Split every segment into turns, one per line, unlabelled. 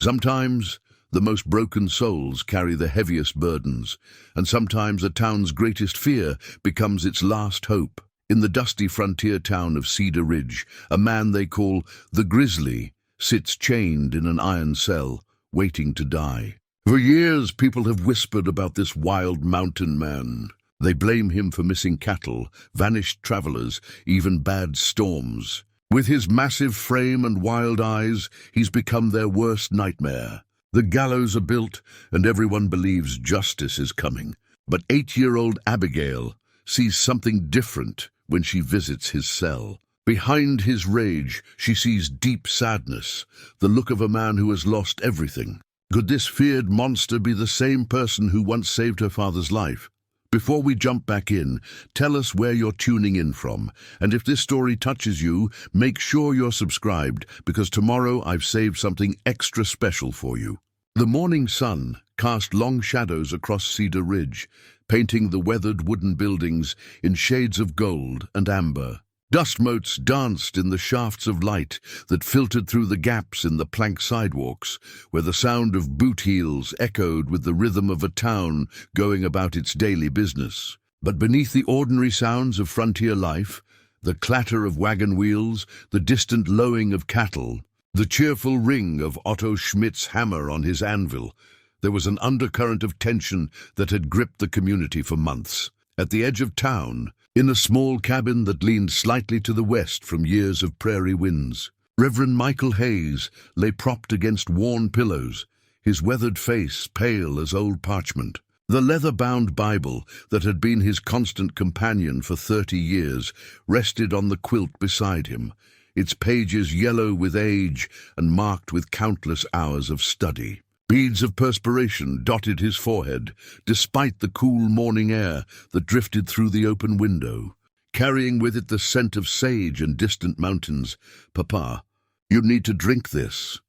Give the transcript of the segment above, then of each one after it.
Sometimes the most broken souls carry the heaviest burdens, and sometimes a town's greatest fear becomes its last hope. In the dusty frontier town of Cedar Ridge, a man they call the Grizzly sits chained in an iron cell, waiting to die. For years, people have whispered about this wild mountain man. They blame him for missing cattle, vanished travelers, even bad storms. With his massive frame and wild eyes, he's become their worst nightmare. The gallows are built, and everyone believes justice is coming. But 8-year-old Abigail sees something different when she visits his cell. Behind his rage, she sees deep sadness, the look of a man who has lost everything. Could this feared monster be the same person who once saved her father's life? Before we jump back in, tell us where you're tuning in from, and if this story touches you, make sure you're subscribed, because tomorrow I've saved something extra special for you. The morning sun cast long shadows across Cedar Ridge, painting the weathered wooden buildings in shades of gold and amber. Dust motes danced in the shafts of light that filtered through the gaps in the plank sidewalks, where the sound of boot heels echoed with the rhythm of a town going about its daily business. But beneath the ordinary sounds of frontier life, the clatter of wagon wheels, the distant lowing of cattle, the cheerful ring of Otto Schmidt's hammer on his anvil, there was an undercurrent of tension that had gripped the community for months. At the edge of town, in a small cabin that leaned slightly to the west from years of prairie winds, Reverend Hayes lay propped against worn pillows, his weathered face pale as old parchment. The leather-bound Bible that had been his constant companion for 30 years rested on the quilt beside him, its pages yellow with age and marked with countless hours of study. Beads of perspiration dotted his forehead, despite the cool morning air that drifted through the open window, carrying with it the scent of sage and distant mountains. "Papa, you need to drink this."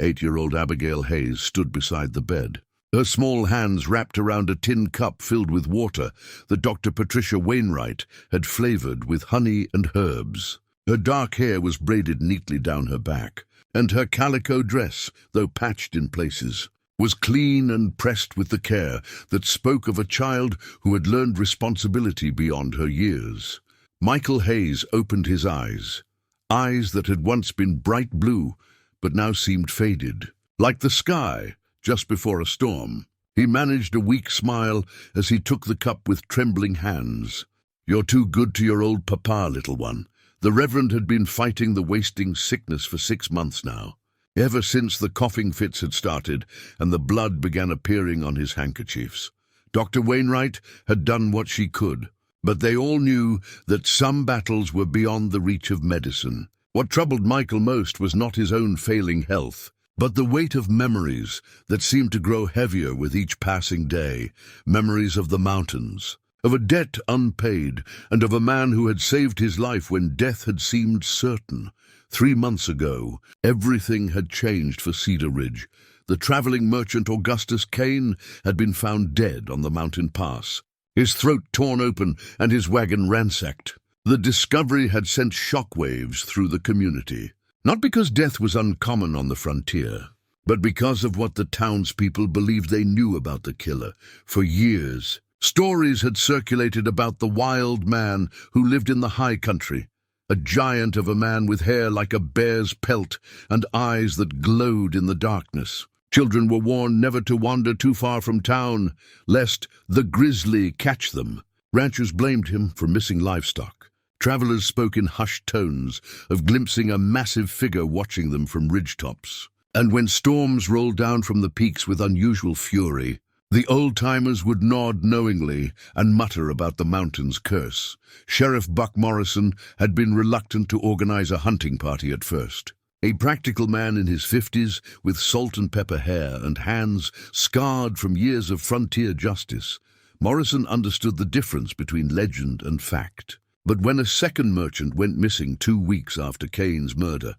8-year-old Abigail Hayes stood beside the bed, her small hands wrapped around a tin cup filled with water that Dr. Patricia Wainwright had flavored with honey and herbs. Her dark hair was braided neatly down her back, and her calico dress, though patched in places, was clean and pressed with the care that spoke of a child who had learned responsibility beyond her years. Hayes opened his eyes that had once been bright blue, but now seemed faded, like the sky just before a storm. He managed a weak smile as he took the cup with trembling hands. "You're too good to your old papa, little one." The Reverend had been fighting the wasting sickness for 6 months now, ever since the coughing fits had started and the blood began appearing on his handkerchiefs. Dr. Wainwright had done what she could, but they all knew that some battles were beyond the reach of medicine. What troubled Michael most was not his own failing health, but the weight of memories that seemed to grow heavier with each passing day, memories of the mountains, of a debt unpaid, and of a man who had saved his life when death had seemed certain. 3 months ago, everything had changed for Cedar Ridge. The traveling merchant Augustus Kane had been found dead on the mountain pass, his throat torn open and his wagon ransacked. The discovery had sent shockwaves through the community, not because death was uncommon on the frontier, but because of what the townspeople believed they knew about the killer. For years, stories had circulated about the wild man who lived in the high country, a giant of a man with hair like a bear's pelt and eyes that glowed in the darkness. Children were warned never to wander too far from town, lest the Grizzly catch them. Ranchers blamed him for missing livestock. Travelers spoke in hushed tones of glimpsing a massive figure watching them from ridgetops. And when storms rolled down from the peaks with unusual fury, the old-timers would nod knowingly and mutter about the mountain's curse. Sheriff Buck Morrison had been reluctant to organize a hunting party at first. A practical man in his 50s, with salt and pepper hair and hands scarred from years of frontier justice, Morrison understood the difference between legend and fact. But when a second merchant went missing 2 weeks after Kane's murder,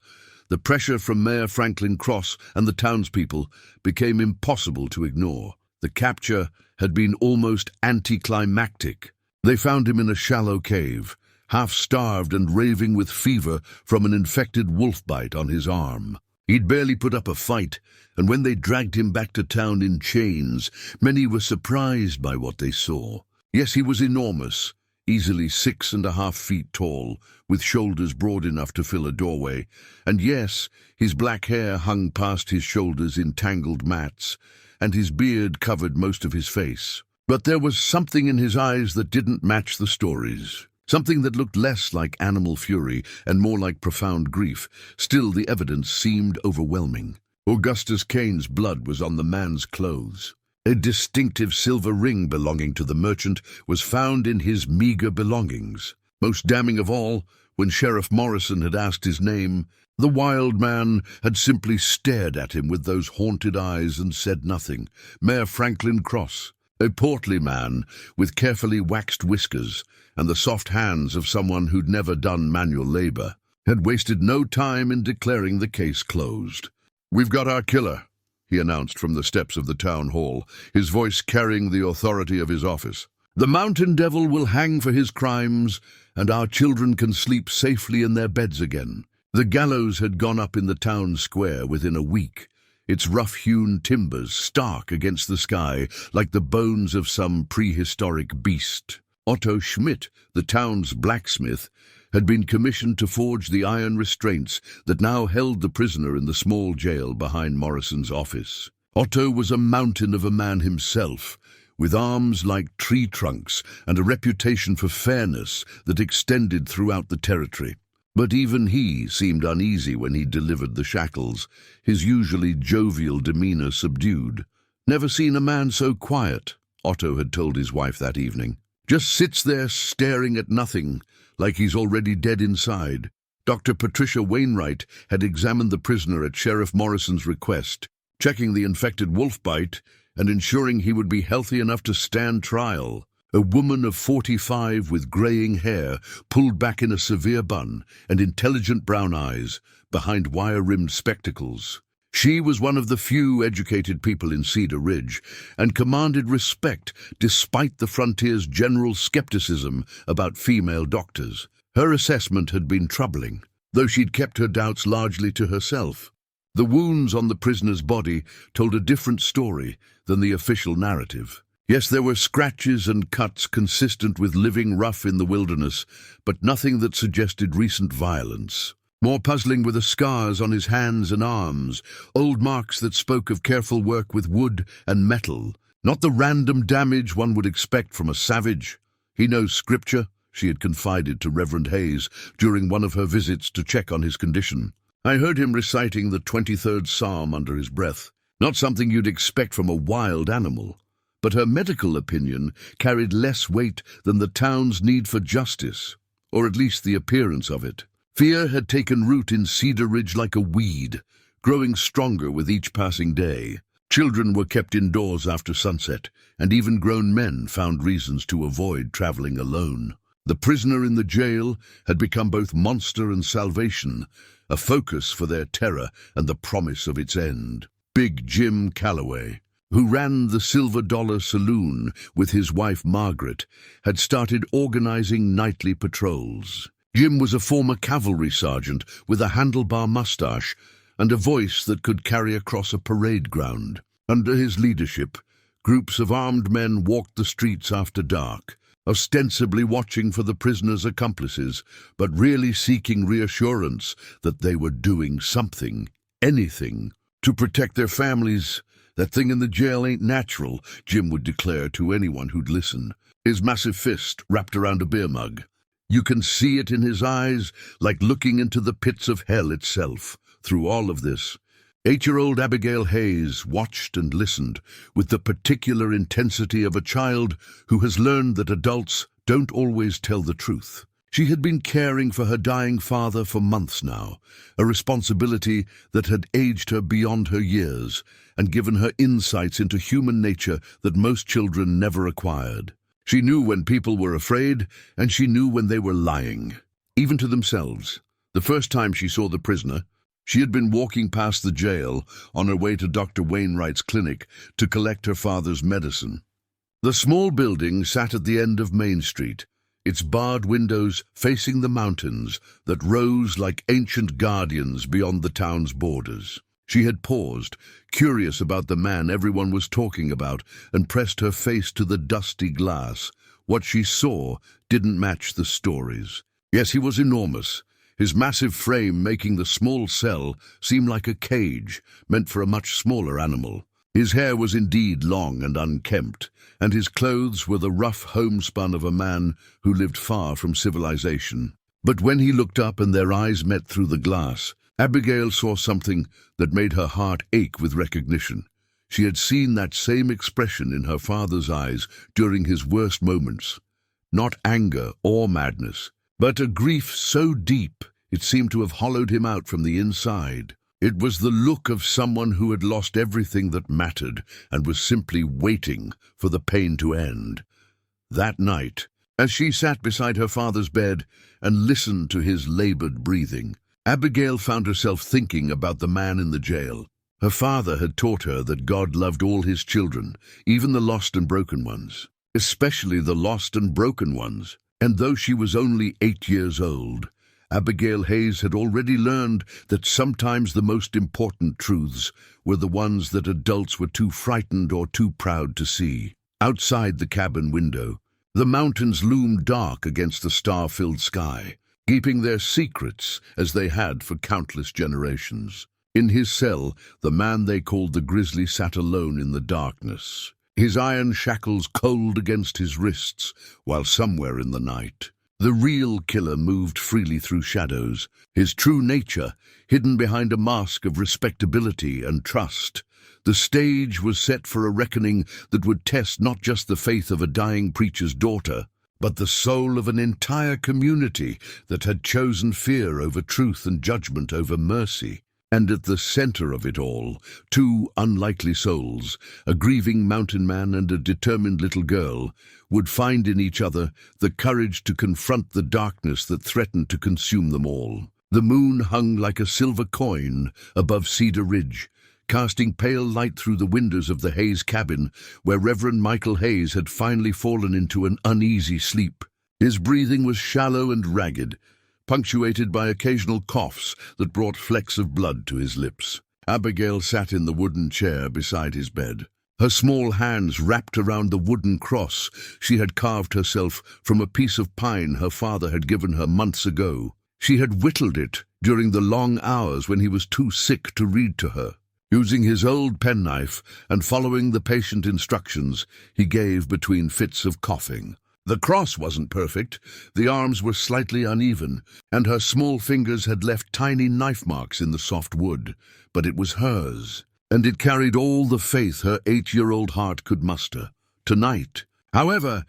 the pressure from Mayor Franklin Cross and the townspeople became impossible to ignore. The capture had been almost anticlimactic. They found him in a shallow cave, half-starved and raving with fever from an infected wolf bite on his arm. He'd barely put up a fight, and when they dragged him back to town in chains, many were surprised by what they saw. Yes, he was enormous, easily 6.5 feet tall, with shoulders broad enough to fill a doorway, and yes, his black hair hung past his shoulders in tangled mats, and his beard covered most of his face. But there was something in his eyes that didn't match the stories. Something that looked less like animal fury and more like profound grief. Still, the evidence seemed overwhelming. Augustus Cain's blood was on the man's clothes. A distinctive silver ring belonging to the merchant was found in his meager belongings. Most damning of all, when Sheriff Morrison had asked his name, the wild man had simply stared at him with those haunted eyes and said nothing. Mayor Franklin Cross, a portly man with carefully waxed whiskers and the soft hands of someone who'd never done manual labor, had wasted no time in declaring the case closed. "We've got our killer," he announced from the steps of the town hall, his voice carrying the authority of his office. "The mountain devil will hang for his crimes, and our children can sleep safely in their beds again." The gallows had gone up in the town square within a week, its rough-hewn timbers stark against the sky like the bones of some prehistoric beast. Otto Schmidt, the town's blacksmith, had been commissioned to forge the iron restraints that now held the prisoner in the small jail behind Morrison's office. Otto was a mountain of a man himself, with arms like tree trunks and a reputation for fairness that extended throughout the territory. But even he seemed uneasy when he delivered the shackles, his usually jovial demeanor subdued. "Never seen a man so quiet," Otto had told his wife that evening. "Just sits there staring at nothing, like he's already dead inside." Dr. Patricia Wainwright had examined the prisoner at Sheriff Morrison's request, checking the infected wolf bite and ensuring he would be healthy enough to stand trial. A woman of 45 with graying hair, pulled back in a severe bun, and intelligent brown eyes behind wire-rimmed spectacles. She was one of the few educated people in Cedar Ridge and commanded respect despite the frontier's general skepticism about female doctors. Her assessment had been troubling, though she'd kept her doubts largely to herself. The wounds on the prisoner's body told a different story than the official narrative. Yes, there were scratches and cuts consistent with living rough in the wilderness, but nothing that suggested recent violence. More puzzling were the scars on his hands and arms, old marks that spoke of careful work with wood and metal, not the random damage one would expect from a savage. "He knows scripture," she had confided to Reverend Hayes during one of her visits to check on his condition. "I heard him reciting the 23rd Psalm under his breath. Not something you'd expect from a wild animal." But her medical opinion carried less weight than the town's need for justice, or at least the appearance of it. Fear had taken root in Cedar Ridge like a weed, growing stronger with each passing day. Children were kept indoors after sunset, and even grown men found reasons to avoid traveling alone. The prisoner in the jail had become both monster and salvation, a focus for their terror and the promise of its end. Big Jim Calloway, who ran the Silver Dollar Saloon with his wife Margaret, had started organizing nightly patrols. Jim was a former cavalry sergeant with a handlebar mustache and a voice that could carry across a parade ground. Under his leadership, groups of armed men walked the streets after dark, ostensibly watching for the prisoner's accomplices, but really seeking reassurance that they were doing something, anything, to protect their families. "That thing in the jail ain't natural," Jim would declare to anyone who'd listen, his massive fist wrapped around a beer mug. "You can see it in his eyes, like looking into the pits of hell itself." Through all of this, 8-year-old Abigail Hayes watched and listened with the particular intensity of a child who has learned that adults don't always tell the truth. She had been caring for her dying father for months now, a responsibility that had aged her beyond her years and given her insights into human nature that most children never acquired. She knew when people were afraid, and she knew when they were lying, even to themselves. The first time she saw the prisoner, she had been walking past the jail on her way to Dr. Wainwright's clinic to collect her father's medicine. The small building sat at the end of Main Street, its barred windows facing the mountains that rose like ancient guardians beyond the town's borders. She had paused, curious about the man everyone was talking about, and pressed her face to the dusty glass. What she saw didn't match the stories. Yes, he was enormous, his massive frame making the small cell seem like a cage meant for a much smaller animal. His hair was indeed long and unkempt, and his clothes were the rough homespun of a man who lived far from civilization. But when he looked up and their eyes met through the glass, Abigail saw something that made her heart ache with recognition. She had seen that same expression in her father's eyes during his worst moments. Not anger or madness, but a grief so deep it seemed to have hollowed him out from the inside. It was the look of someone who had lost everything that mattered and was simply waiting for the pain to end. That night, as she sat beside her father's bed and listened to his labored breathing, Abigail found herself thinking about the man in the jail. Her father had taught her that God loved all his children, even the lost and broken ones, especially the lost and broken ones. And though she was only 8 years old, Abigail Hayes had already learned that sometimes the most important truths were the ones that adults were too frightened or too proud to see. Outside the cabin window, the mountains loomed dark against the star-filled sky, keeping their secrets as they had for countless generations. In his cell, the man they called the Grizzly sat alone in the darkness, his iron shackles cold against his wrists, while somewhere in the night, the real killer moved freely through shadows, his true nature hidden behind a mask of respectability and trust. The stage was set for a reckoning that would test not just the faith of a dying preacher's daughter, but the soul of an entire community that had chosen fear over truth and judgment over mercy. And at the center of it all, two unlikely souls, a grieving mountain man and a determined little girl, would find in each other the courage to confront the darkness that threatened to consume them all. The moon hung like a silver coin above Cedar Ridge, casting pale light through the windows of the Hayes cabin, where Reverend Hayes had finally fallen into an uneasy sleep. His breathing was shallow and ragged, punctuated by occasional coughs that brought flecks of blood to his lips. Abigail sat in the wooden chair beside his bed, her small hands wrapped around the wooden cross she had carved herself from a piece of pine her father had given her months ago. She had whittled it during the long hours when he was too sick to read to her. Using his old penknife and following the patient instructions he gave between fits of coughing. The cross wasn't perfect, the arms were slightly uneven, and her small fingers had left tiny knife marks in the soft wood, but it was hers, and it carried all the faith her 8-year-old heart could muster. Tonight, however,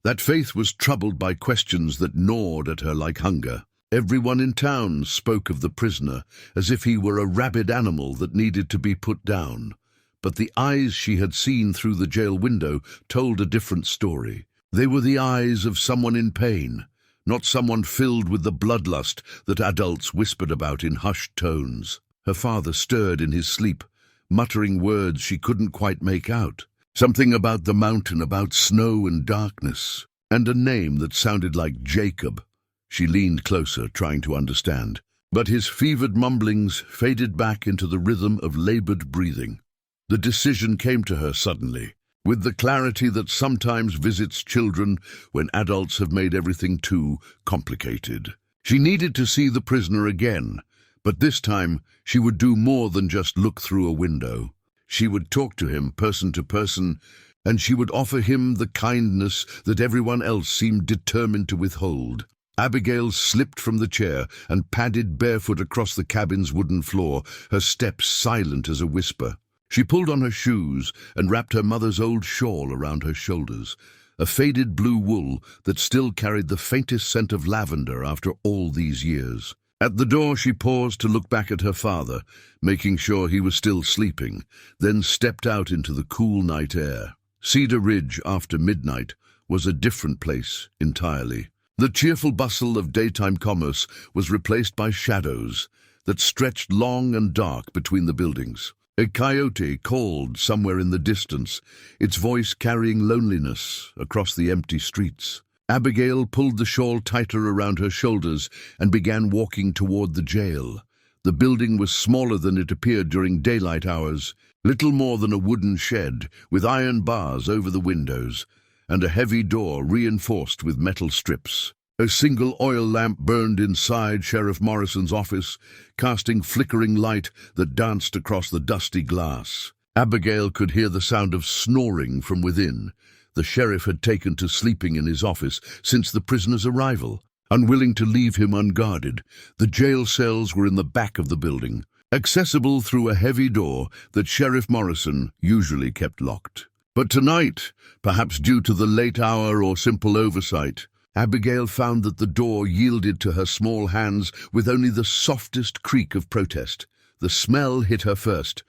that faith was troubled by questions that gnawed at her like hunger. Everyone in town spoke of the prisoner as if he were a rabid animal that needed to be put down, but the eyes she had seen through the jail window told a different story. They were the eyes of someone in pain, not someone filled with the bloodlust that adults whispered about in hushed tones. Her father stirred in his sleep, muttering words she couldn't quite make out. Something about the mountain, about snow and darkness, and a name that sounded like Jacob. She leaned closer, trying to understand, but his fevered mumblings faded back into the rhythm of labored breathing. The decision came to her suddenly, with the clarity that sometimes visits children when adults have made everything too complicated. She needed to see the prisoner again, but this time she would do more than just look through a window. She would talk to him person to person, and she would offer him the kindness that everyone else seemed determined to withhold. Abigail slipped from the chair and padded barefoot across the cabin's wooden floor, her steps silent as a whisper. She pulled on her shoes and wrapped her mother's old shawl around her shoulders, a faded blue wool that still carried the faintest scent of lavender after all these years. At the door she paused to look back at her father, making sure he was still sleeping, then stepped out into the cool night air. Cedar Ridge, after midnight, was a different place entirely. The cheerful bustle of daytime commerce was replaced by shadows that stretched long and dark between the buildings. A coyote called somewhere in the distance, its voice carrying loneliness across the empty streets. Abigail pulled the shawl tighter around her shoulders and began walking toward the jail. The building was smaller than it appeared during daylight hours, little more than a wooden shed with iron bars over the windows and a heavy door reinforced with metal strips. A single oil lamp burned inside Sheriff Morrison's office, casting flickering light that danced across the dusty glass. Abigail could hear the sound of snoring from within. The sheriff had taken to sleeping in his office since the prisoner's arrival. Unwilling to leave him unguarded, the jail cells were in the back of the building, accessible through a heavy door that Sheriff Morrison usually kept locked. But tonight, perhaps due to the late hour or simple oversight, Abigail found that the door yielded to her small hands with only the softest creak of protest. The smell hit her first: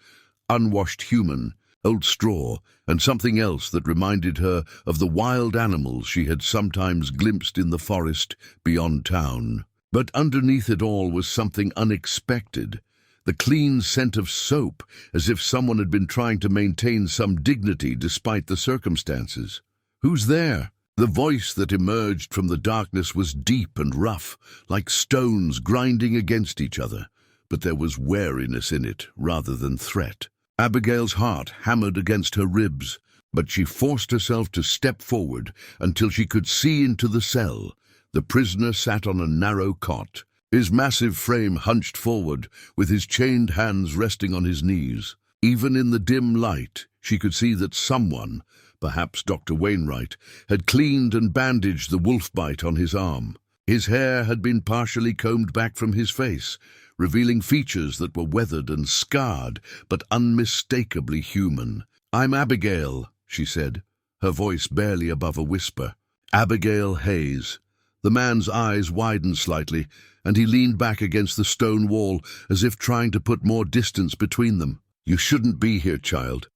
unwashed human, old straw, and something else that reminded her of the wild animals she had sometimes glimpsed in the forest beyond town. But underneath it all was something unexpected: the clean scent of soap, as if someone had been trying to maintain some dignity despite the circumstances. "Who's there?" The voice that emerged from the darkness was deep and rough, like stones grinding against each other, but there was wariness in it rather than threat. Abigail's heart hammered against her ribs, but she forced herself to step forward until she could see into the cell. The prisoner sat on a narrow cot, his massive frame hunched forward, with his chained hands resting on his knees. Even in the dim light, she could see that someone, perhaps Dr. Wainwright, had cleaned and bandaged the wolf bite on his arm. His hair had been partially combed back from his face, revealing features that were weathered and scarred, but unmistakably human. "I'm Abigail," she said, her voice barely above a whisper. "Abigail Hayes." The man's eyes widened slightly, and he leaned back against the stone wall as if trying to put more distance between them. "You shouldn't be here, child.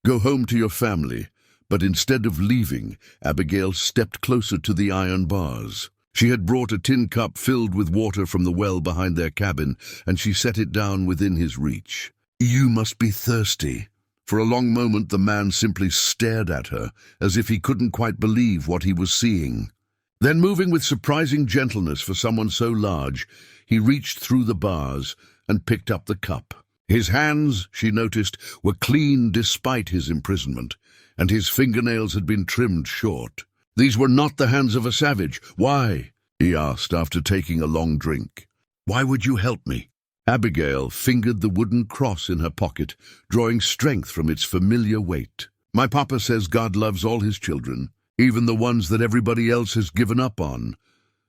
Go home to your family." But instead of leaving, Abigail stepped closer to the iron bars. She had brought a tin cup filled with water from the well behind their cabin, and she set it down within his reach. "You must be thirsty." For a long moment the man simply stared at her, as if he couldn't quite believe what he was seeing. Then, moving with surprising gentleness for someone so large, he reached through the bars and picked up the cup. His hands, she noticed, were clean despite his imprisonment, and his fingernails had been trimmed short. "These were not the hands of a savage. Why?" he asked after taking a long drink. "Why would you help me?" Abigail fingered the wooden cross in her pocket, drawing strength from its familiar weight. "My papa says God loves all his children, even the ones that everybody else has given up on."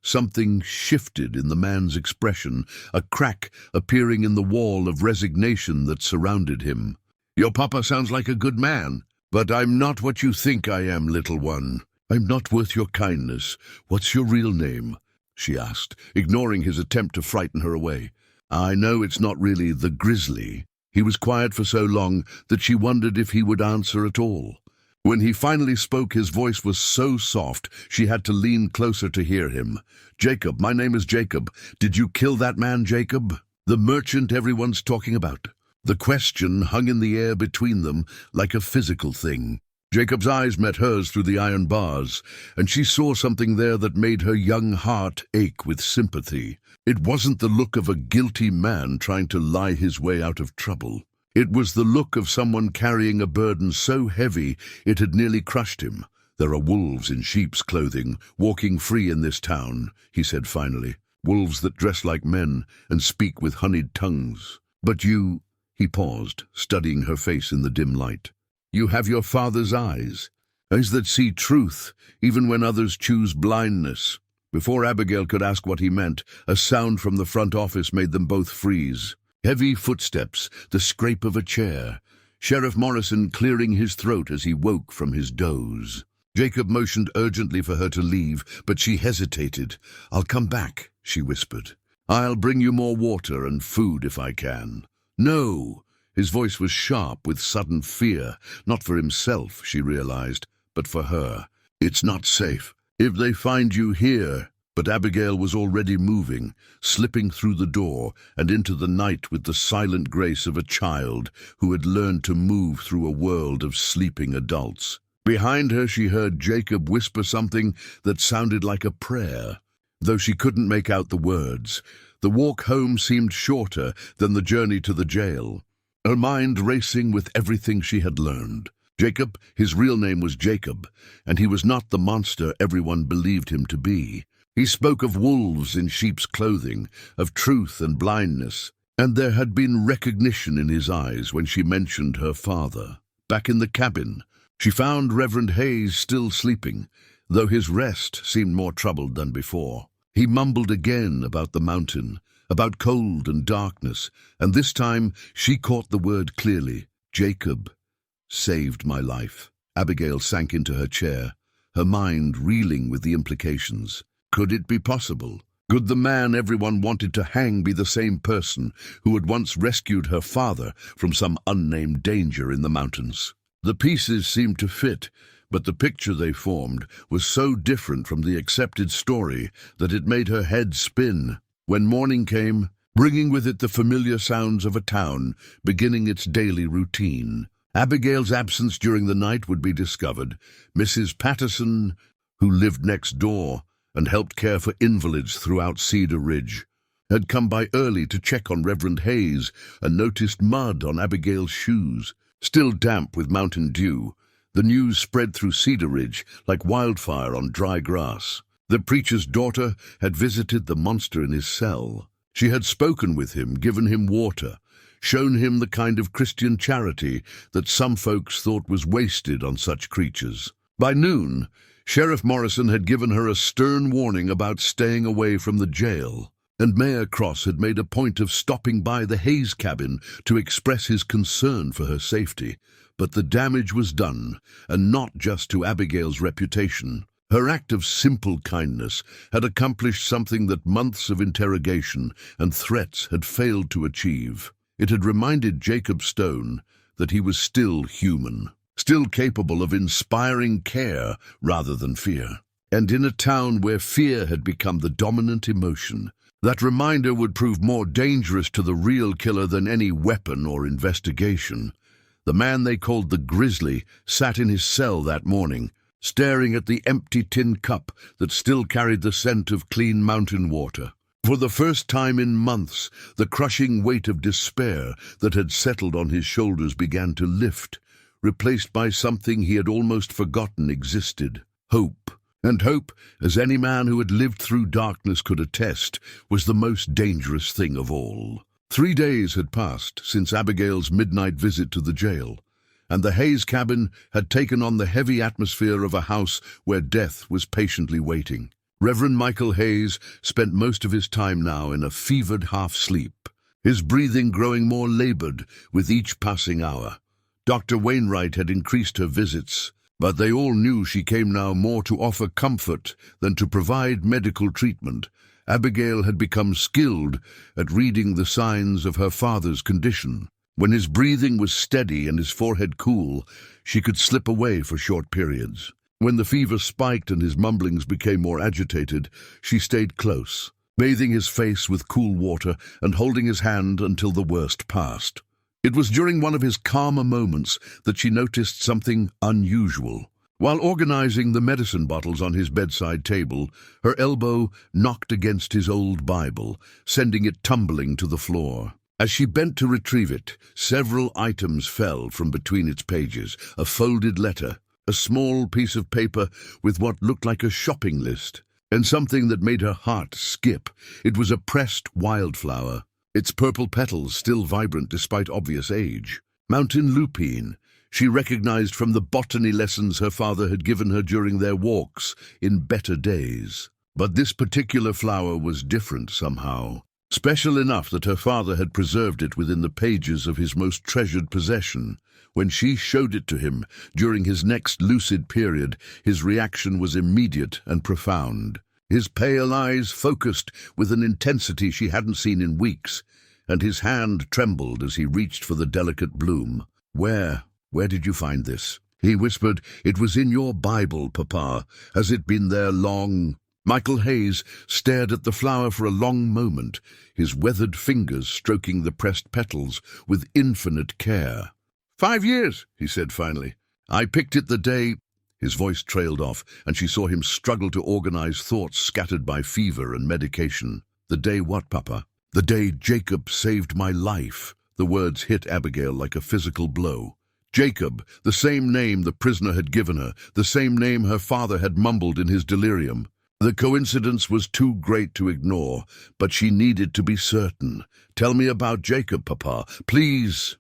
Something shifted in the man's expression, a crack appearing in the wall of resignation that surrounded him. "Your papa sounds like a good man, but I'm not what you think I am, little one. I'm not worth your kindness. What's your real name?" she asked, ignoring his attempt to frighten her away. "I know it's not really the Grizzly." He was quiet for so long that she wondered if he would answer at all. When he finally spoke, his voice was so soft she had to lean closer to hear him. "Jacob, my name is Jacob. Did you kill that man, Jacob? The merchant everyone's talking about?" The question hung in the air between them like a physical thing. Jacob's eyes met hers through the iron bars, and she saw something there that made her young heart ache with sympathy. It wasn't the look of a guilty man trying to lie his way out of trouble. It was the look of someone carrying a burden so heavy it had nearly crushed him. "There are wolves in sheep's clothing, walking free in this town," he said finally. "Wolves that dress like men and speak with honeyed tongues. But you—" He paused, studying her face in the dim light. "You have your father's eyes that see truth, even when others choose blindness." Before Abigail could ask what he meant, a sound from the front office made them both freeze. Heavy footsteps, the scrape of a chair. Sheriff Morrison clearing his throat as he woke from his doze. Jacob motioned urgently for her to leave, but she hesitated. "I'll come back," she whispered. "I'll bring you more water and food if I can." "No!" His voice was sharp with sudden fear, not for himself, she realized, but for her. "It's not safe. If they find you here—" But Abigail was already moving, slipping through the door and into the night with the silent grace of a child who had learned to move through a world of sleeping adults. Behind her she heard Jacob whisper something that sounded like a prayer, though she couldn't make out the words. The walk home seemed shorter than the journey to the jail, her mind racing with everything she had learned. Jacob, his real name was Jacob, and he was not the monster everyone believed him to be. He spoke of wolves in sheep's clothing, of truth and blindness, and there had been recognition in his eyes when she mentioned her father. Back in the cabin, she found Reverend Hayes still sleeping, though his rest seemed more troubled than before. He mumbled again about the mountain, about cold and darkness, and this time she caught the word clearly. Jacob saved my life. Abigail sank into her chair, her mind reeling with the implications. Could it be possible? Could the man everyone wanted to hang be the same person who had once rescued her father from some unnamed danger in the mountains? The pieces seemed to fit, but the picture they formed was so different from the accepted story that it made her head spin. When morning came, bringing with it the familiar sounds of a town beginning its daily routine, Abigail's absence during the night would be discovered. Mrs. Patterson, who lived next door and helped care for invalids throughout Cedar Ridge, had come by early to check on Reverend Hayes and noticed mud on Abigail's shoes. Still damp with mountain dew, the news spread through Cedar Ridge like wildfire on dry grass. The preacher's daughter had visited the monster in his cell. She had spoken with him, given him water, shown him the kind of Christian charity that some folks thought was wasted on such creatures. By noon, Sheriff Morrison had given her a stern warning about staying away from the jail, and Mayor Cross had made a point of stopping by the Hayes cabin to express his concern for her safety. But the damage was done, and not just to Abigail's reputation. Her act of simple kindness had accomplished something that months of interrogation and threats had failed to achieve. It had reminded Jacob Stone that he was still human, still capable of inspiring care rather than fear. And in a town where fear had become the dominant emotion, that reminder would prove more dangerous to the real killer than any weapon or investigation. The man they called the Grizzly sat in his cell that morning, staring at the empty tin cup that still carried the scent of clean mountain water. For the first time in months, the crushing weight of despair that had settled on his shoulders began to lift, replaced by something he had almost forgotten existed: hope. And hope, as any man who had lived through darkness could attest, was the most dangerous thing of all. 3 days had passed since Abigail's midnight visit to the jail, and the Hayes cabin had taken on the heavy atmosphere of a house where death was patiently waiting. Reverend Michael Hayes spent most of his time now in a fevered half-sleep, his breathing growing more labored with each passing hour. Dr. Wainwright had increased her visits, but they all knew she came now more to offer comfort than to provide medical treatment. Abigail had become skilled at reading the signs of her father's condition. When his breathing was steady and his forehead cool, she could slip away for short periods. When the fever spiked and his mumblings became more agitated, she stayed close, bathing his face with cool water and holding his hand until the worst passed. It was during one of his calmer moments that she noticed something unusual. While organizing the medicine bottles on his bedside table, her elbow knocked against his old Bible, sending it tumbling to the floor. As she bent to retrieve it, several items fell from between its pages: a folded letter, a small piece of paper with what looked like a shopping list, and something that made her heart skip. It was a pressed wildflower, its purple petals still vibrant despite obvious age. Mountain lupine, she recognized from the botany lessons her father had given her during their walks in better days. But this particular flower was different somehow, special enough that her father had preserved it within the pages of his most treasured possession. When she showed it to him during his next lucid period, his reaction was immediate and profound. His pale eyes focused with an intensity she hadn't seen in weeks, and his hand trembled as he reached for the delicate bloom. Where did you find this?" he whispered. "It was in your Bible, Papa. Has it been there long?" Michael Hayes stared at the flower for a long moment, his weathered fingers stroking the pressed petals with infinite care. 5 years, he said finally. "I picked it the day—" His voice trailed off, and she saw him struggle to organize thoughts scattered by fever and medication. "The day what, Papa?" "The day Jacob saved my life." The words hit Abigail like a physical blow. Jacob, the same name the prisoner had given her, the same name her father had mumbled in his delirium. The coincidence was too great to ignore, but she needed to be certain. "Tell me about Jacob, Papa, please."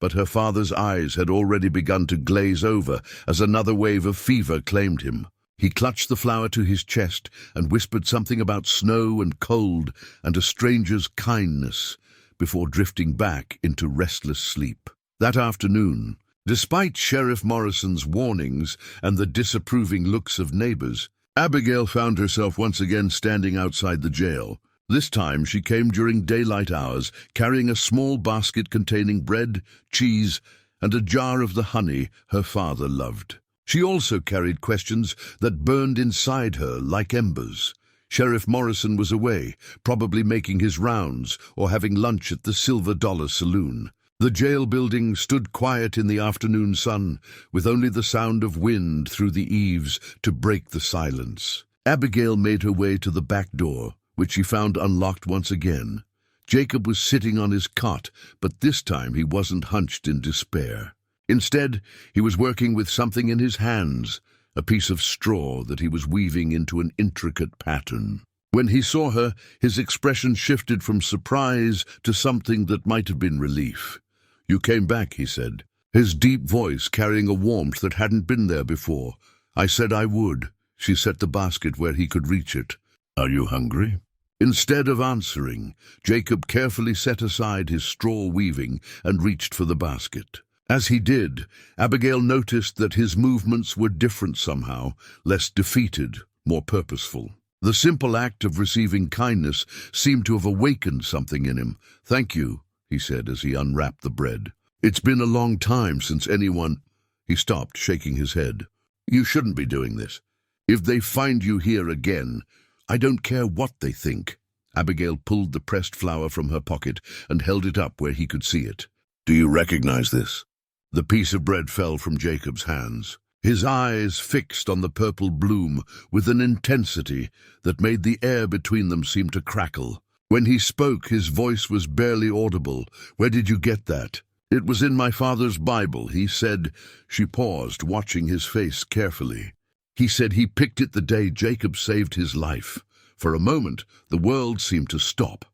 But her father's eyes had already begun to glaze over as another wave of fever claimed him. He clutched the flower to his chest and whispered something about snow and cold and a stranger's kindness before drifting back into restless sleep. That afternoon, despite Sheriff Morrison's warnings and the disapproving looks of neighbors, Abigail found herself once again standing outside the jail. This time she came during daylight hours, carrying a small basket containing bread, cheese, and a jar of the honey her father loved. She also carried questions that burned inside her like embers. Sheriff Morrison was away, probably making his rounds or having lunch at the Silver Dollar Saloon. The jail building stood quiet in the afternoon sun, with only the sound of wind through the eaves to break the silence. Abigail made her way to the back door, which she found unlocked once again. Jacob was sitting on his cot, but this time he wasn't hunched in despair. Instead, he was working with something in his hands, a piece of straw that he was weaving into an intricate pattern. When he saw her, his expression shifted from surprise to something that might have been relief. "You came back," he said, his deep voice carrying a warmth that hadn't been there before. "I said I would." She set the basket where he could reach it. "Are you hungry?" Instead of answering, Jacob carefully set aside his straw weaving and reached for the basket. As he did, Abigail noticed that his movements were different somehow, less defeated, more purposeful. The simple act of receiving kindness seemed to have awakened something in him. "Thank you," he said as he unwrapped the bread. "It's been a long time since anyone—" He stopped, shaking his head. "You shouldn't be doing this. If they find you here again, I don't care what they think." Abigail pulled the pressed flower from her pocket and held it up where he could see it. "Do you recognize this?" The piece of bread fell from Jacob's hands, his eyes fixed on the purple bloom with an intensity that made the air between them seem to crackle. When he spoke, his voice was barely audible. "Where did you get that?" "It was in my father's Bible," he said. She paused, watching his face carefully. "He said he picked it the day Jacob saved his life." For a moment, the world seemed to stop.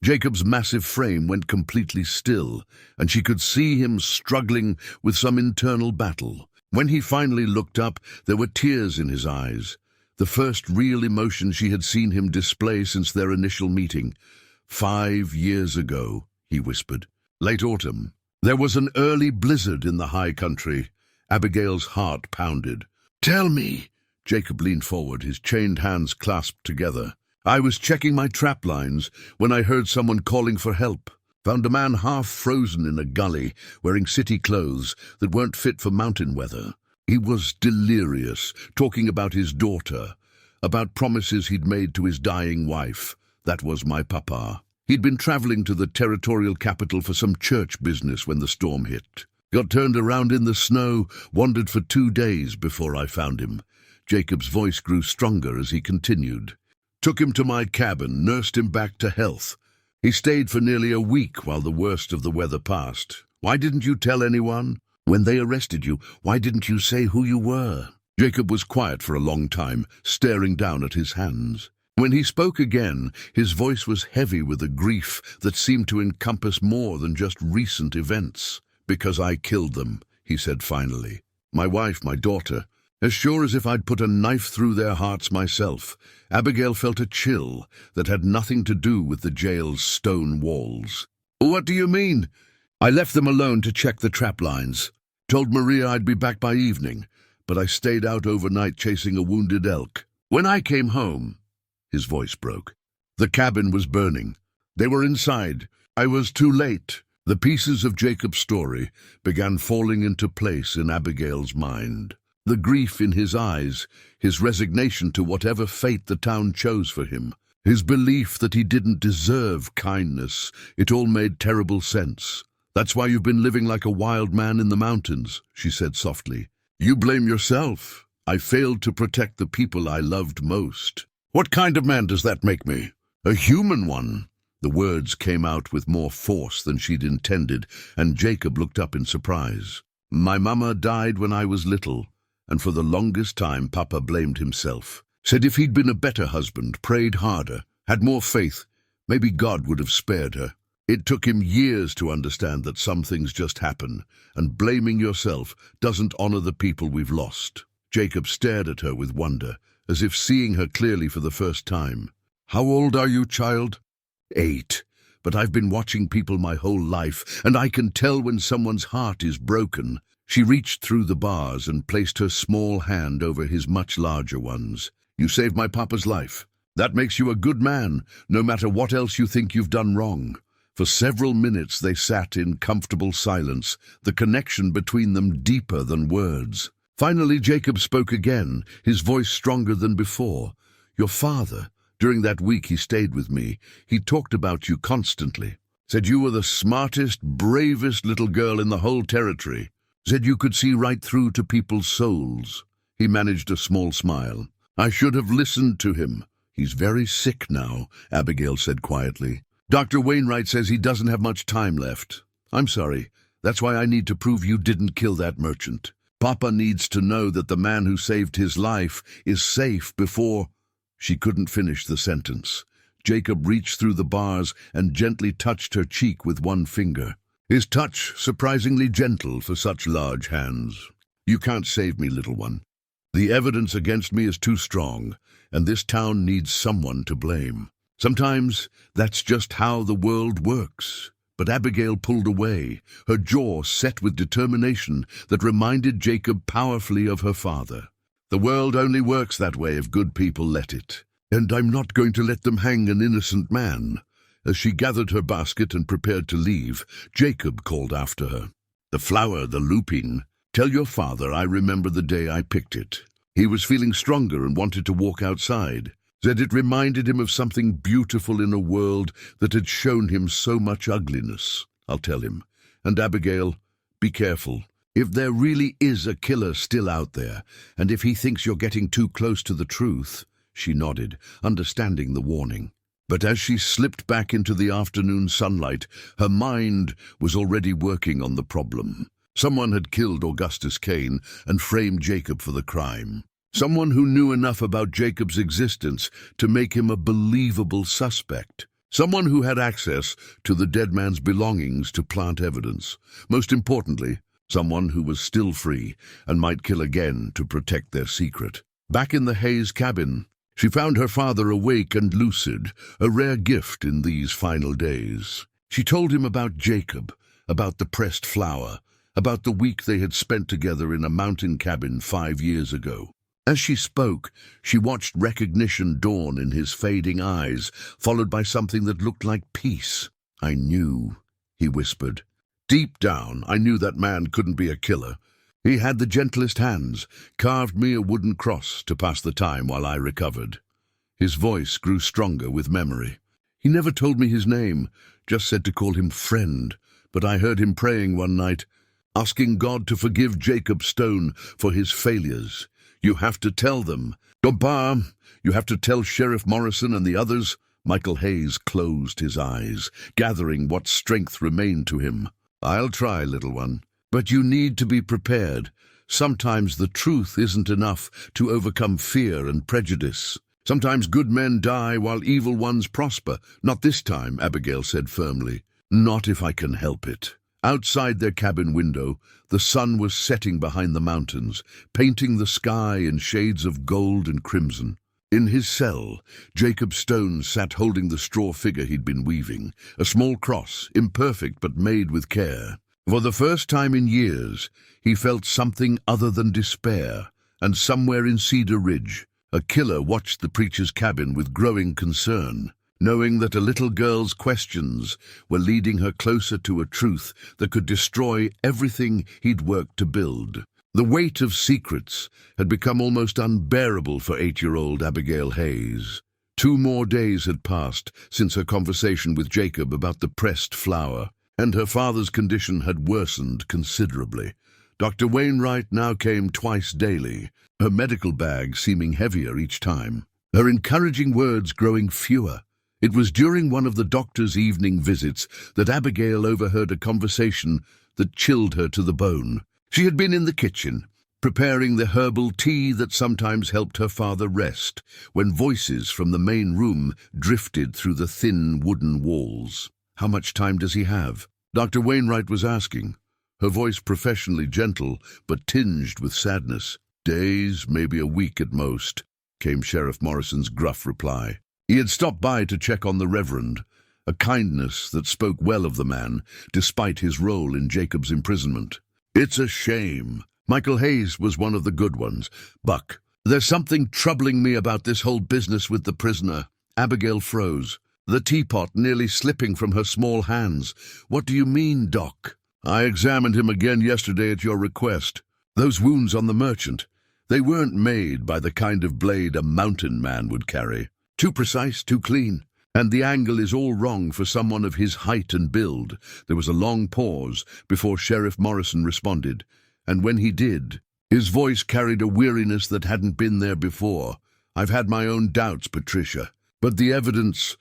Jacob's massive frame went completely still, and she could see him struggling with some internal battle. When he finally looked up, there were tears in his eyes, the first real emotion she had seen him display since their initial meeting. 5 years ago, he whispered. Late autumn. There was an early blizzard in the high country. Abigail's heart pounded. "Tell me." Jacob leaned forward, his chained hands clasped together. "I was checking my trap lines when I heard someone calling for help. Found a man half frozen in a gully, wearing city clothes that weren't fit for mountain weather. He was delirious, talking about his daughter, about promises he'd made to his dying wife. That was my papa. He'd been traveling to the territorial capital for some church business when the storm hit. Got turned around in the snow, wandered for 2 days before I found him." Jacob's voice grew stronger as he continued. "Took him to my cabin, nursed him back to health. He stayed for nearly a week while the worst of the weather passed. Why didn't you tell anyone? When they arrested you, why didn't you say who you were?" Jacob was quiet for a long time, staring down at his hands. When he spoke again, his voice was heavy with a grief that seemed to encompass more than just recent events. "Because I killed them," he said finally. "My wife, my daughter. As sure as if I'd put a knife through their hearts myself." Abigail felt a chill that had nothing to do with the jail's stone walls. "What do you mean?" "I left them alone to check the trap lines. Told Maria I'd be back by evening, but I stayed out overnight chasing a wounded elk. When I came home," his voice broke, "the cabin was burning. They were inside. I was too late." The pieces of Jacob's story began falling into place in Abigail's mind. The grief in his eyes, his resignation to whatever fate the town chose for him, his belief that he didn't deserve kindness, it all made terrible sense. "That's why you've been living like a wild man in the mountains," she said softly. "You blame yourself." I failed to protect the people I loved most. What kind of man does that make me? A human one. The words came out with more force than she'd intended, and Jacob looked up in surprise. My mama died when I was little, and for the longest time Papa blamed himself. Said if he'd been a better husband, prayed harder, had more faith, maybe God would have spared her. It took him years to understand that some things just happen, and blaming yourself doesn't honor the people we've lost. Jacob stared at her with wonder, as if seeing her clearly for the first time. How old are you, child? 8. But I've been watching people my whole life, and I can tell when someone's heart is broken. She reached through the bars and placed her small hand over his much larger ones. You saved my papa's life. That makes you a good man, no matter what else you think you've done wrong. For several minutes they sat in comfortable silence, the connection between them deeper than words. Finally Jacob spoke again, his voice stronger than before. Your father, during that week he stayed with me, he talked about you constantly. Said you were the smartest, bravest little girl in the whole territory. Said you could see right through to people's souls. He managed a small smile. I should have listened to him. He's very sick now, Abigail said quietly. Dr. Wainwright says he doesn't have much time left. I'm sorry. That's why I need to prove you didn't kill that merchant. Papa needs to know that the man who saved his life is safe before... She couldn't finish the sentence. Jacob reached through the bars and gently touched her cheek with one finger. His touch surprisingly gentle for such large hands. You can't save me, little one. The evidence against me is too strong, and this town needs someone to blame. Sometimes that's just how the world works. But Abigail pulled away, her jaw set with determination that reminded Jacob powerfully of her father. The world only works that way if good people let it. And I'm not going to let them hang an innocent man. As she gathered her basket and prepared to leave, Jacob called after her. The flower, the lupine. Tell your father I remember the day I picked it. He was feeling stronger and wanted to walk outside. Said it reminded him of something beautiful in a world that had shown him so much ugliness. I'll tell him. And Abigail, be careful. If there really is a killer still out there, and if he thinks you're getting too close to the truth, she nodded, understanding the warning. But as she slipped back into the afternoon sunlight, her mind was already working on the problem. Someone had killed Augustus Cain and framed Jacob for the crime. Someone who knew enough about Jacob's existence to make him a believable suspect. Someone who had access to the dead man's belongings to plant evidence. Most importantly, someone who was still free and might kill again to protect their secret. Back in the Hayes cabin, she found her father awake and lucid, a rare gift in these final days. She told him about Jacob, about the pressed flower, about the week they had spent together in a mountain cabin 5 years ago. As she spoke, she watched recognition dawn in his fading eyes, followed by something that looked like peace. I knew, he whispered. Deep down, I knew that man couldn't be a killer. He had the gentlest hands, carved me a wooden cross to pass the time while I recovered. His voice grew stronger with memory. He never told me his name, just said to call him friend, but I heard him praying one night, asking God to forgive Jacob Stone for his failures. You have to tell them. Goodbye. You have to tell Sheriff Morrison and the others. Michael Hayes closed his eyes, gathering what strength remained to him. I'll try, little one. But you need to be prepared. Sometimes the truth isn't enough to overcome fear and prejudice. Sometimes good men die while evil ones prosper. Not this time, Abigail said firmly. Not if I can help it. Outside their cabin window, the sun was setting behind the mountains, painting the sky in shades of gold and crimson. In his cell, Jacob Stone sat holding the straw figure he'd been weaving, a small cross, imperfect but made with care. For the first time in years, he felt something other than despair, and somewhere in Cedar Ridge, a killer watched the preacher's cabin with growing concern, knowing that a little girl's questions were leading her closer to a truth that could destroy everything he'd worked to build. The weight of secrets had become almost unbearable for 8-year-old Abigail Hayes. 2 more days had passed since her conversation with Jacob about the pressed flower, and her father's condition had worsened considerably. Dr. Wainwright now came twice daily, her medical bag seeming heavier each time, her encouraging words growing fewer. It was during one of the doctor's evening visits that Abigail overheard a conversation that chilled her to the bone. She had been in the kitchen, preparing the herbal tea that sometimes helped her father rest, when voices from the main room drifted through the thin wooden walls. "How much time does he have?" Dr. Wainwright was asking, her voice professionally gentle but tinged with sadness. "Days, maybe a week at most," came Sheriff Morrison's gruff reply. He had stopped by to check on the Reverend, a kindness that spoke well of the man, despite his role in Jacob's imprisonment. "It's a shame. Michael Hayes was one of the good ones. Buck, there's something troubling me about this whole business with the prisoner." Abigail froze, the teapot nearly slipping from her small hands. "What do you mean, Doc?" "I examined him again yesterday at your request. Those wounds on the merchant, they weren't made by the kind of blade a mountain man would carry. Too precise, too clean. And the angle is all wrong for someone of his height and build." There was a long pause before Sheriff Morrison responded, and when he did, his voice carried a weariness that hadn't been there before. "I've had my own doubts, Patricia. But the evidence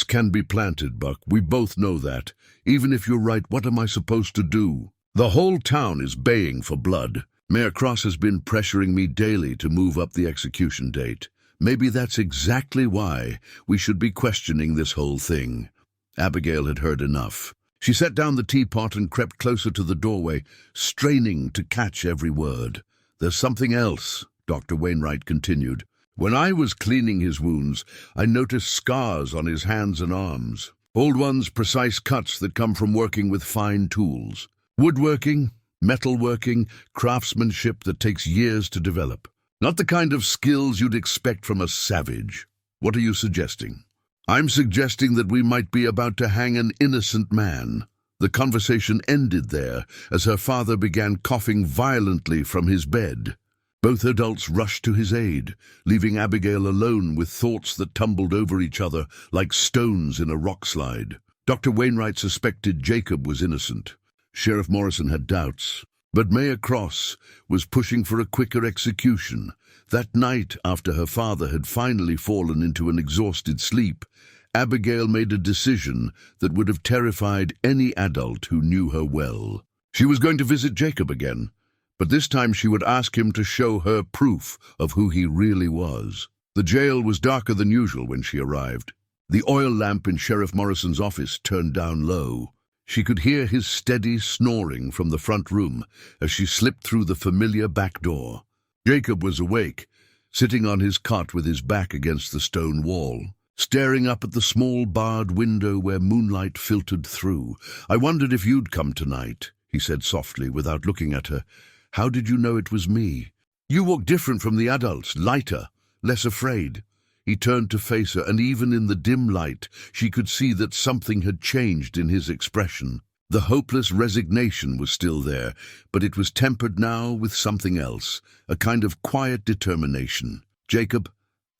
can be planted, Buck. We both know that. Even if you're right, what am I supposed to do? The whole town is baying for blood. Mayor Cross has been pressuring me daily to move up the execution date. Maybe that's exactly why we should be questioning this whole thing." Abigail had heard enough. She set down the teapot and crept closer to the doorway, straining to catch every word. "There's something else," Dr. Wainwright continued. "When I was cleaning his wounds, I noticed scars on his hands and arms. Old ones, precise cuts that come from working with fine tools. Woodworking, metalworking, craftsmanship that takes years to develop. Not the kind of skills you'd expect from a savage. What are you suggesting?" "I'm suggesting that we might be about to hang an innocent man." The conversation ended there as her father began coughing violently from his bed. Both adults rushed to his aid, leaving Abigail alone with thoughts that tumbled over each other like stones in a rock slide. Dr. Wainwright suspected Jacob was innocent. Sheriff Morrison had doubts. But Mayor Cross was pushing for a quicker execution. That night, after her father had finally fallen into an exhausted sleep, Abigail made a decision that would have terrified any adult who knew her well. She was going to visit Jacob again, but this time she would ask him to show her proof of who he really was. The jail was darker than usual when she arrived. The oil lamp in Sheriff Morrison's office turned down low. She could hear his steady snoring from the front room as she slipped through the familiar back door. Jacob was awake, sitting on his cot with his back against the stone wall, staring up at the small barred window where moonlight filtered through. "I wondered if you'd come tonight," he said softly without looking at her. "How did you know it was me? You walk different from the adults, lighter, less afraid." He turned to face her, and even in the dim light, she could see that something had changed in his expression. The hopeless resignation was still there, but it was tempered now with something else, a kind of quiet determination. "Jacob,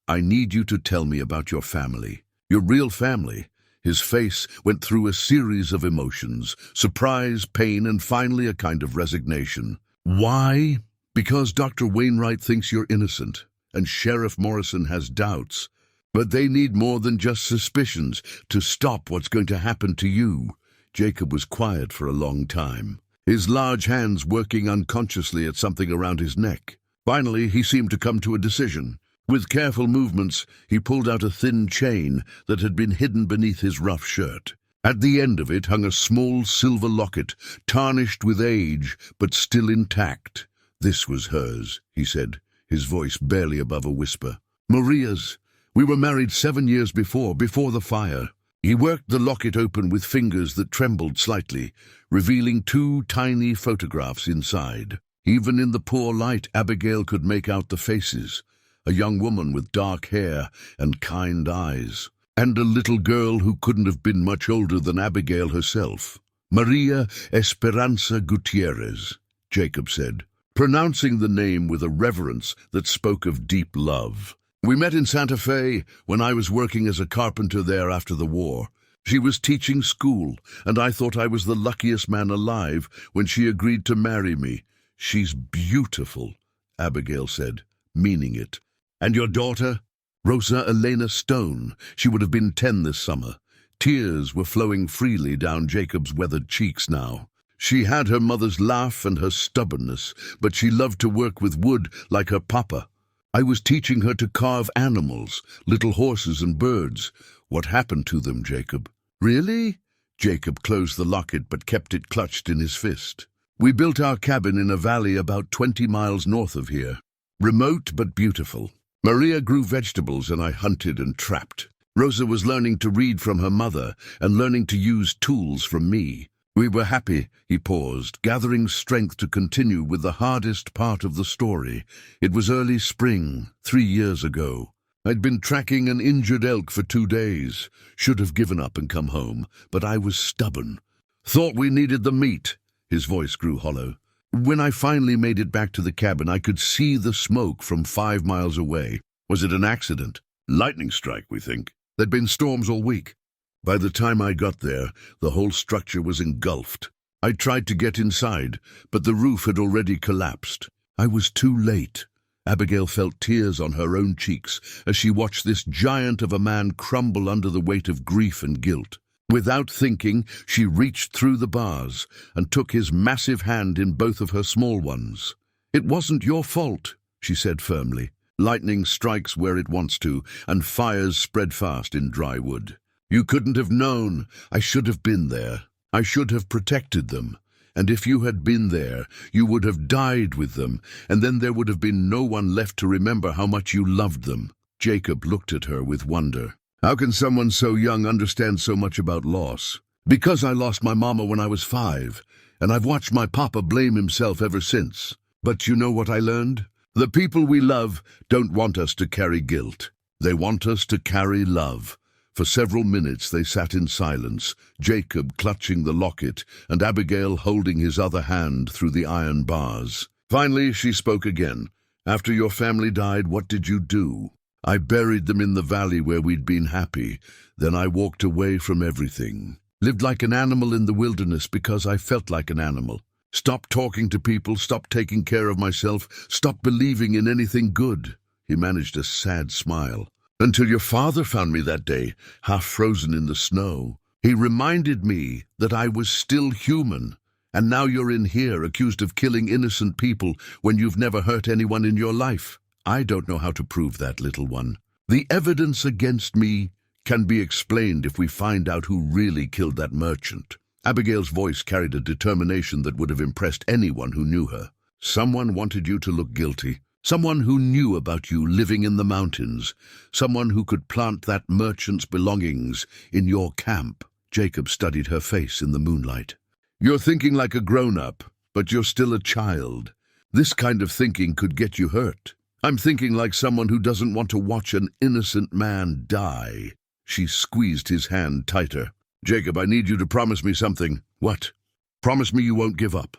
I need you to tell me about your family. Your real family." His face went through a series of emotions, surprise, pain, and finally a kind of resignation. "Why?" "Because Dr. Wainwright thinks you're innocent, and Sheriff Morrison has doubts. But they need more than just suspicions to stop what's going to happen to you." Jacob was quiet for a long time, his large hands working unconsciously at something around his neck. Finally, he seemed to come to a decision. With careful movements, he pulled out a thin chain that had been hidden beneath his rough shirt. At the end of it hung a small silver locket, tarnished with age, but still intact. "This was hers," he said, his voice barely above a whisper. "Maria's. We were married 7 years before the fire." He worked the locket open with fingers that trembled slightly, revealing 2 tiny photographs inside. Even in the poor light, Abigail could make out the faces. A young woman with dark hair and kind eyes, and a little girl who couldn't have been much older than Abigail herself. "Maria Esperanza Gutierrez," Jacob said, pronouncing the name with a reverence that spoke of deep love. "We met in Santa Fe when I was working as a carpenter there after the war. She was teaching school, and I thought I was the luckiest man alive when she agreed to marry me. She's beautiful, Abigail said, meaning it. And your daughter? Rosa Elena Stone. She would have been 10 this summer. Tears were flowing freely down Jacob's weathered cheeks now. She had her mother's laugh and her stubbornness, but she loved to work with wood like her papa. I was teaching her to carve animals, little horses and birds. What happened to them, Jacob? Really? Jacob closed the locket but kept it clutched in his fist. We built our cabin in a valley about 20 miles north of here. Remote but beautiful. Maria grew vegetables and I hunted and trapped. Rosa was learning to read from her mother and learning to use tools from me. We were happy, he paused, gathering strength to continue with the hardest part of the story. It was early spring, 3 years ago. I'd been tracking an injured elk for 2 days. Should have given up and come home, but I was stubborn. Thought we needed the meat. His voice grew hollow. When I finally made it back to the cabin, I could see the smoke from 5 miles away. Was it an accident? Lightning strike, we think. There'd been storms all week. By the time I got there, the whole structure was engulfed. I tried to get inside, but the roof had already collapsed. I was too late. Abigail felt tears on her own cheeks as she watched this giant of a man crumble under the weight of grief and guilt. Without thinking, she reached through the bars and took his massive hand in both of her small ones. It wasn't your fault, she said firmly. Lightning strikes where it wants to, and fires spread fast in dry wood. You couldn't have known. I should have been there. I should have protected them. And if you had been there, you would have died with them, and then there would have been no one left to remember how much you loved them. Jacob looked at her with wonder. How can someone so young understand so much about loss? Because I lost my mama when I was 5, and I've watched my papa blame himself ever since. But you know what I learned? The people we love don't want us to carry guilt. They want us to carry love. For several minutes they sat in silence, Jacob clutching the locket and Abigail holding his other hand through the iron bars. Finally she spoke again. After your family died, what did you do? I buried them in the valley where we'd been happy. Then I walked away from everything. Lived like an animal in the wilderness because I felt like an animal. Stopped talking to people, stopped taking care of myself, stopped believing in anything good. He managed a sad smile. Until your father found me that day, half frozen in the snow. He reminded me that I was still human. And now you're in here accused of killing innocent people when you've never hurt anyone in your life. I don't know how to prove that, little one. The evidence against me can be explained if we find out who really killed that merchant. Abigail's voice carried a determination that would have impressed anyone who knew her. Someone wanted you to look guilty. Someone who knew about you living in the mountains. Someone who could plant that merchant's belongings in your camp. Jacob studied her face in the moonlight. You're thinking like a grown-up, but you're still a child. This kind of thinking could get you hurt. I'm thinking like someone who doesn't want to watch an innocent man die. She squeezed his hand tighter. Jacob, I need you to promise me something. What? Promise me you won't give up.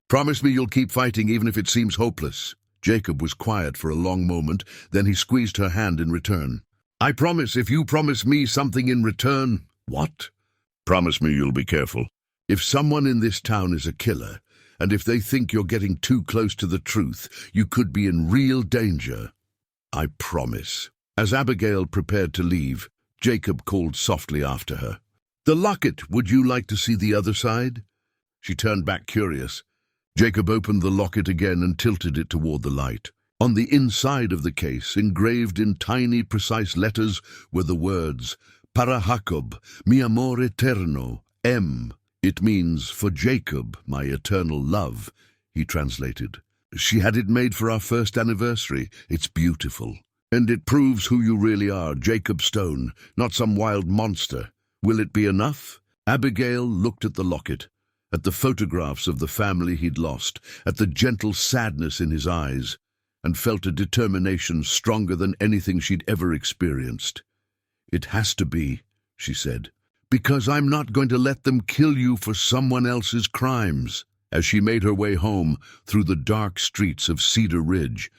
Promise me you'll keep fighting even if it seems hopeless. Jacob was quiet for a long moment, then he squeezed her hand in return. I promise if you promise me something in return. What? Promise me you'll be careful. If someone in this town is a killer, and if they think you're getting too close to the truth, you could be in real danger. I promise. As Abigail prepared to leave, Jacob called softly after her. The locket, would you like to see the other side? She turned back curious. Jacob opened the locket again and tilted it toward the light. On the inside of the case, engraved in tiny, precise letters, were the words, Para Jacob, mi amor eterno, M. It means, for Jacob, my eternal love, he translated. She had it made for our first anniversary. It's beautiful. And it proves who you really are, Jacob Stone, not some wild monster. Will it be enough? Abigail looked at the locket, at the photographs of the family he'd lost, at the gentle sadness in his eyes, and felt a determination stronger than anything she'd ever experienced. It has to be, she said, because I'm not going to let them kill you for someone else's crimes. As she made her way home through the dark streets of Cedar Ridge,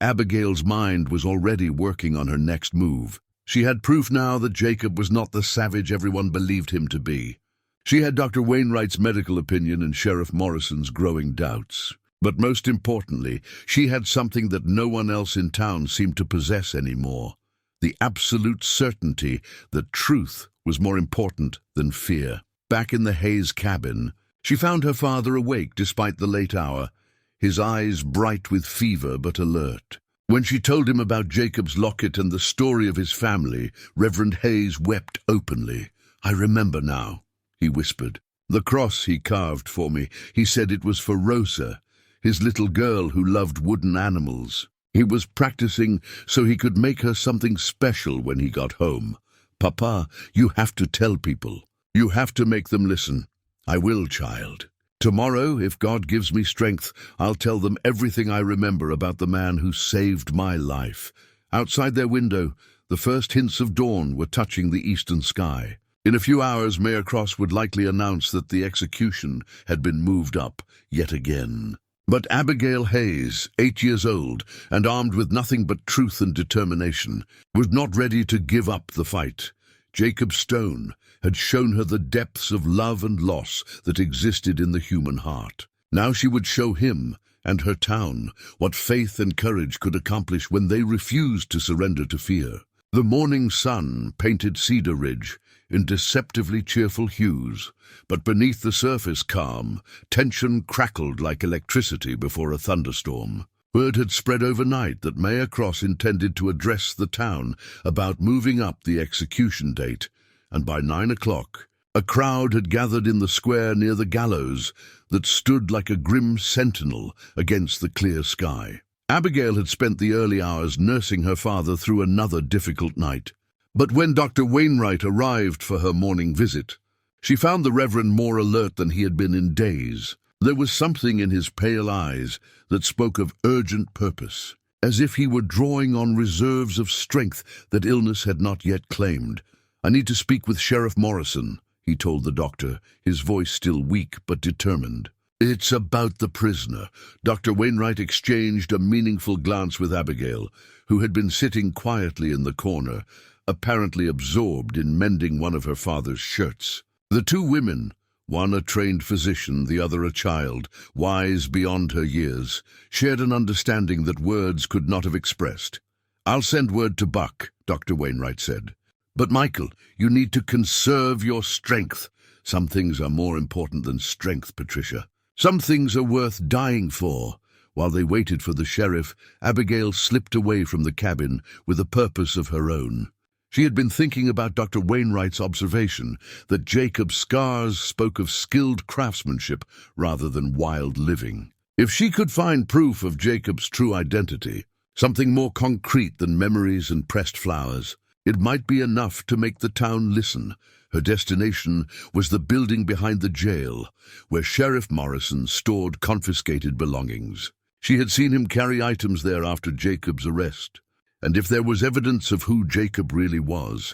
Abigail's mind was already working on her next move. She had proof now that Jacob was not the savage everyone believed him to be. She had Dr. Wainwright's medical opinion and Sheriff Morrison's growing doubts. But most importantly, she had something that no one else in town seemed to possess anymore: the absolute certainty that truth was more important than fear. Back in the Hayes cabin, she found her father awake despite the late hour, his eyes bright with fever but alert. When she told him about Jacob's locket and the story of his family, Reverend Hayes wept openly. "I remember now," he whispered. "The cross he carved for me. He said it was for Rosa, his little girl who loved wooden animals. He was practicing so he could make her something special when he got home. Papa, you have to tell people. You have to make them listen." "I will, child. Tomorrow, if God gives me strength, I'll tell them everything I remember about the man who saved my life." Outside their window, the first hints of dawn were touching the eastern sky. In a few hours, Mayor Cross would likely announce that the execution had been moved up yet again. But Abigail Hayes, 8 years old, and armed with nothing but truth and determination, was not ready to give up the fight. Jacob Stone had shown her the depths of love and loss that existed in the human heart. Now she would show him and her town what faith and courage could accomplish when they refused to surrender to fear. The morning sun painted Cedar Ridge in deceptively cheerful hues, but beneath the surface calm, tension crackled like electricity before a thunderstorm. Word had spread overnight that Mayor Cross intended to address the town about moving up the execution date, and by 9 o'clock, a crowd had gathered in the square near the gallows that stood like a grim sentinel against the clear sky. Abigail had spent the early hours nursing her father through another difficult night. But when Dr. Wainwright arrived for her morning visit, she found the Reverend more alert than he had been in days. There was something in his pale eyes that spoke of urgent purpose, as if he were drawing on reserves of strength that illness had not yet claimed. "I need to speak with Sheriff Morrison," he told the doctor, his voice still weak but determined. "It's about the prisoner." Dr. Wainwright exchanged a meaningful glance with Abigail, who had been sitting quietly in the corner, apparently absorbed in mending one of her father's shirts. The two women, one a trained physician, the other a child, wise beyond her years, shared an understanding that words could not have expressed. "I'll send word to Buck," Dr. Wainwright said. "But Michael, you need to conserve your strength. Some things are more important than strength, Patricia. Some things are worth dying for." While they waited for the sheriff, Abigail slipped away from the cabin with a purpose of her own. She had been thinking about Dr. Wainwright's observation that Jacob's scars spoke of skilled craftsmanship rather than wild living. If she could find proof of Jacob's true identity, something more concrete than memories and pressed flowers, it might be enough to make the town listen. Her destination was the building behind the jail, where Sheriff Morrison stored confiscated belongings. She had seen him carry items there after Jacob's arrest. And if there was evidence of who Jacob really was,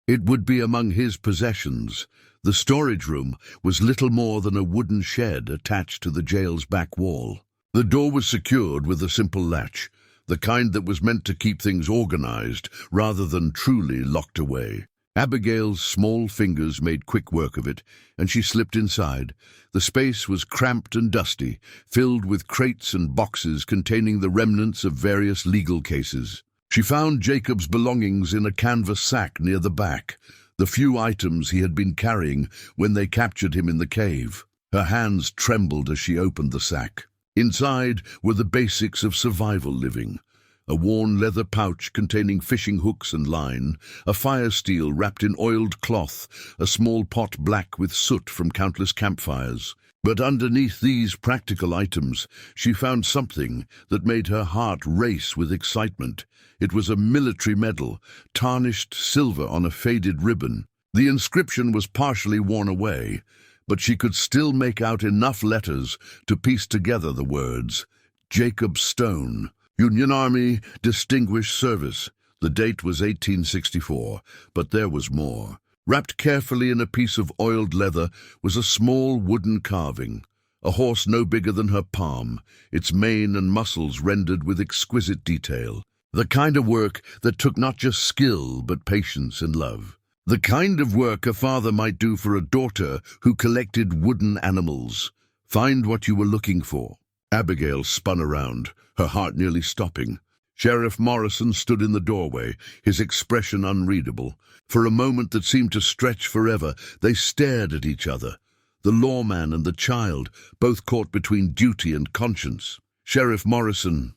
it would be among his possessions. The storage room was little more than a wooden shed attached to the jail's back wall. The door was secured with a simple latch, the kind that was meant to keep things organized rather than truly locked away. Abigail's small fingers made quick work of it, and she slipped inside. The space was cramped and dusty, filled with crates and boxes containing the remnants of various legal cases. She found Jacob's belongings in a canvas sack near the back, the few items he had been carrying when they captured him in the cave. Her hands trembled as she opened the sack. Inside were the basics of survival living: a worn leather pouch containing fishing hooks and line, a fire steel wrapped in oiled cloth, a small pot black with soot from countless campfires. But underneath these practical items, she found something that made her heart race with excitement. It was a military medal, tarnished silver on a faded ribbon. The inscription was partially worn away, but she could still make out enough letters to piece together the words, "Jacob Stone, Union Army, Distinguished Service." The date was 1864, but there was more. Wrapped carefully in a piece of oiled leather was a small wooden carving, a horse no bigger than her palm, its mane and muscles rendered with exquisite detail. The kind of work that took not just skill, but patience and love. The kind of work a father might do for a daughter who collected wooden animals. Find what you were looking for. Abigail spun around, her heart nearly stopping. Sheriff Morrison stood in the doorway, his expression unreadable. For a moment that seemed to stretch forever, they stared at each other. The lawman and the child, both caught between duty and conscience. Sheriff Morrison,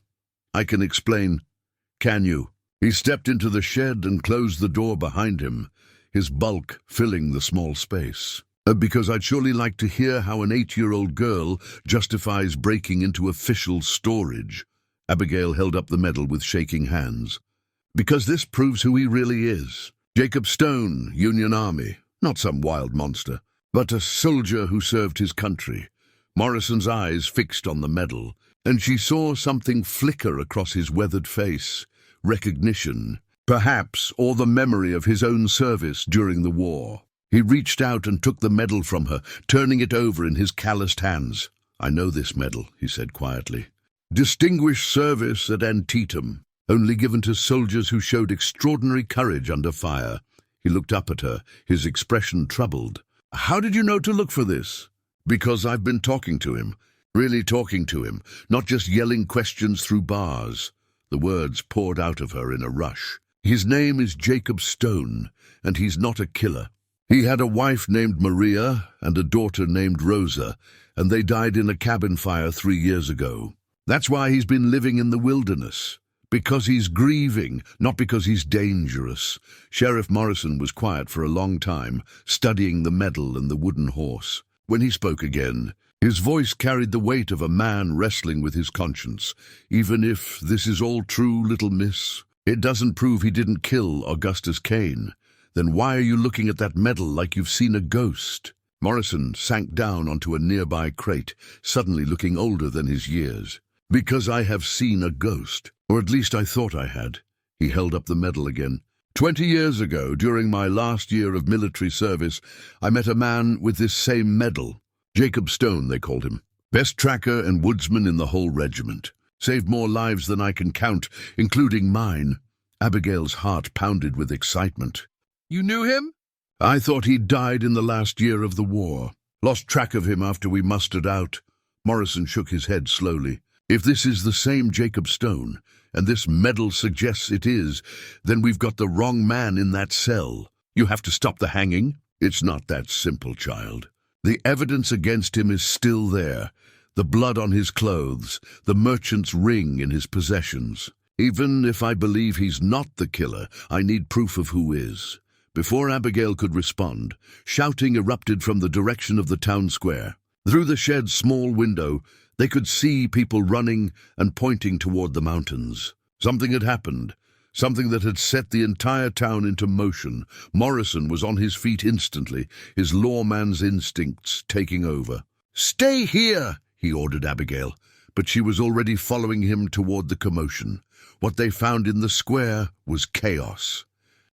I can explain. Can you? He stepped into the shed and closed the door behind him, his bulk filling the small space. Because I'd surely like to hear how an 8-year-old girl justifies breaking into official storage. Abigail held up the medal with shaking hands. Because this proves who he really is. Jacob Stone, Union Army, not some wild monster, but a soldier who served his country. Morrison's eyes fixed on the medal, and she saw something flicker across his weathered face. Recognition, perhaps, or the memory of his own service during the war. He reached out and took the medal from her, turning it over in his calloused hands. I know this medal, he said quietly. Distinguished service at Antietam, only given to soldiers who showed extraordinary courage under fire. He looked up at her, his expression troubled. How did you know to look for this? Because I've been talking to him. Really talking to him, not just yelling questions through bars. The words poured out of her in a rush. His name is Jacob Stone, and he's not a killer. He had a wife named Maria and a daughter named Rosa, and they died in a cabin fire 3 years ago. That's why he's been living in the wilderness. Because he's grieving, not because he's dangerous. Sheriff Morrison was quiet for a long time, studying the medal and the wooden horse. When he spoke again, his voice carried the weight of a man wrestling with his conscience. Even if this is all true, little miss, it doesn't prove he didn't kill Augustus Kane. Then why are you looking at that medal like you've seen a ghost? Morrison sank down onto a nearby crate, suddenly looking older than his years. Because I have seen a ghost, or at least I thought I had. He held up the medal again. 20 years ago, during my last year of military service, I met a man with this same medal. Jacob Stone, they called him. Best tracker and woodsman in the whole regiment. Saved more lives than I can count, including mine. Abigail's heart pounded with excitement. You knew him? I thought he'd died in the last year of the war. Lost track of him after we mustered out. Morrison shook his head slowly. If this is the same Jacob Stone, and this medal suggests it is, then we've got the wrong man in that cell. You have to stop the hanging? It's not that simple, child. The evidence against him is still there. The blood on his clothes, the merchant's ring in his possessions. Even if I believe he's not the killer, I need proof of who is. Before Abigail could respond, shouting erupted from the direction of the town square. Through the shed's small window, they could see people running and pointing toward the mountains. Something had happened, something that had set the entire town into motion. Morrison was on his feet instantly, his lawman's instincts taking over. "Stay here!" he ordered Abigail, but she was already following him toward the commotion. What they found in the square was chaos.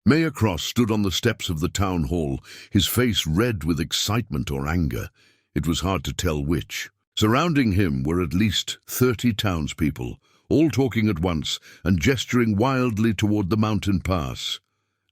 Mayor Cross stood on the steps of the town hall, his face red with excitement or anger. It was hard to tell which. Surrounding him were at least 30 townspeople, all talking at once and gesturing wildly toward the mountain pass.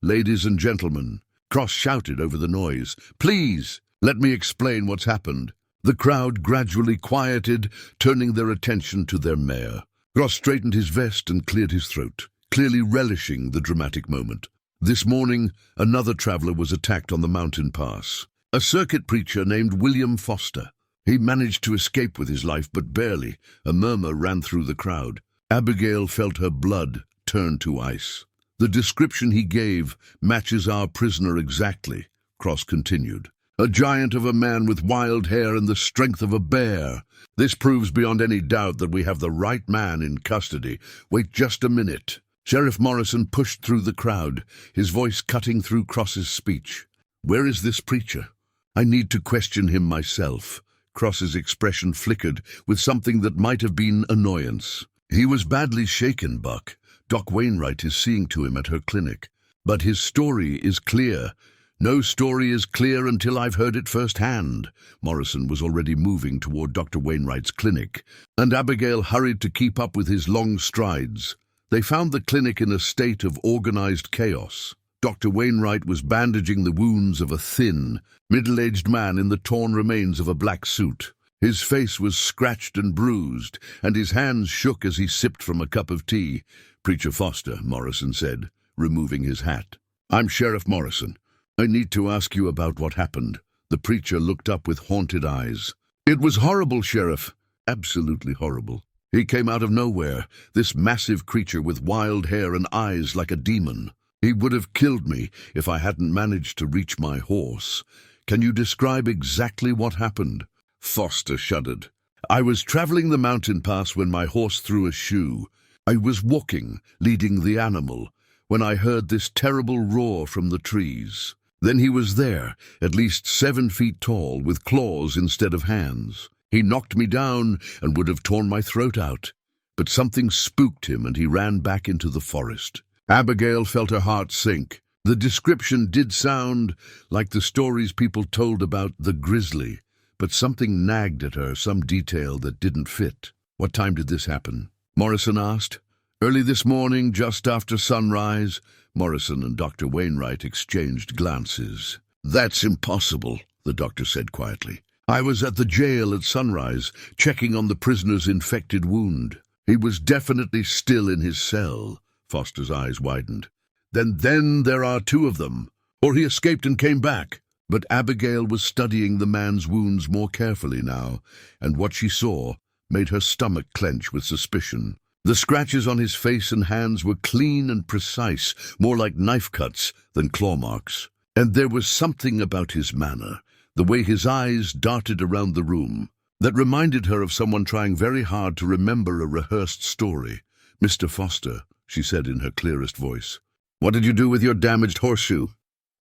"Ladies and gentlemen," Cross shouted over the noise, "please, let me explain what's happened." The crowd gradually quieted, turning their attention to their mayor. Cross straightened his vest and cleared his throat, clearly relishing the dramatic moment. This morning, another traveler was attacked on the mountain pass. A circuit preacher named William Foster. He managed to escape with his life, but barely. A murmur ran through the crowd. Abigail felt her blood turn to ice. "The description he gave matches our prisoner exactly," Cross continued. "A giant of a man with wild hair and the strength of a bear. This proves beyond any doubt that we have the right man in custody. Wait just a minute." Sheriff Morrison pushed through the crowd, his voice cutting through Cross's speech. "Where is this preacher? I need to question him myself." Cross's expression flickered with something that might have been annoyance. "He was badly shaken, Buck. Doc Wainwright is seeing to him at her clinic. But his story is clear. No story is clear until I've heard it firsthand." Morrison was already moving toward Dr. Wainwright's clinic, and Abigail hurried to keep up with his long strides. They found the clinic in a state of organized chaos. Dr. Wainwright was bandaging the wounds of a thin, middle-aged man in the torn remains of a black suit. His face was scratched and bruised, and his hands shook as he sipped from a cup of tea. "Preacher Foster," Morrison said, removing his hat. "I'm Sheriff Morrison. I need to ask you about what happened." The preacher looked up with haunted eyes. "It was horrible, Sheriff. Absolutely horrible. He came out of nowhere, this massive creature with wild hair and eyes like a demon. He would have killed me if I hadn't managed to reach my horse. Can you describe exactly what happened?" Foster shuddered. "I was traveling the mountain pass when my horse threw a shoe. I was walking, leading the animal, when I heard this terrible roar from the trees. Then he was there, at least 7 feet tall, with claws instead of hands. He knocked me down and would have torn my throat out. But something spooked him and he ran back into the forest." Abigail felt her heart sink. The description did sound like the stories people told about the Grizzly, but something nagged at her, some detail that didn't fit. "What time did this happen?" Morrison asked. "Early this morning, just after sunrise." Morrison and Dr. Wainwright exchanged glances. "That's impossible," the doctor said quietly. "I was at the jail at sunrise, checking on the prisoner's infected wound. He was definitely still in his cell." Foster's eyes widened. Then there are 2 of them. Or he escaped and came back." But Abigail was studying the man's wounds more carefully now, and what she saw made her stomach clench with suspicion. The scratches on his face and hands were clean and precise, more like knife cuts than claw marks. And there was something about his manner, the way his eyes darted around the room, that reminded her of someone trying very hard to remember a rehearsed story. "Mr. Foster," she said in her clearest voice, "what did you do with your damaged horseshoe?"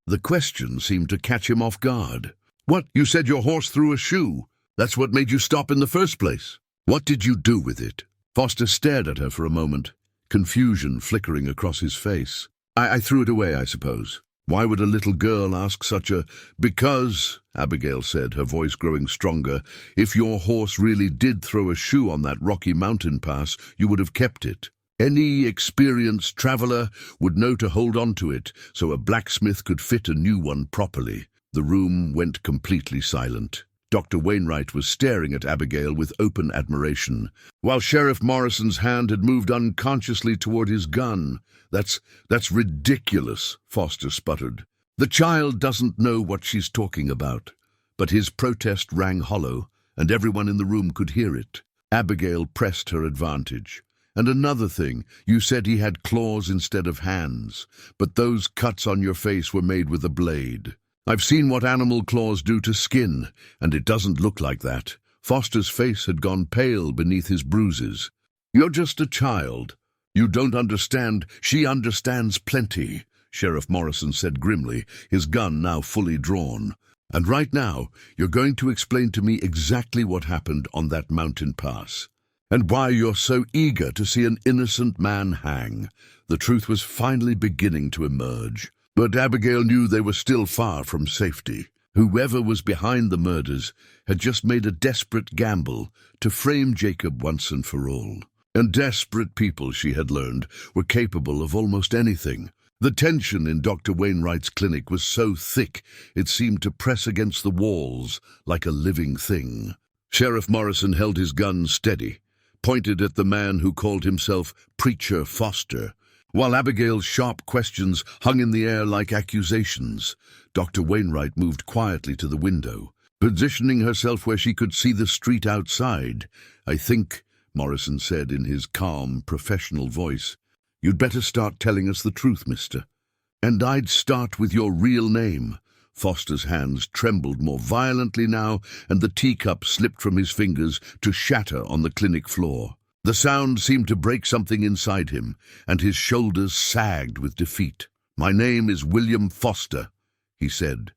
The question seemed to catch him off guard. "What? You said your horse threw a shoe? That's what made you stop in the first place. What did you do with it?" Foster stared at her for a moment, confusion flickering across his face. I threw it away, I suppose. Why would a little girl ask such a—" "Because," Abigail said, her voice growing stronger, "if your horse really did throw a shoe on that rocky mountain pass, you would have kept it. Any experienced traveler would know to hold on to it so a blacksmith could fit a new one properly." The room went completely silent. Dr. Wainwright was staring at Abigail with open admiration, while Sheriff Morrison's hand had moved unconsciously toward his gun. That's ridiculous," Foster sputtered. "The child doesn't know what she's talking about." But his protest rang hollow, and everyone in the room could hear it. Abigail pressed her advantage. "And another thing, you said he had claws instead of hands, but those cuts on your face were made with a blade. I've seen what animal claws do to skin, and it doesn't look like that." Foster's face had gone pale beneath his bruises. "You're just a child. You don't understand. She understands plenty," Sheriff Morrison said grimly, his gun now fully drawn. "And right now, you're going to explain to me exactly what happened on that mountain pass, and why you're so eager to see an innocent man hang." The truth was finally beginning to emerge. But Abigail knew they were still far from safety. Whoever was behind the murders had just made a desperate gamble to frame Jacob once and for all. And desperate people, she had learned, were capable of almost anything. The tension in Dr. Wainwright's clinic was so thick it seemed to press against the walls like a living thing. Sheriff Morrison held his gun steady, pointed at the man who called himself Preacher Foster, while Abigail's sharp questions hung in the air like accusations. Dr. Wainwright moved quietly to the window, positioning herself where she could see the street outside. "I think," Morrison said in his calm, professional voice, "you'd better start telling us the truth, mister. And I'd start with your real name." Foster's hands trembled more violently now, and the teacup slipped from his fingers to shatter on the clinic floor. The sound seemed to break something inside him, and his shoulders sagged with defeat. "My name is William Foster," he said,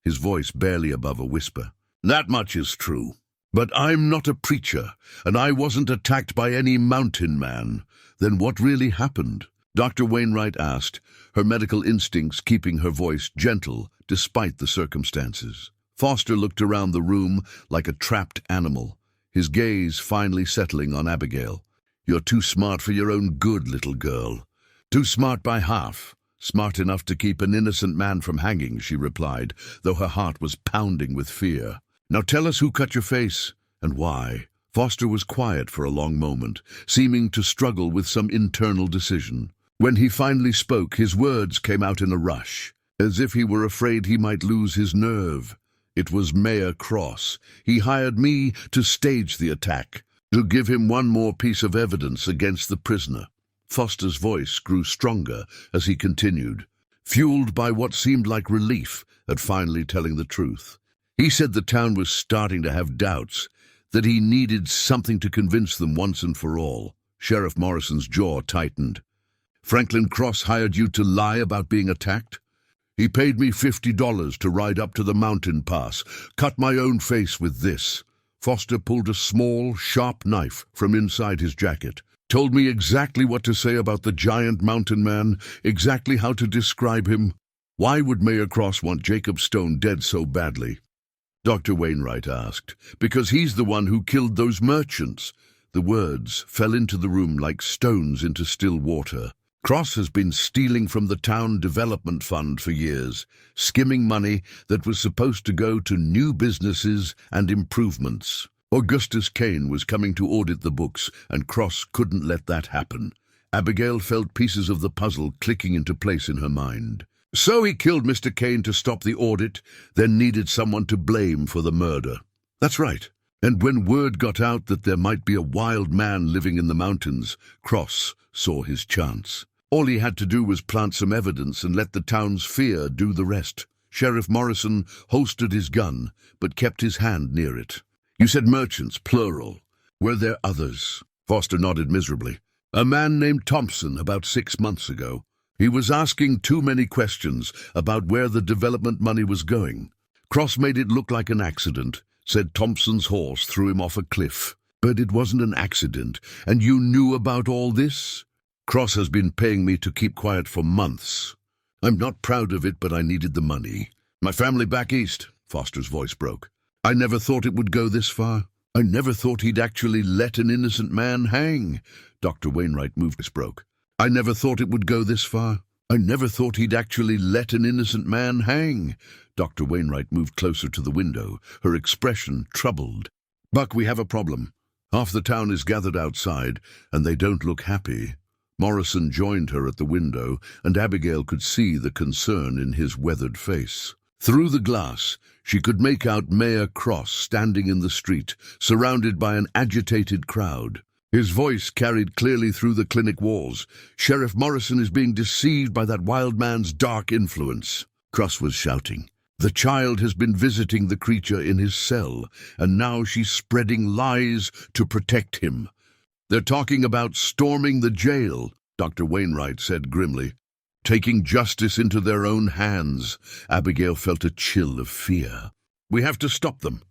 his voice barely above a whisper. "That much is true. But I'm not a preacher, and I wasn't attacked by any mountain man. Then what really happened?" Dr. Wainwright asked, her medical instincts keeping her voice gentle despite the circumstances. Foster looked around the room like a trapped animal, his gaze finally settling on Abigail. You're too smart for your own good, little girl. Too smart by half. Smart enough to keep an innocent man from hanging, she replied, though her heart was pounding with fear. Now tell us who cut your face, and why. Foster was quiet for a long moment, seeming to struggle with some internal decision. When he finally spoke, his words came out in a rush, as if he were afraid he might lose his nerve. It was Mayor Cross. He hired me to stage the attack, to give him one more piece of evidence against the prisoner. Foster's voice grew stronger as he continued, fueled by what seemed like relief at finally telling the truth. He said the town was starting to have doubts, that he needed something to convince them once and for all. Sheriff Morrison's jaw tightened. Franklin Cross hired you to lie about being attacked? He paid me $50 to ride up to the mountain pass, cut my own face with this. Foster pulled a small, sharp knife from inside his jacket, told me exactly what to say about the giant mountain man, exactly how to describe him. Why would Mayor Cross want Jacob Stone dead so badly? Dr. Wainwright asked. Because he's the one who killed those merchants. The words fell into the room like stones into still water. Cross has been stealing from the town development fund for years, skimming money that was supposed to go to new businesses and improvements. Augustus Kane was coming to audit the books, and Cross couldn't let that happen. Abigail felt pieces of the puzzle clicking into place in her mind. So he killed Mr. Kane to stop the audit, then needed someone to blame for the murder. That's right. And when word got out that there might be a wild man living in the mountains, Cross saw his chance. All he had to do was plant some evidence and let the town's fear do the rest. Sheriff Morrison holstered his gun, but kept his hand near it. You said merchants, plural. Were there others? Foster nodded miserably. A man named Thompson about 6 months ago. He was asking too many questions about where the development money was going. Cross made it look like an accident, said Thompson's horse threw him off a cliff. But it wasn't an accident, and you knew about all this? Cross has been paying me to keep quiet for months. I'm not proud of it, but I needed the money. My family back east, Foster's voice broke. I never thought it would go this far. I never thought he'd actually let an innocent man hang. Dr. Wainwright moved his broke. I never thought it would go this far. I never thought he'd actually let an innocent man hang. Dr. Wainwright moved closer to the window, her expression troubled. Buck, we have a problem. Half the town is gathered outside, and they don't look happy. Morrison joined her at the window, and Abigail could see the concern in his weathered face. Through the glass, she could make out Mayor Cross standing in the street, surrounded by an agitated crowd. His voice carried clearly through the clinic walls. Sheriff Morrison is being deceived by that wild man's dark influence. Cross was shouting. The child has been visiting the creature in his cell, and now she's spreading lies to protect him. They're talking about storming the jail, Dr. Wainwright said grimly. Taking justice into their own hands. Abigail felt a chill of fear. We have to stop them.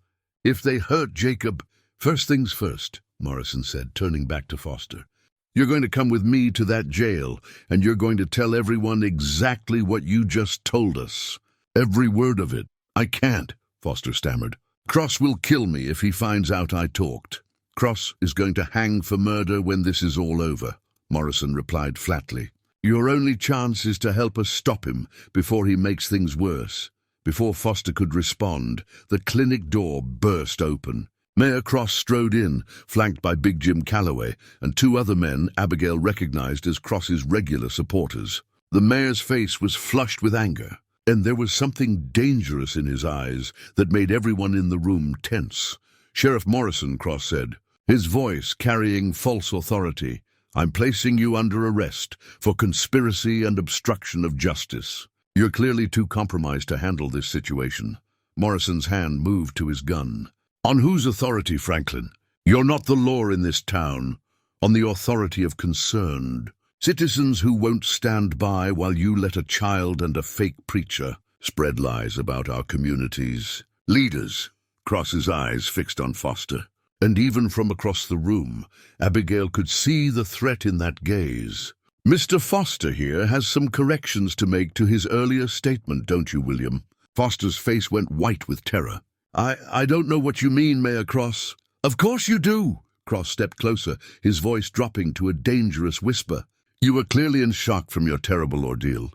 If they hurt Jacob, first things first, Morrison said, turning back to Foster. You're going to come with me to that jail, and you're going to tell everyone exactly what you just told us. Every word of it. I can't, Foster stammered. Cross will kill me if he finds out I talked. Cross is going to hang for murder when this is all over, Morrison replied flatly. Your only chance is to help us stop him before he makes things worse. Before Foster could respond, the clinic door burst open. Mayor Cross strode in, flanked by Big Jim Calloway, and 2 other men Abigail recognized as Cross's regular supporters. The mayor's face was flushed with anger, and there was something dangerous in his eyes that made everyone in the room tense. Sheriff Morrison, Cross said, his voice carrying false authority. I'm placing you under arrest for conspiracy and obstruction of justice. You're clearly too compromised to handle this situation. Morrison's hand moved to his gun. On whose authority, Franklin? You're not the law in this town. On the authority of concerned. Citizens who won't stand by while you let a child and a fake preacher spread lies about our communities. Leaders. Cross's eyes fixed on Foster. And even from across the room, Abigail could see the threat in that gaze. Mr. Foster here has some corrections to make to his earlier statement, don't you, William? Foster's face went white with terror. I don't know what you mean, Mayor Cross. Of course you do, Cross stepped closer, his voice dropping to a dangerous whisper. "You were clearly in shock from your terrible ordeal.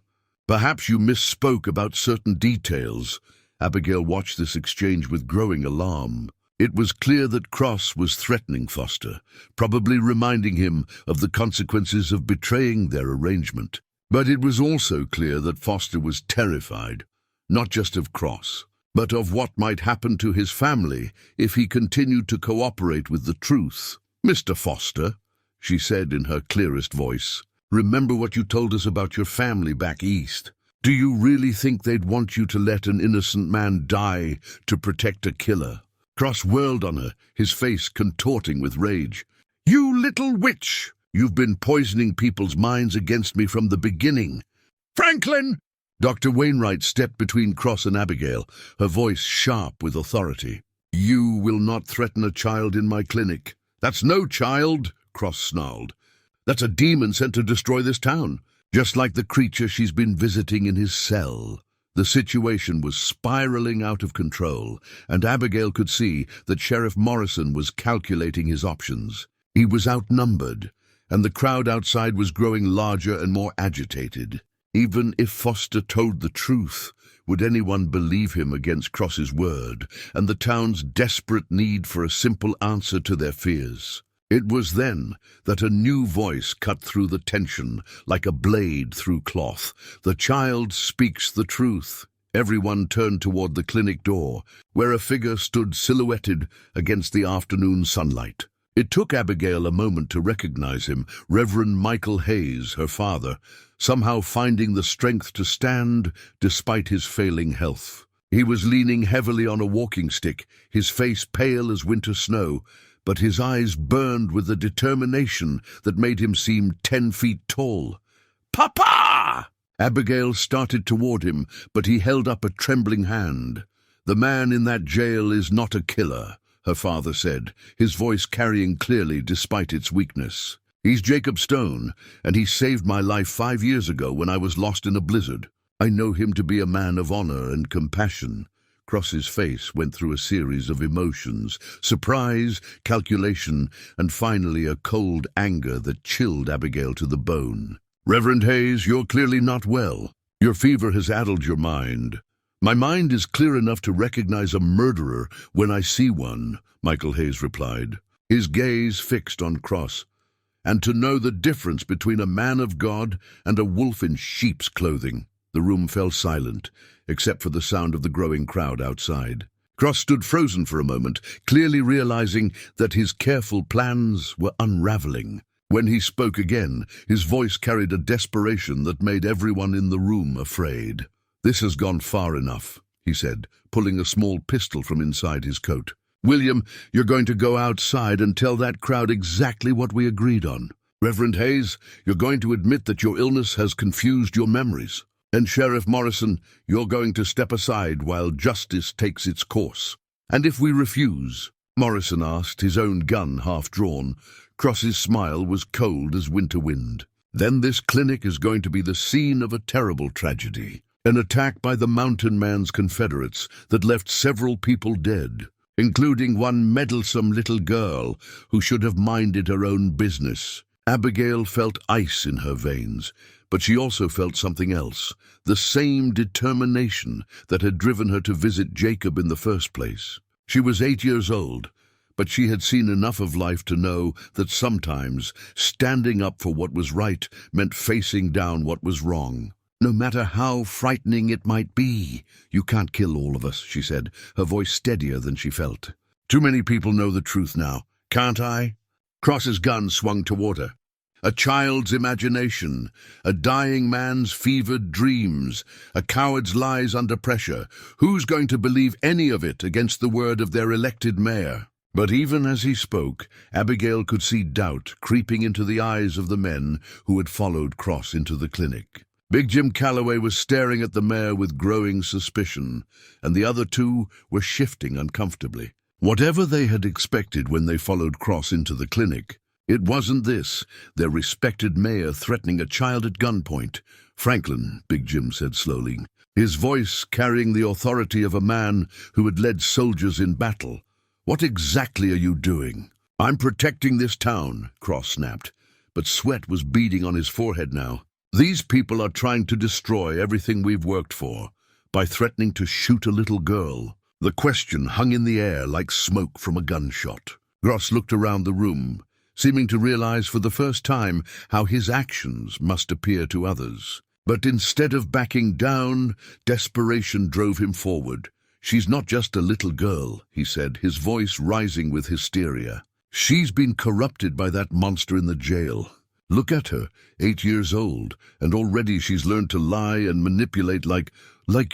Perhaps you misspoke about certain details." Abigail watched this exchange with growing alarm. It was clear that Cross was threatening Foster, probably reminding him of the consequences of betraying their arrangement. But it was also clear that Foster was terrified, not just of Cross, but of what might happen to his family if he continued to cooperate with the truth. "Mr. Foster," she said in her clearest voice, "remember what you told us about your family back east. Do you really think they'd want you to let an innocent man die to protect a killer?" Cross whirled on her, his face contorting with rage. "You little witch! You've been poisoning people's minds against me from the beginning." "Franklin!" Dr. Wainwright stepped between Cross and Abigail, her voice sharp with authority. "You will not threaten a child in my clinic." "That's no child," Cross snarled. "That's a demon sent to destroy this town, just like the creature she's been visiting in his cell." The situation was spiraling out of control, and Abigail could see that Sheriff Morrison was calculating his options. He was outnumbered, and the crowd outside was growing larger and more agitated. Even if Foster told the truth, would anyone believe him against Cross's word and the town's desperate need for a simple answer to their fears? It was then that a new voice cut through the tension like a blade through cloth. "The child speaks the truth." Everyone turned toward the clinic door, where a figure stood silhouetted against the afternoon sunlight. It took Abigail a moment to recognize him, Reverend Michael Hayes, her father, somehow finding the strength to stand despite his failing health. He was leaning heavily on a walking stick, his face pale as winter snow, but his eyes burned with a determination that made him seem 10 feet tall. "Papa!" Abigail started toward him, but he held up a trembling hand. "The man in that jail is not a killer," her father said, his voice carrying clearly despite its weakness. "He's Jacob Stone, and he saved my life 5 years ago when I was lost in a blizzard. I know him to be a man of honor and compassion." Cross's face went through a series of emotions: surprise, calculation, and finally a cold anger that chilled Abigail to the bone. "Reverend Hayes, you're clearly not well. Your fever has addled your mind." "My mind is clear enough to recognize a murderer when I see one," Michael Hayes replied, his gaze fixed on Cross, "and to know the difference between a man of God and a wolf in sheep's clothing." The room fell silent, except for the sound of the growing crowd outside. Cross stood frozen for a moment, clearly realizing that his careful plans were unraveling. When he spoke again, his voice carried a desperation that made everyone in the room afraid. "This has gone far enough," he said, pulling a small pistol from inside his coat. "William, you're going to go outside and tell that crowd exactly what we agreed on. Reverend Hayes, you're going to admit that your illness has confused your memories. And Sheriff Morrison, you're going to step aside while justice takes its course." "And if we refuse?" Morrison asked, his own gun half drawn. Cross's smile was cold as winter wind. "Then this clinic is going to be the scene of a terrible tragedy. An attack by the Mountain Man's Confederates that left several people dead, including one meddlesome little girl who should have minded her own business." Abigail felt ice in her veins, but she also felt something else, the same determination that had driven her to visit Jacob in the first place. She was 8 years old, but she had seen enough of life to know that sometimes standing up for what was right meant facing down what was wrong, no matter how frightening it might be. "You can't kill all of us," she said, her voice steadier than she felt. "Too many people know the truth now. Can't I?" Cross's gun swung toward her. A child's imagination, a dying man's fevered dreams, a coward's lies under pressure. Who's going to believe any of it against the word of their elected mayor? But even as he spoke, Abigail could see doubt creeping into the eyes of the men who had followed Cross into the clinic. Big Jim Calloway was staring at the mayor with growing suspicion, and the other two were shifting uncomfortably. Whatever they had expected when they followed Cross into the clinic, it wasn't this, their respected mayor threatening a child at gunpoint. "Franklin," Big Jim said slowly, his voice carrying the authority of a man who had led soldiers in battle, "what exactly are you doing?" "I'm protecting this town," Cross snapped, but sweat was beading on his forehead now. "These people are trying to destroy everything we've worked for by threatening to shoot a little girl." The question hung in the air like smoke from a gunshot. Gross looked around the room, seeming to realize for the first time how his actions must appear to others. But instead of backing down, desperation drove him forward. "She's not just a little girl," he said, his voice rising with hysteria. "She's been corrupted by that monster in the jail. Look at her, 8 years old, and already she's learned to lie and manipulate like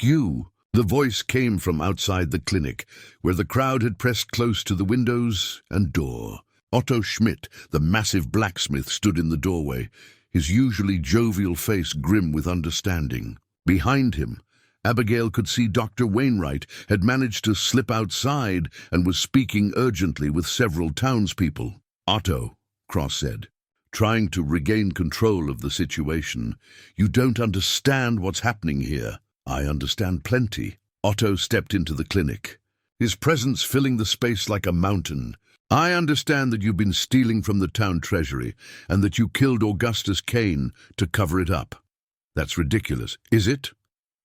you." The voice came from outside the clinic, where the crowd had pressed close to the windows and door. Otto Schmidt, the massive blacksmith, stood in the doorway, his usually jovial face grim with understanding. Behind him, Abigail could see Dr. Wainwright had managed to slip outside and was speaking urgently with several townspeople. "Otto," Cross said, trying to regain control of the situation, "you don't understand what's happening here." "I understand plenty." Otto stepped into the clinic, his presence filling the space like a mountain. "I understand that you've been stealing from the town treasury and that you killed Augustus Kane to cover it up." "That's ridiculous, is it?"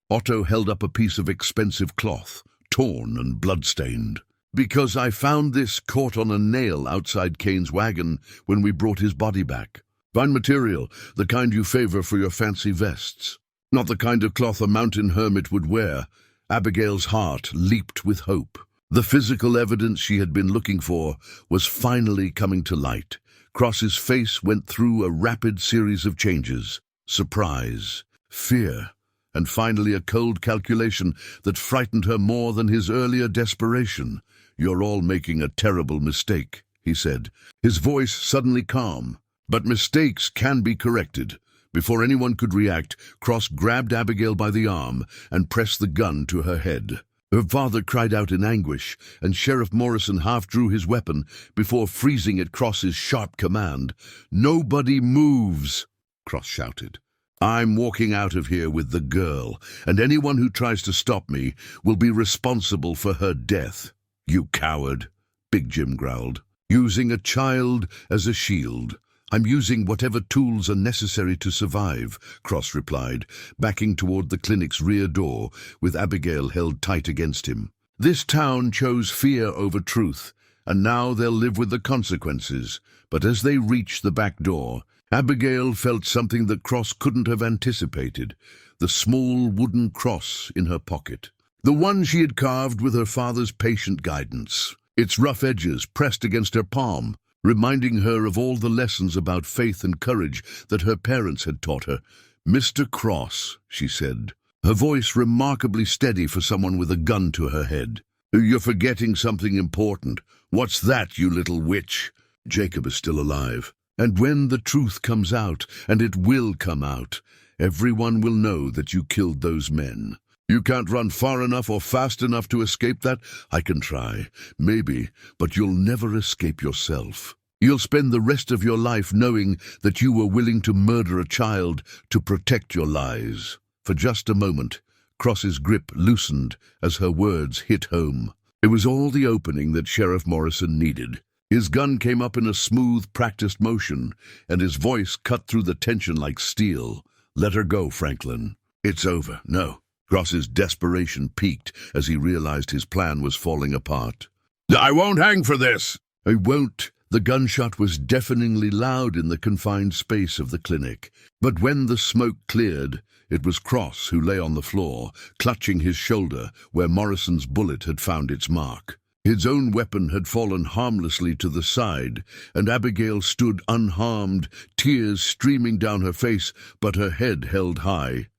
Otto held up a piece of expensive cloth, torn and blood-stained. "Because I found this caught on a nail outside Kane's wagon when we brought his body back. Fine material, the kind you favor for your fancy vests. Not the kind of cloth a mountain hermit would wear." Abigail's heart leaped with hope. The physical evidence she had been looking for was finally coming to light. Cross's face went through a rapid series of changes. Surprise, fear, and finally a cold calculation that frightened her more than his earlier desperation. "You're all making a terrible mistake," he said, his voice suddenly calm. "But mistakes can be corrected." Before anyone could react, Cross grabbed Abigail by the arm and pressed the gun to her head. Her father cried out in anguish, and Sheriff Morrison half drew his weapon before freezing at Cross's sharp command. "Nobody moves," Cross shouted. "I'm walking out of here with the girl, and anyone who tries to stop me will be responsible for her death." "You coward," Big Jim growled. "Using a child as a shield." "I'm using whatever tools are necessary to survive," Cross replied, backing toward the clinic's rear door, with Abigail held tight against him. "This town chose fear over truth, and now they'll live with the consequences." But as they reached the back door, Abigail felt something that Cross couldn't have anticipated, the small wooden cross in her pocket. The one she had carved with her father's patient guidance, its rough edges pressed against her palm, reminding her of all the lessons about faith and courage that her parents had taught her. "Mr. Cross," she said, her voice remarkably steady for someone with a gun to her head. "You're forgetting something important." "What's that, you little witch?" "Jacob is still alive. And when the truth comes out, and it will come out, everyone will know that you killed those men. You can't run far enough or fast enough to escape that? I can try, maybe, but you'll never escape yourself. You'll spend the rest of your life knowing that you were willing to murder a child to protect your lies." For just a moment, Cross's grip loosened as her words hit home. It was all the opening that Sheriff Morrison needed. His gun came up in a smooth, practiced motion, and his voice cut through the tension like steel. "Let her go, Franklin. It's over. No." Cross's desperation peaked as he realized his plan was falling apart. "I won't hang for this!" "I won't." The gunshot was deafeningly loud in the confined space of the clinic. But when the smoke cleared, it was Cross who lay on the floor, clutching his shoulder where Morrison's bullet had found its mark. His own weapon had fallen harmlessly to the side, and Abigail stood unharmed, tears streaming down her face, but her head held high.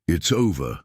"It's over,"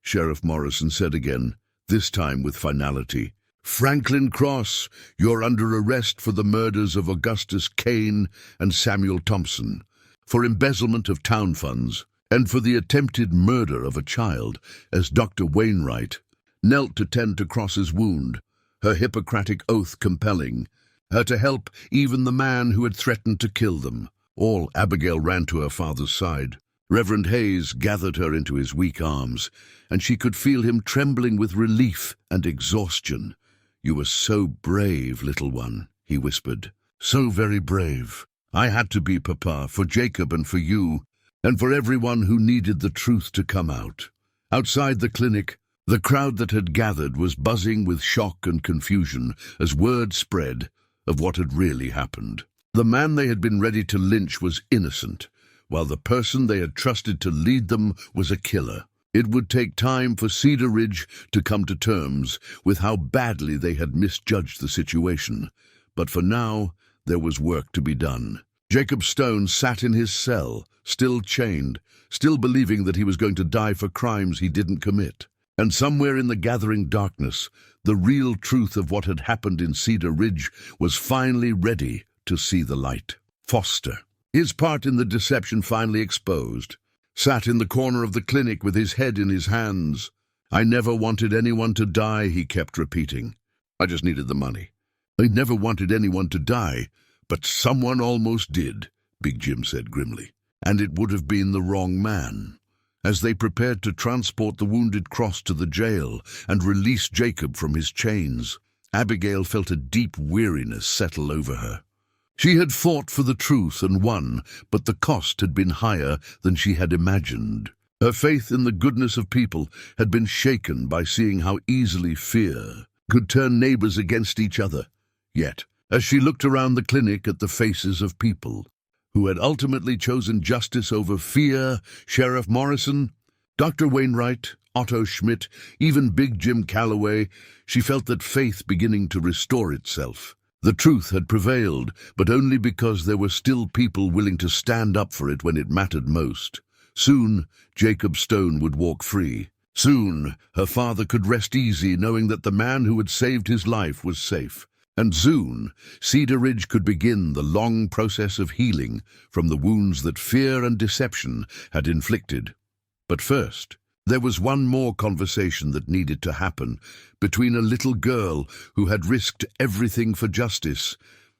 Sheriff Morrison said again, this time with finality. "Franklin Cross, you're under arrest for the murders of Augustus Kane and Samuel Thompson, for embezzlement of town funds, and for the attempted murder of a child," as Dr. Wainwright knelt to tend to Cross's wound, her Hippocratic oath compelling her to help even the man who had threatened to kill them. All Abigail ran to her father's side. Reverend Hayes gathered her into his weak arms, and she could feel him trembling with relief and exhaustion. "You were so brave, little one," he whispered. So very brave. I had to be, Papa, for Jacob and for you, and for everyone who needed the truth to come out. Outside the clinic, the crowd that had gathered was buzzing with shock and confusion as word spread of what had really happened. The man they had been ready to lynch was innocent, while the person they had trusted to lead them was a killer. It would take time for Cedar Ridge to come to terms with how badly they had misjudged the situation, but for now there was work to be done. Jacob Stone sat in his cell, still chained, still believing that he was going to die for crimes he didn't commit. And somewhere in the gathering darkness, the real truth of what had happened in Cedar Ridge was finally ready to see the light. Foster, his part in the deception finally exposed, sat in the corner of the clinic with his head in his hands. I never wanted anyone to die, he kept repeating. I just needed the money. I never wanted anyone to die, but someone almost did, Big Jim said grimly. And it would have been the wrong man. As they prepared to transport the wounded Cross to the jail and release Jacob from his chains, Abigail felt a deep weariness settle over her. She had fought for the truth and won, but the cost had been higher than she had imagined. Her faith in the goodness of people had been shaken by seeing how easily fear could turn neighbors against each other. Yet, as she looked around the clinic at the faces of people who had ultimately chosen justice over fear, Sheriff Morrison, Dr. Wainwright, Otto Schmidt, even Big Jim Calloway, she felt that faith beginning to restore itself. The truth had prevailed, but only because there were still people willing to stand up for it when it mattered most. Soon, Jacob Stone would walk free. Soon, her father could rest easy knowing that the man who had saved his life was safe. And soon, Cedar Ridge could begin the long process of healing from the wounds that fear and deception had inflicted. But first, there was one more conversation that needed to happen between a little girl who had risked everything for justice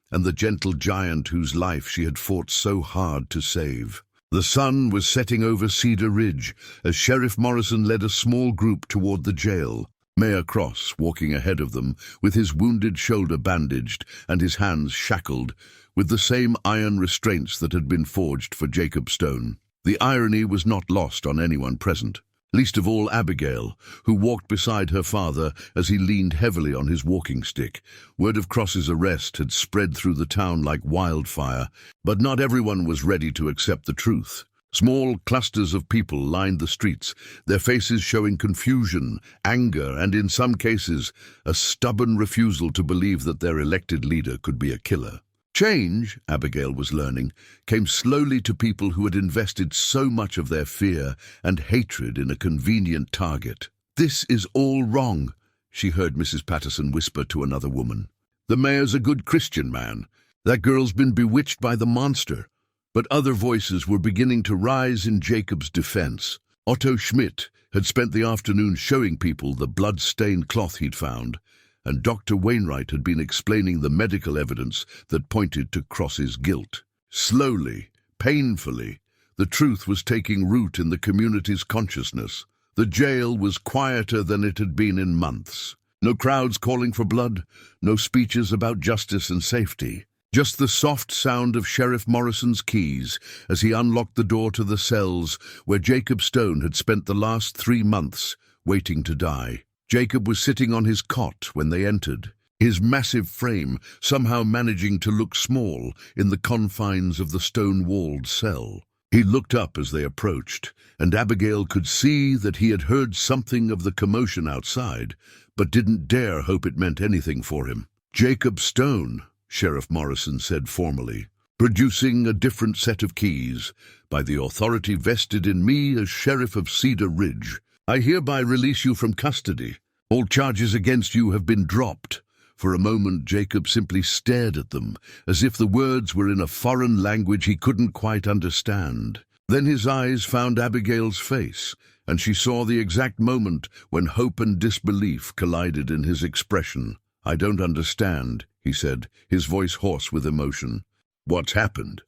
and the gentle giant whose life she had fought so hard to save. The sun was setting over Cedar Ridge as Sheriff Morrison led a small group toward the jail. Mayor Cross walking ahead of them, with his wounded shoulder bandaged and his hands shackled, with the same iron restraints that had been forged for Jacob Stone. The irony was not lost on anyone present, least of all Abigail, who walked beside her father as he leaned heavily on his walking stick. Word of Cross's arrest had spread through the town like wildfire, but not everyone was ready to accept the truth. Small clusters of people lined the streets, their faces showing confusion, anger, and in some cases, a stubborn refusal to believe that their elected leader could be a killer. Change, Abigail was learning, came slowly to people who had invested so much of their fear and hatred in a convenient target. "This is all wrong," she heard Mrs. Patterson whisper to another woman. "The mayor's a good Christian man. That girl's been bewitched by the monster." But other voices were beginning to rise in Jacob's defense. Otto Schmidt had spent the afternoon showing people the blood-stained cloth he'd found, and Dr. Wainwright had been explaining the medical evidence that pointed to Cross's guilt. Slowly, painfully, the truth was taking root in the community's consciousness. The jail was quieter than it had been in months. No crowds calling for blood, no speeches about justice and safety. Just the soft sound of Sheriff Morrison's keys as he unlocked the door to the cells where Jacob Stone had spent the last 3 months waiting to die. Jacob was sitting on his cot when they entered, his massive frame somehow managing to look small in the confines of the stone-walled cell. He looked up as they approached, and Abigail could see that he had heard something of the commotion outside, but didn't dare hope it meant anything for him. "Jacob Stone," Sheriff Morrison said formally, "producing a different set of keys. By the authority vested in me as Sheriff of Cedar Ridge, I hereby release you from custody. All charges against you have been dropped." For a moment, Jacob simply stared at them, as if the words were in a foreign language he couldn't quite understand. Then his eyes found Abigail's face, and she saw the exact moment when hope and disbelief collided in his expression. "I don't understand," he said, his voice hoarse with emotion. "What's happened?"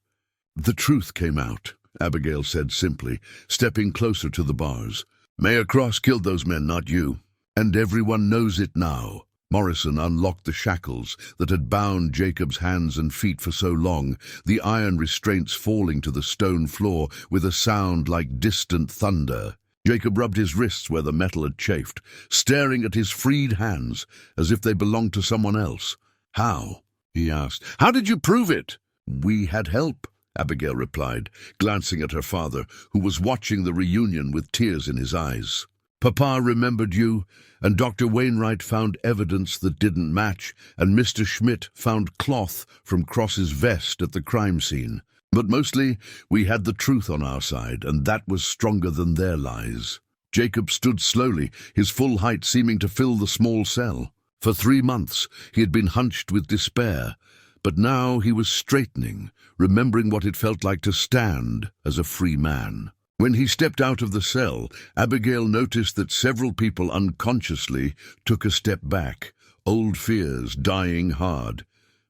"The truth came out," Abigail said simply, stepping closer to the bars. "Mayor Cross killed those men, not you. And everyone knows it now." Morrison unlocked the shackles that had bound Jacob's hands and feet for so long, the iron restraints falling to the stone floor with a sound like distant thunder. Jacob rubbed his wrists where the metal had chafed, staring at his freed hands as if they belonged to someone else. "How?" he asked. "How did you prove it?" "We had help," Abigail replied, glancing at her father, who was watching the reunion with tears in his eyes. "Papa remembered you, and Dr. Wainwright found evidence that didn't match, and Mr. Schmidt found cloth from Cross's vest at the crime scene. But mostly, we had the truth on our side, and that was stronger than their lies." Jacob stood slowly, his full height seeming to fill the small cell. For 3 months, he had been hunched with despair, but now he was straightening, remembering what it felt like to stand as a free man. When he stepped out of the cell, Abigail noticed that several people unconsciously took a step back, old fears dying hard.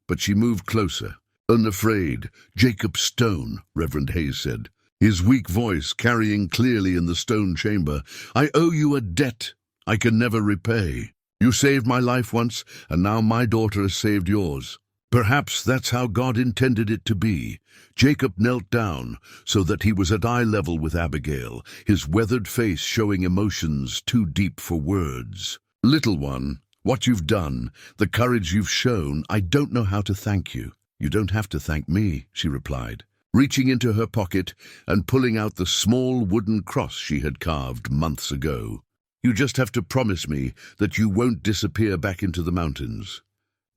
But she moved closer. "Unafraid, Jacob Stone," Reverend Hayes said, his weak voice carrying clearly in the stone chamber. "I owe you a debt I can never repay. You saved my life once, and now my daughter has saved yours. Perhaps that's how God intended it to be." Jacob knelt down so that he was at eye level with Abigail, his weathered face showing emotions too deep for words. "Little one, what you've done, the courage you've shown, I don't know how to thank you." "You don't have to thank me," she replied, reaching into her pocket and pulling out the small wooden cross she had carved months ago. "You just have to promise me that you won't disappear back into the mountains.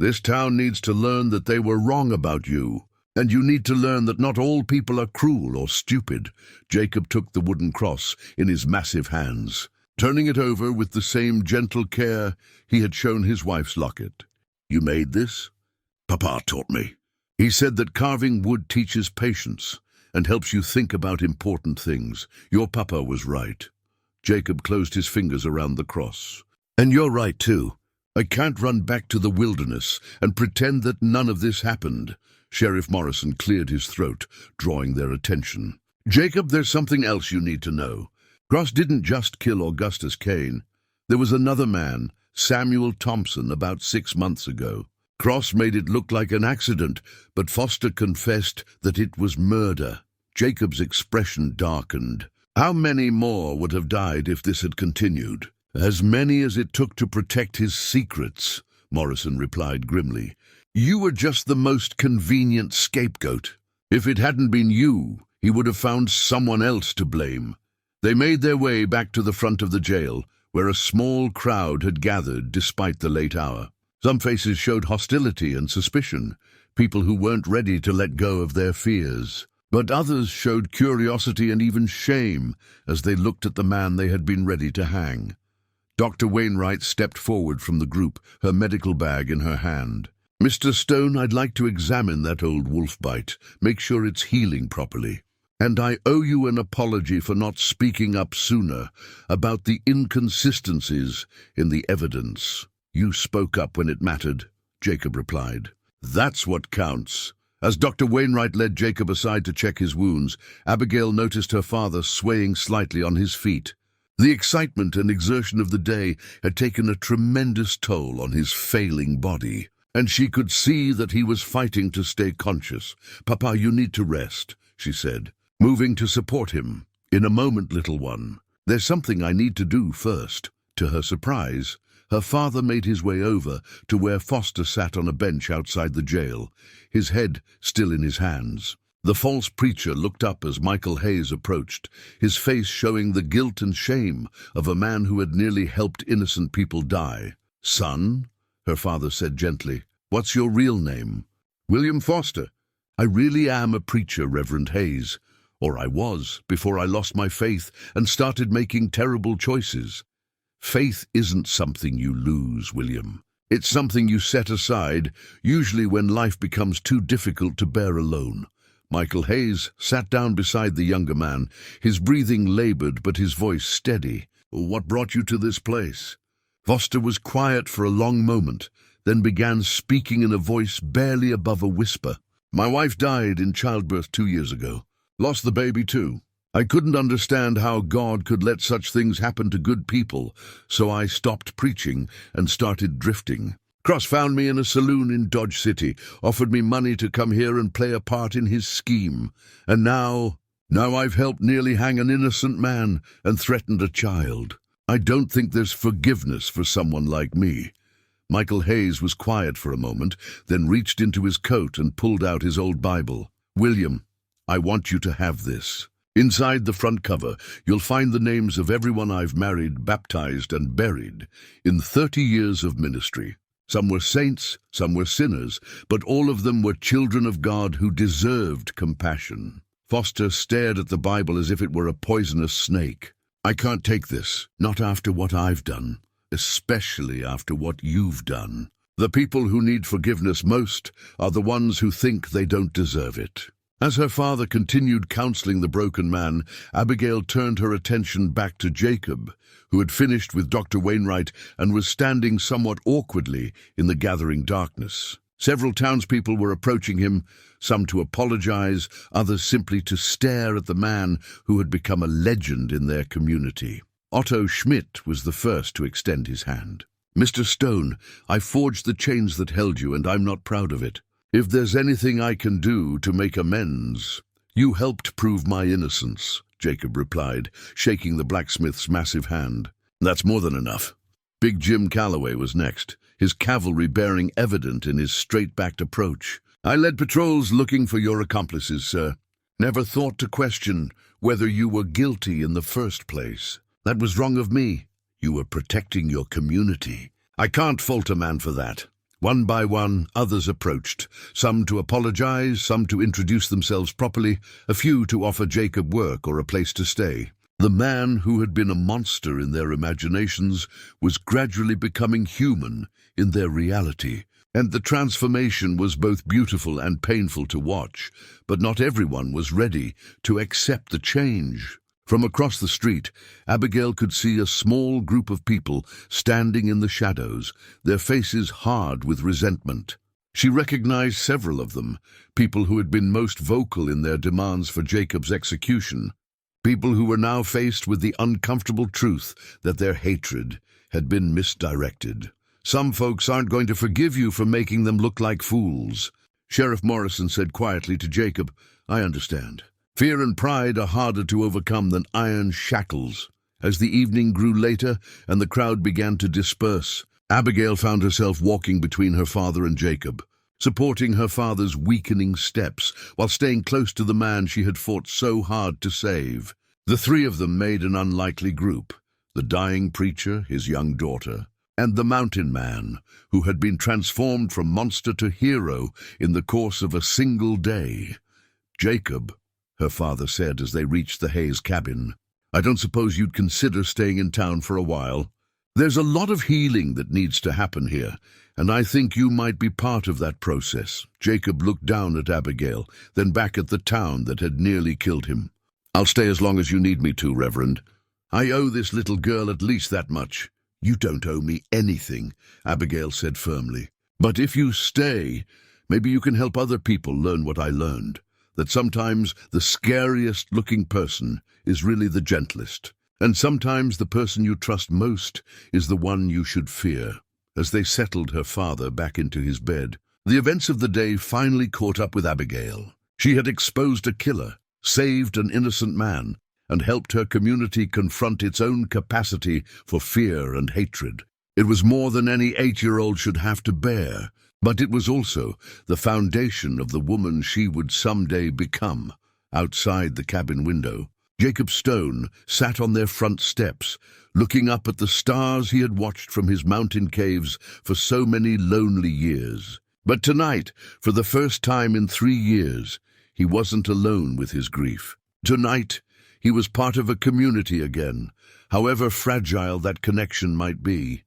This town needs to learn that they were wrong about you, and you need to learn that not all people are cruel or stupid." Jacob took the wooden cross in his massive hands, turning it over with the same gentle care he had shown his wife's locket. "You made this?" "Papa taught me. He said that carving wood teaches patience and helps you think about important things. Your papa was right." Jacob closed his fingers around the cross. "And you're right, too. I can't run back to the wilderness and pretend that none of this happened." Sheriff Morrison cleared his throat, drawing their attention. "Jacob, there's something else you need to know. Cross didn't just kill Augustus Kane. There was another man, Samuel Thompson, about 6 months ago. Cross made it look like an accident, but Foster confessed that it was murder." Jacob's expression darkened. "How many more would have died if this had continued?" "As many as it took to protect his secrets," Morrison replied grimly. "You were just the most convenient scapegoat. If it hadn't been you, he would have found someone else to blame." They made their way back to the front of the jail, where a small crowd had gathered despite the late hour. Some faces showed hostility and suspicion, people who weren't ready to let go of their fears. But others showed curiosity and even shame as they looked at the man they had been ready to hang. Dr. Wainwright stepped forward from the group, her medical bag in her hand. "Mr. Stone, I'd like to examine that old wolf bite, make sure it's healing properly. And I owe you an apology for not speaking up sooner about the inconsistencies in the evidence." "You spoke up when it mattered," Jacob replied. "That's what counts." As Dr. Wainwright led Jacob aside to check his wounds, Abigail noticed her father swaying slightly on his feet. The excitement and exertion of the day had taken a tremendous toll on his failing body, and she could see that he was fighting to stay conscious. "Papa, you need to rest," she said, moving to support him. "In a moment, little one. There's something I need to do first." To her surprise, her father made his way over to where Foster sat on a bench outside the jail, his head still in his hands. The false preacher looked up as Michael Hayes approached, his face showing the guilt and shame of a man who had nearly helped innocent people die. "Son," her father said gently, "what's your real name?" "William Foster." "I really am a preacher, Reverend Hayes. Or I was, before I lost my faith and started making terrible choices." "Faith isn't something you lose, William. It's something you set aside, usually when life becomes too difficult to bear alone." Michael Hayes sat down beside the younger man, his breathing labored but his voice steady. "What brought you to this place?" Foster was quiet for a long moment, then began speaking in a voice barely above a whisper. "My wife died in childbirth 2 years ago. Lost the baby too. I couldn't understand how God could let such things happen to good people, so I stopped preaching and started drifting. Cross found me in a saloon in Dodge City, offered me money to come here and play a part in his scheme. And now I've helped nearly hang an innocent man and threatened a child. I don't think there's forgiveness for someone like me." Michael Hayes was quiet for a moment, then reached into his coat and pulled out his old Bible. "William, I want you to have this. Inside the front cover, you'll find the names of everyone I've married, baptized, and buried in 30 years of ministry. Some were saints, some were sinners, but all of them were children of God who deserved compassion." Foster stared at the Bible as if it were a poisonous snake. "I can't take this, not after what I've done, especially after what you've done. The people who need forgiveness most are the ones who think they don't deserve it." As her father continued counseling the broken man, Abigail turned her attention back to Jacob, who had finished with Dr. Wainwright and was standing somewhat awkwardly in the gathering darkness. Several townspeople were approaching him, some to apologize, others simply to stare at the man who had become a legend in their community. Otto Schmidt was the first to extend his hand. "Mr. Stone, I forged the chains that held you, and I'm not proud of it. If there's anything I can do to make amends—" "You helped prove my innocence," Jacob replied, shaking the blacksmith's massive hand. "That's more than enough." Big Jim Calloway was next, his cavalry bearing evident in his straight-backed approach. "I led patrols looking for your accomplices, sir. Never thought to question whether you were guilty in the first place. That was wrong of me. You were protecting your community. I can't fault a man for that." One by one, others approached, some to apologize, some to introduce themselves properly, a few to offer Jacob work or a place to stay. The man who had been a monster in their imaginations was gradually becoming human in their reality, and the transformation was both beautiful and painful to watch, but not everyone was ready to accept the change. From across the street, Abigail could see a small group of people standing in the shadows, their faces hard with resentment. She recognized several of them, people who had been most vocal in their demands for Jacob's execution, people who were now faced with the uncomfortable truth that their hatred had been misdirected. "Some folks aren't going to forgive you for making them look like fools." Sheriff Morrison said quietly to Jacob, "I understand. Fear and pride are harder to overcome than iron shackles." As the evening grew later and the crowd began to disperse, Abigail found herself walking between her father and Jacob, supporting her father's weakening steps while staying close to the man she had fought so hard to save. The three of them made an unlikely group: the dying preacher, his young daughter, and the mountain man, who had been transformed from monster to hero in the course of a single day. "Jacob," her father said as they reached the Hayes cabin, "I don't suppose you'd consider staying in town for a while? There's a lot of healing that needs to happen here, and I think you might be part of that process." Jacob looked down at Abigail, then back at the town that had nearly killed him. "I'll stay as long as you need me to, Reverend. I owe this little girl at least that much." "You don't owe me anything," Abigail said firmly. "But if you stay, maybe you can help other people learn what I learned. That sometimes the scariest-looking person is really the gentlest, and sometimes the person you trust most is the one you should fear." As they settled her father back into his bed, the events of the day finally caught up with Abigail. She had exposed a killer, saved an innocent man, and helped her community confront its own capacity for fear and hatred. It was more than any 8-year-old should have to bear, but it was also the foundation of the woman she would someday become. Outside the cabin window, Jacob Stone sat on their front steps, looking up at the stars he had watched from his mountain caves for so many lonely years. But tonight, for the first time in 3 years, he wasn't alone with his grief. Tonight, he was part of a community again, however fragile that connection might be.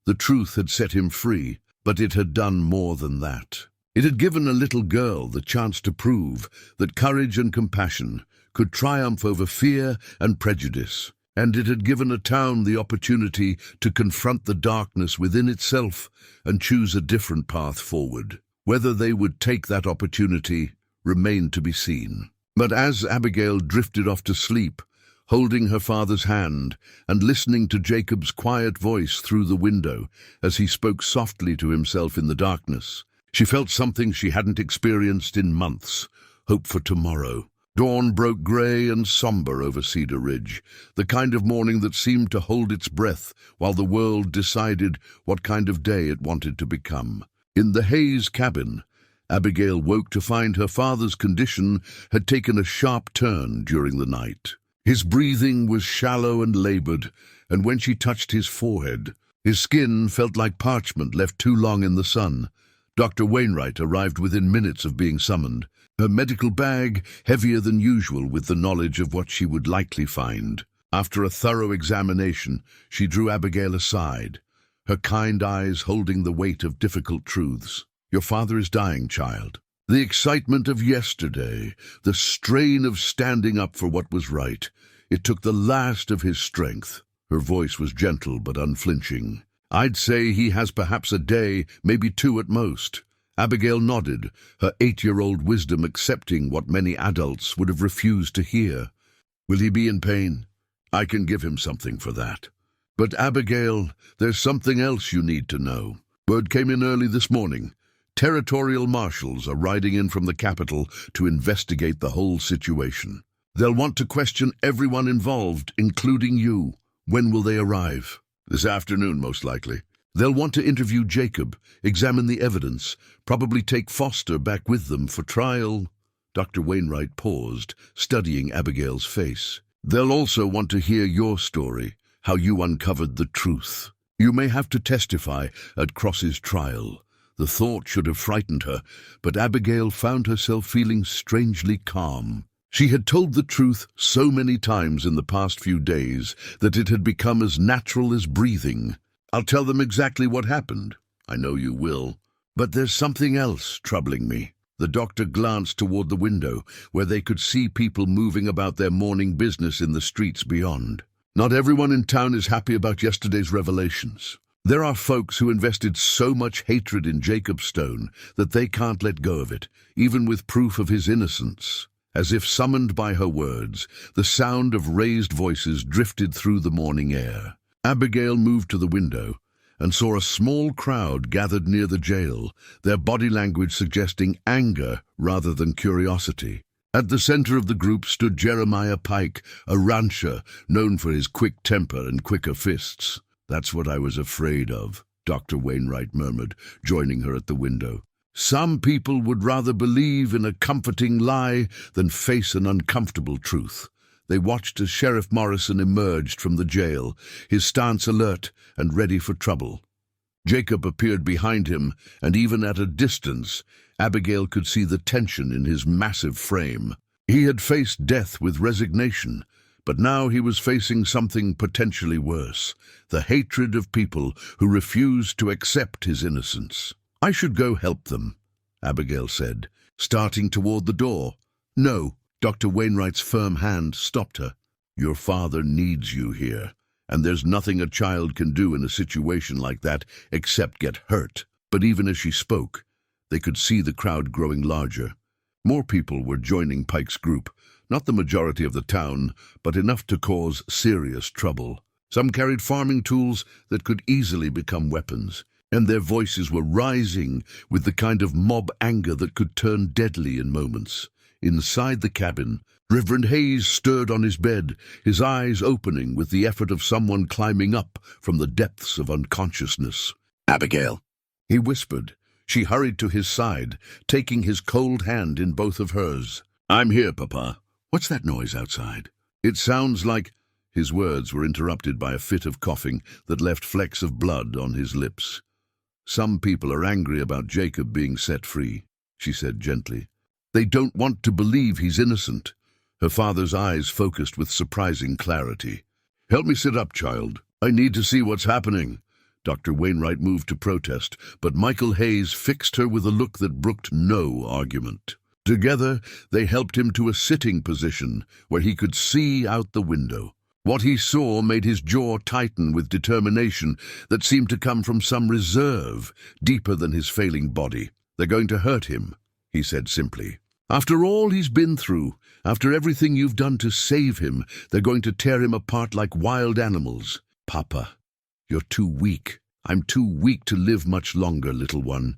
The truth had set him free, but it had done more than that. It had given a little girl the chance to prove that courage and compassion could triumph over fear and prejudice, and it had given a town the opportunity to confront the darkness within itself and choose a different path forward. Whether they would take that opportunity remained to be seen. But as Abigail drifted off to sleep, holding her father's hand and listening to Jacob's quiet voice through the window as he spoke softly to himself in the darkness, she felt something she hadn't experienced in months: hope for tomorrow. Dawn broke grey and somber over Cedar Ridge, the kind of morning that seemed to hold its breath while the world decided what kind of day it wanted to become. In the Hayes cabin, Abigail woke to find her father's condition had taken a sharp turn during the night. His breathing was shallow and labored, and when she touched his forehead, his skin felt like parchment left too long in the sun. Dr. Wainwright arrived within minutes of being summoned, her medical bag heavier than usual with the knowledge of what she would likely find. After a thorough examination, she drew Abigail aside, her kind eyes holding the weight of difficult truths. "Your father is dying, child." The excitement of yesterday, the strain of standing up for what was right, it took the last of his strength. Her voice was gentle but unflinching. "I'd say he has perhaps a day, maybe two at most." Abigail nodded, her 8-year-old wisdom accepting what many adults would have refused to hear. "Will he be in pain?" "I can give him something for that." "But Abigail, there's something else you need to know. Word came in early this morning. Territorial Marshals are riding in from the capital to investigate the whole situation. They'll want to question everyone involved, including you. When will they arrive?" "This afternoon, most likely." "They'll want to interview Jacob, examine the evidence, probably take Foster back with them for trial." Dr. Wainwright paused, studying Abigail's face. "They'll also want to hear your story, how you uncovered the truth. You may have to testify at Cross's trial." The thought should have frightened her, but Abigail found herself feeling strangely calm. She had told the truth so many times in the past few days that it had become as natural as breathing. "I'll tell them exactly what happened. I know you will. But there's something else troubling me." The doctor glanced toward the window, where they could see people moving about their morning business in the streets beyond. "Not everyone in town is happy about yesterday's revelations. There are folks who invested so much hatred in Jacob Stone that they can't let go of it, even with proof of his innocence." As if summoned by her words, the sound of raised voices drifted through the morning air. Abigail moved to the window and saw a small crowd gathered near the jail, their body language suggesting anger rather than curiosity. At the center of the group stood Jeremiah Pike, a rancher known for his quick temper and quicker fists. "That's what I was afraid of," Dr. Wainwright murmured, joining her at the window. "Some people would rather believe in a comforting lie than face an uncomfortable truth." They watched as Sheriff Morrison emerged from the jail, his stance alert and ready for trouble. Jacob appeared behind him, and even at a distance, Abigail could see the tension in his massive frame. He had faced death with resignation, but now he was facing something potentially worse: the hatred of people who refused to accept his innocence. "I should go help them," Abigail said, starting toward the door. "No," Dr. Wainwright's firm hand stopped her. "Your father needs you here, and there's nothing a child can do in a situation like that except get hurt." But even as she spoke, they could see the crowd growing larger. More people were joining Pike's group, not the majority of the town, but enough to cause serious trouble. Some carried farming tools that could easily become weapons, and their voices were rising with the kind of mob anger that could turn deadly in moments. Inside the cabin, Reverend Hayes stirred on his bed, his eyes opening with the effort of someone climbing up from the depths of unconsciousness. "Abigail," he whispered. She hurried to his side, taking his cold hand in both of hers. "I'm here, Papa." "What's that noise outside?" "It sounds like—" His words were interrupted by a fit of coughing that left flecks of blood on his lips. "Some people are angry about Jacob being set free," she said gently. "They don't want to believe he's innocent." Her father's eyes focused with surprising clarity. "Help me sit up, child. I need to see what's happening." Dr. Wainwright moved to protest, but Michael Hayes fixed her with a look that brooked no argument. Together, they helped him to a sitting position where he could see out the window. What he saw made his jaw tighten with determination that seemed to come from some reserve deeper than his failing body. "They're going to hurt him," he said simply. After all he's been through, after everything you've done to save him, they're going to tear him apart like wild animals. Papa, you're too weak. I'm too weak to live much longer, little one.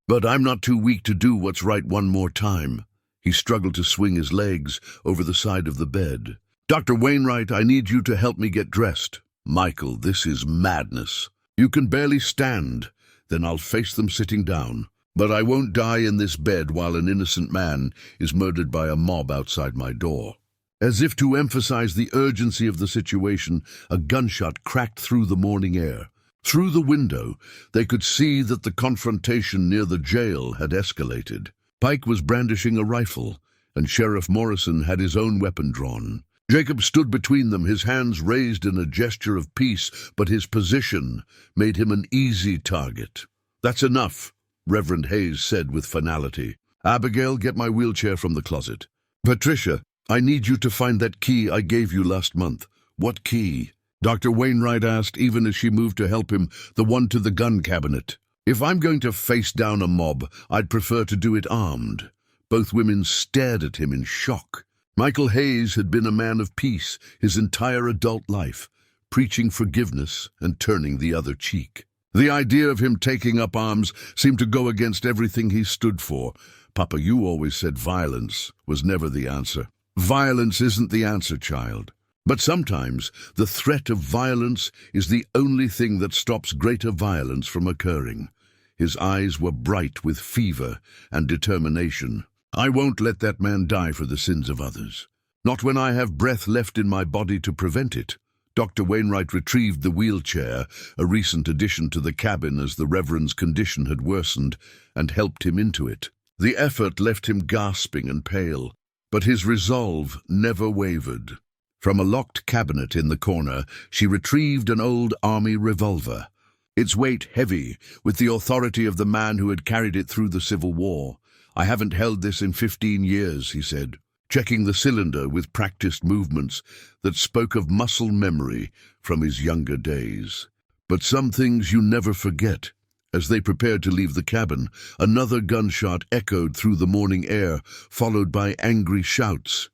But I'm not too weak to do what's right one more time. He struggled to swing his legs over the side of the bed. Dr. Wainwright, I need you to help me get dressed. Michael, this is madness. You can barely stand. Then I'll face them sitting down. But I won't die in this bed while an innocent man is murdered by a mob outside my door. As if to emphasize the urgency of the situation, a gunshot cracked through the morning air. Through the window, they could see that the confrontation near the jail had escalated. Pike was brandishing a rifle, and Sheriff Morrison had his own weapon drawn. Jacob stood between them, his hands raised in a gesture of peace, but his position made him an easy target. "That's enough," Reverend Hayes said with finality. "Abigail, get my wheelchair from the closet. Patricia, I need you to find that key I gave you last month." "What key?" Dr. Wainwright asked, even as she moved to help him, "The one to the gun cabinet. If I'm going to face down a mob, I'd prefer to do it armed." Both women stared at him in shock. Michael Hayes had been a man of peace his entire adult life, preaching forgiveness and turning the other cheek. The idea of him taking up arms seemed to go against everything he stood for. "Papa, you always said violence was never the answer." "Violence isn't the answer, child. But sometimes the threat of violence is the only thing that stops greater violence from occurring." His eyes were bright with fever and determination. "I won't let that man die for the sins of others. Not when I have breath left in my body to prevent it." Dr. Wainwright retrieved the wheelchair, a recent addition to the cabin as the Reverend's condition had worsened, and helped him into it. The effort left him gasping and pale, but his resolve never wavered. From a locked cabinet in the corner, she retrieved an old army revolver, its weight heavy with the authority of the man who had carried it through the Civil War. "I haven't held this in 15 years, he said, checking the cylinder with practiced movements that spoke of muscle memory from his younger days. But some things you never forget. As they prepared to leave the cabin, another gunshot echoed through the morning air, followed by angry shouts.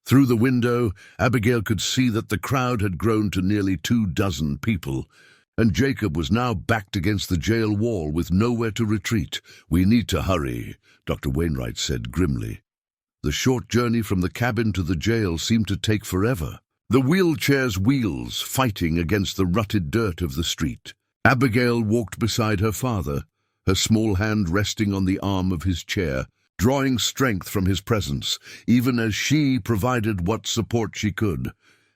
Through the window, Abigail could see that the crowd had grown to nearly 24 people, and Jacob was now backed against the jail wall with nowhere to retreat. "We need to hurry," Dr. Wainwright said grimly. The short journey from the cabin to the jail seemed to take forever. The wheelchair's wheels fighting against the rutted dirt of the street. Abigail walked beside her father, her small hand resting on the arm of his chair, drawing strength from his presence, even as she provided what support she could.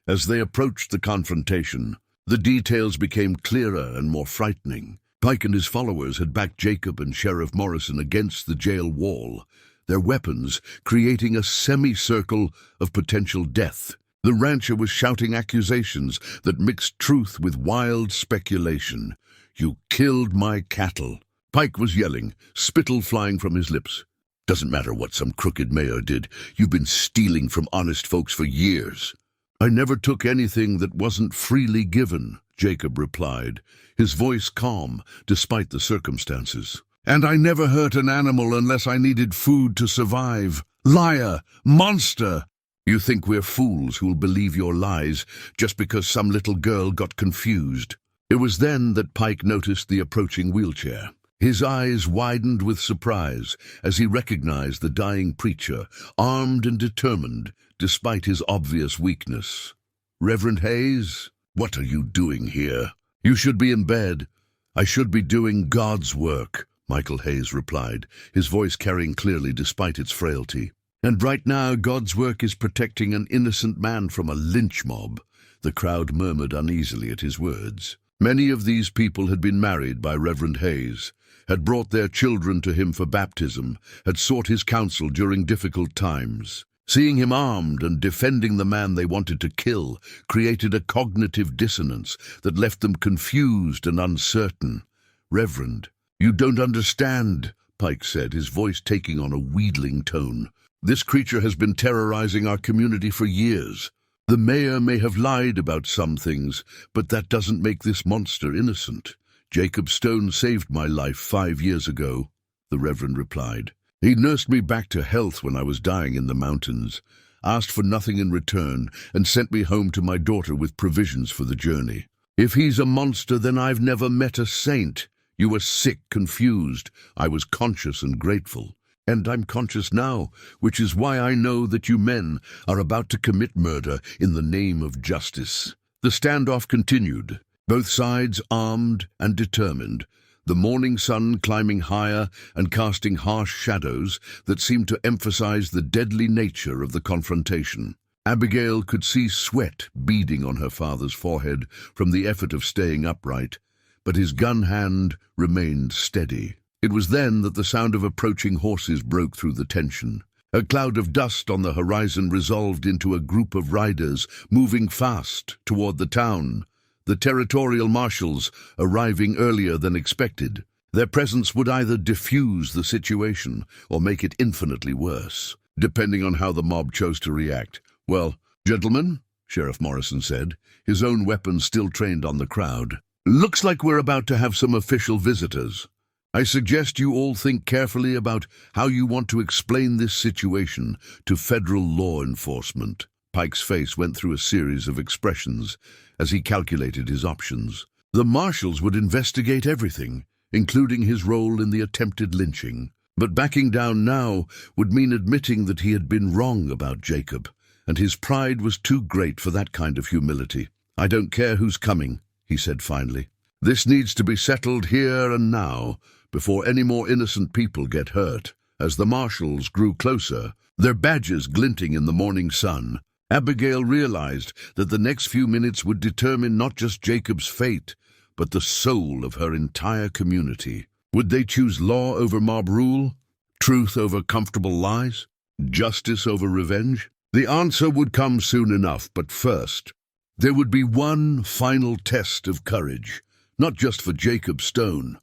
As they approached the confrontation, the details became clearer and more frightening. Pike and his followers had backed Jacob and Sheriff Morrison against the jail wall, their weapons creating a semicircle of potential death. The rancher was shouting accusations that mixed truth with wild speculation. "You killed my cattle." Pike was yelling, spittle flying from his lips. "Doesn't matter what some crooked mayor did. You've been stealing from honest folks for years." "I never took anything that wasn't freely given," Jacob replied, his voice calm despite the circumstances. "And I never hurt an animal unless I needed food to survive. Liar! Monster!" "You think we're fools who'll believe your lies just because some little girl got confused." It was then that Pike noticed the approaching wheelchair. His eyes widened with surprise as he recognized the dying preacher, armed and determined despite his obvious weakness. "Reverend Hayes, what are you doing here?" "You should be in bed." "I should be doing God's work," Michael Hayes replied, his voice carrying clearly despite its frailty. "And right now God's work is protecting an innocent man from a lynch mob." The crowd murmured uneasily at his words. Many of these people had been married by Reverend Hayes, had brought their children to him for baptism, had sought his counsel during difficult times. Seeing him armed and defending the man they wanted to kill created a cognitive dissonance that left them confused and uncertain. "Reverend, you don't understand," Pike said, his voice taking on a wheedling tone. "This creature has been terrorizing our community for years. The mayor may have lied about some things, but that doesn't make this monster innocent. Jacob Stone saved my life 5 years ago," the Reverend replied. He nursed me back to health when I was dying in the mountains, asked for nothing in return, and sent me home to my daughter with provisions for the journey. If he's a monster, then I've never met a saint. You were sick, confused. I was conscious and grateful. And I'm conscious now, which is why I know that you men are about to commit murder in the name of justice." The standoff continued, both sides armed and determined, the morning sun climbing higher and casting harsh shadows that seemed to emphasize the deadly nature of the confrontation. Abigail could see sweat beading on her father's forehead from the effort of staying upright, but his gun hand remained steady. It was then that the sound of approaching horses broke through the tension. A cloud of dust on the horizon resolved into a group of riders moving fast toward the town. The territorial marshals arriving earlier than expected. Their presence would either diffuse the situation or make it infinitely worse, depending on how the mob chose to react. "Well, gentlemen," Sheriff Morrison said, his own weapon still trained on the crowd, "looks like we're about to have some official visitors. I suggest you all think carefully about how you want to explain this situation to federal law enforcement." Pike's face went through a series of expressions as he calculated his options. The marshals would investigate everything, including his role in the attempted lynching. But backing down now would mean admitting that he had been wrong about Jacob, and his pride was too great for that kind of humility. "I don't care who's coming," he said finally. "This needs to be settled here and now, before any more innocent people get hurt." As the marshals grew closer, their badges glinting in the morning sun, Abigail realized that the next few minutes would determine not just Jacob's fate, but the soul of her entire community. Would they choose law over mob rule? Truth over comfortable lies? Justice over revenge? The answer would come soon enough, but first, there would be one final test of courage, not just for Jacob Stone,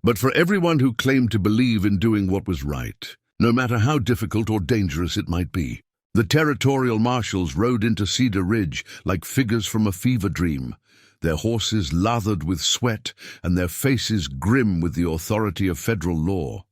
but for everyone who claimed to believe in doing what was right, no matter how difficult or dangerous it might be. The territorial marshals rode into Cedar Ridge like figures from a fever dream, their horses lathered with sweat and their faces grim with the authority of federal law.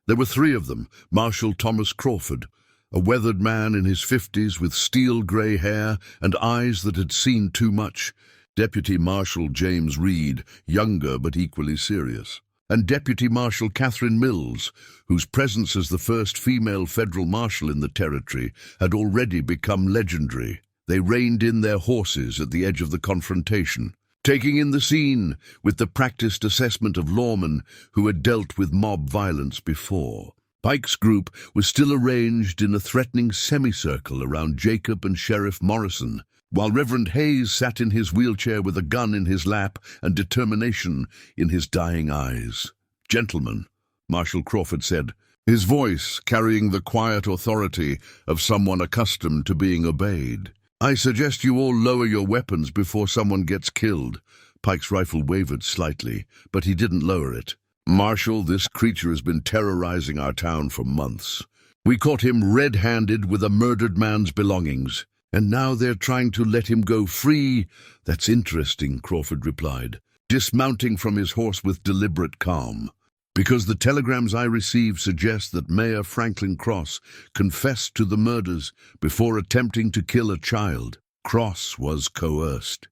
There were three of them: Marshal Thomas Crawford, a weathered man in his 50s with steel-gray hair and eyes that had seen too much; Deputy Marshal James Reed, younger but equally serious; and Deputy Marshal Catherine Mills, whose presence as the first female federal marshal in the territory had already become legendary. They reined in their horses at the edge of the confrontation, taking in the scene with the practiced assessment of lawmen who had dealt with mob violence before. Pike's group was still arranged in a threatening semicircle around Jacob and Sheriff Morrison, while Reverend Hayes sat in his wheelchair with a gun in his lap and determination in his dying eyes. "Gentlemen," Marshal Crawford said, his voice carrying the quiet authority of someone accustomed to being obeyed, "I suggest you all lower your weapons before someone gets killed." Pike's rifle wavered slightly, but he didn't lower it. "Marshal, this creature has been terrorizing our town for months. We caught him red-handed with a murdered man's belongings, and now they're trying to let him go free." "That's interesting," Crawford replied, dismounting from his horse with deliberate calm, "because the telegrams I received suggest that Mayor Franklin Cross confessed to the murders before attempting to kill a child. Cross was coerced.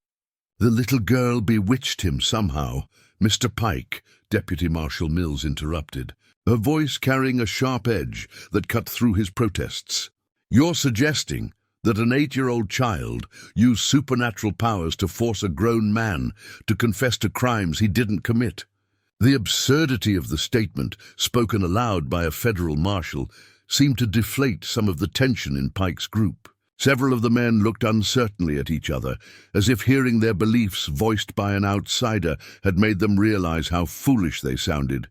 The little girl bewitched him somehow." "Mr. Pike," Deputy Marshal Mills interrupted, her voice carrying a sharp edge that cut through his protests, "you're suggesting that an 8-year-old child used supernatural powers to force a grown man to confess to crimes he didn't commit." The absurdity of the statement, spoken aloud by a federal marshal, seemed to deflate some of the tension in Pike's group. Several of the men looked uncertainly at each other, as if hearing their beliefs voiced by an outsider had made them realize how foolish they sounded.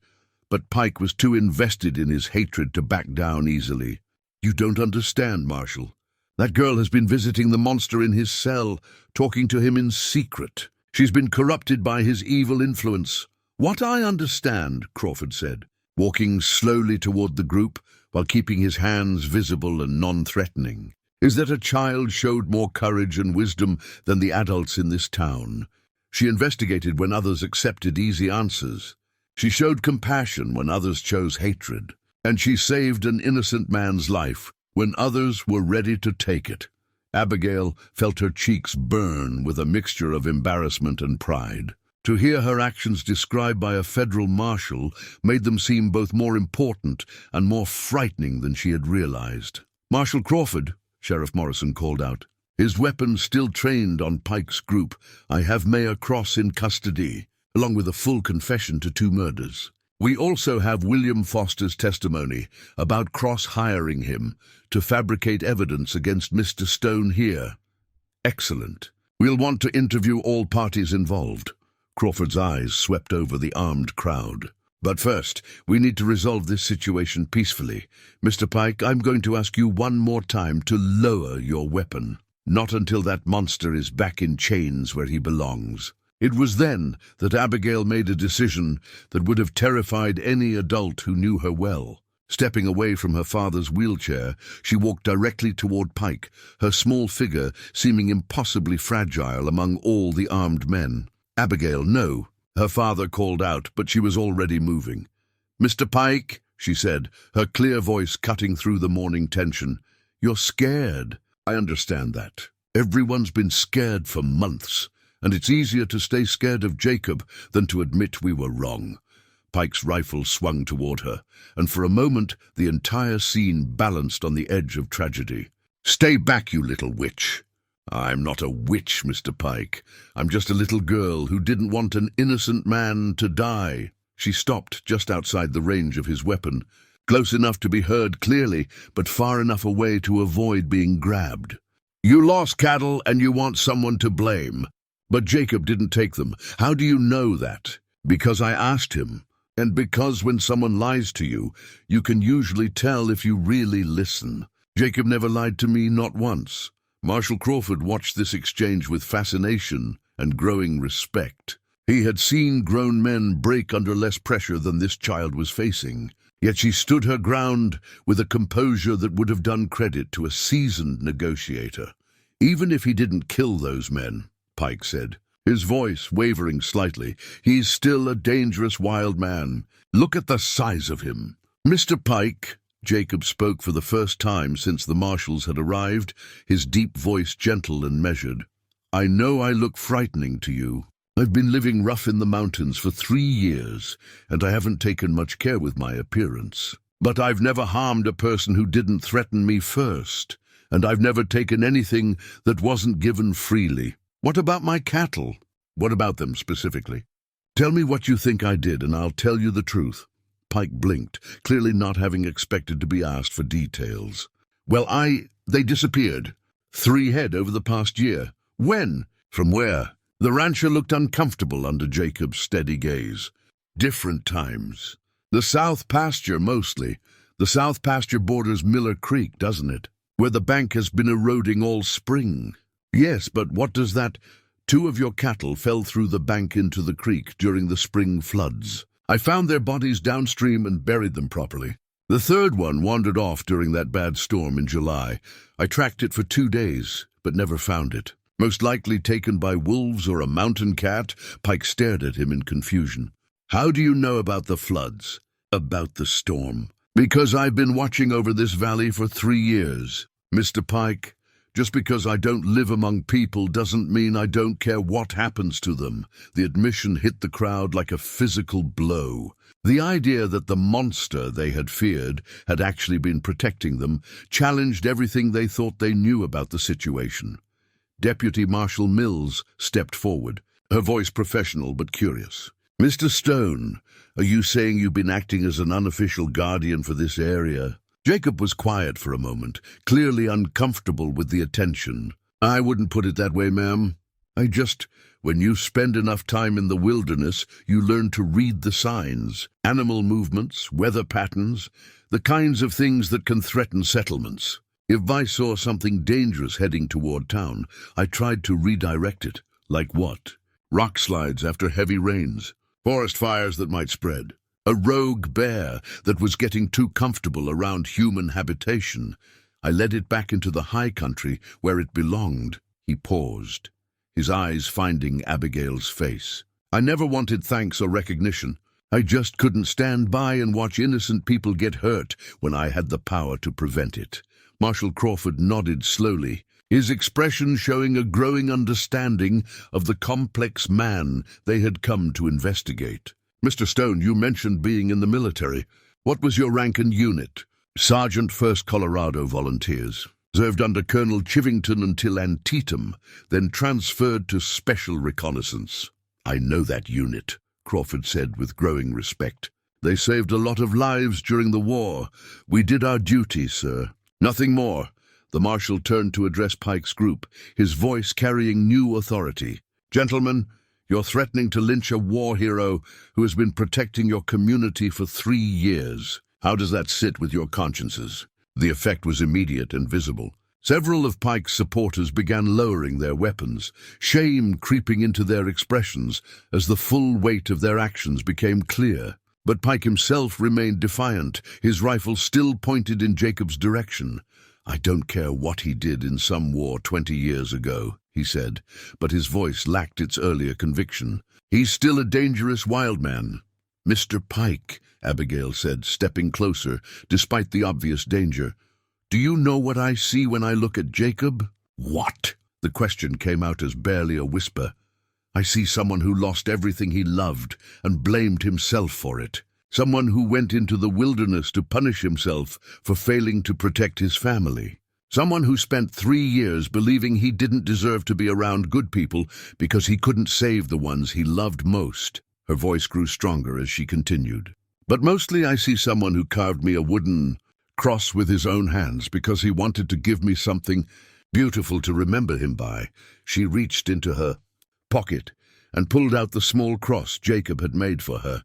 But Pike was too invested in his hatred to back down easily. "You don't understand, Marshal. That girl has been visiting the monster in his cell, talking to him in secret. She's been corrupted by his evil influence." "What I understand," Crawford said, walking slowly toward the group while keeping his hands visible and non-threatening, "is that a child showed more courage and wisdom than the adults in this town. She investigated when others accepted easy answers. She showed compassion when others chose hatred. and she saved an innocent man's life when others were ready to take it. Abigail felt her cheeks burn with a mixture of embarrassment and pride. To hear her actions described by a federal marshal made them seem both more important and more frightening than she had realized. "Marshal Crawford," Sheriff Morrison called out. "His weapon still trained on Pike's group. I have Mayor Cross in custody, along with a full confession to 2 murders. We also have William Foster's testimony about Cross hiring him to fabricate evidence against Mr. Stone here." "Excellent. We'll want to interview all parties involved." Crawford's eyes swept over the armed crowd. "But first, we need to resolve this situation peacefully. Mr. Pike, I'm going to ask you one more time to lower your weapon. Not until that monster is back in chains where he belongs." It was then that Abigail made a decision that would have terrified any adult who knew her well. Stepping away from her father's wheelchair, she walked directly toward Pike, her small figure seeming impossibly fragile among all the armed men. "Abigail, no," her father called out, but she was already moving. "Mr. Pike," she said, her clear voice cutting through the morning tension. "You're scared. I understand that. Everyone's been scared for months, and it's easier to stay scared of Jacob than to admit we were wrong." Pike's rifle swung toward her, and for a moment the entire scene balanced on the edge of tragedy. "Stay back, you little witch." "I'm not a witch, Mr. Pike. I'm just a little girl who didn't want an innocent man to die." She stopped just outside the range of his weapon, close enough to be heard clearly, but far enough away to avoid being grabbed. "You lost cattle and you want someone to blame. But Jacob didn't take them. How do you know that?" "Because I asked him. And because when someone lies to you, you can usually tell if you really listen. Jacob never lied to me, not once." Marshal Crawford watched this exchange with fascination and growing respect. He had seen grown men break under less pressure than this child was facing. Yet she stood her ground with a composure that would have done credit to a seasoned negotiator. "Even if he didn't kill those men," Pike said, his voice wavering slightly, "he's still a dangerous wild man. Look at the size of him." "Mr. Pike," Jacob spoke for the first time since the Marshals had arrived, his deep voice gentle and measured. "I know I look frightening to you. I've been living rough in the mountains for 3 years, and I haven't taken much care with my appearance. But I've never harmed a person who didn't threaten me first, and I've never taken anything that wasn't given freely. What about my cattle?" "What about them specifically?" "Tell me what you think I did, and I'll tell you the truth." Pike blinked, clearly not having expected to be asked for details. "Well, they disappeared. 3 head over the past year." "When? From where?" The rancher looked uncomfortable under Jacob's steady gaze. "Different times. The south pasture, mostly. The south pasture borders Miller Creek, doesn't it? Where the bank has been eroding all spring." "Yes, but what does that—" "2 of your cattle fell through the bank into the creek during the spring floods. I found their bodies downstream and buried them properly. The 3rd one wandered off during that bad storm in July. I tracked it for 2 days, but never found it. Most likely taken by wolves or a mountain cat." Pike stared at him in confusion. "How do you know about the floods?" "About the storm?" "Because I've been watching over this valley for 3 years. Mr. Pike, just because I don't live among people doesn't mean I don't care what happens to them." The admission hit the crowd like a physical blow. The idea that the monster they had feared had actually been protecting them challenged everything they thought they knew about the situation. Deputy Marshal Mills stepped forward, her voice professional but curious. "Mr. Stone, are you saying you've been acting as an unofficial guardian for this area?" Jacob was quiet for a moment, clearly uncomfortable with the attention. "I wouldn't put it that way, ma'am. When you spend enough time in the wilderness, you learn to read the signs, animal movements, weather patterns, the kinds of things that can threaten settlements. If I saw something dangerous heading toward town, I tried to redirect it." "Like what?" "Rock slides after heavy rains, forest fires that might spread, a rogue bear that was getting too comfortable around human habitation. I led it back into the high country where it belonged." He paused, his eyes finding Abigail's face. "I never wanted thanks or recognition. I just couldn't stand by and watch innocent people get hurt when I had the power to prevent it." Marshal Crawford nodded slowly, his expression showing a growing understanding of the complex man they had come to investigate. "Mr. Stone, you mentioned being in the military. What was your rank and unit?" "Sergeant, 1st Colorado Volunteers. Served under Colonel Chivington until Antietam, then transferred to Special Reconnaissance." "I know that unit," Crawford said with growing respect. "They saved a lot of lives during the war. We did our duty, sir. Nothing more." The Marshal turned to address Pike's group, his voice carrying new authority. "Gentlemen, you're threatening to lynch a war hero who has been protecting your community for 3 years. How does that sit with your consciences?" The effect was immediate and visible. Several of Pike's supporters began lowering their weapons, shame creeping into their expressions as the full weight of their actions became clear. But Pike himself remained defiant, his rifle still pointed in Jacob's direction. "I don't care what he did in some war 20 years ago," he said, but his voice lacked its earlier conviction. "He's still a dangerous wild man." "Mr. Pike," Abigail said, stepping closer, despite the obvious danger, "do you know what I see when I look at Jacob?" "What?" The question came out as barely a whisper. "I see someone who lost everything he loved and blamed himself for it. Someone who went into the wilderness to punish himself for failing to protect his family. Someone who spent 3 years believing he didn't deserve to be around good people because he couldn't save the ones he loved most." Her voice grew stronger as she continued. "But mostly I see someone who carved me a wooden cross with his own hands because he wanted to give me something beautiful to remember him by." She reached into her pocket and pulled out the small cross Jacob had made for her,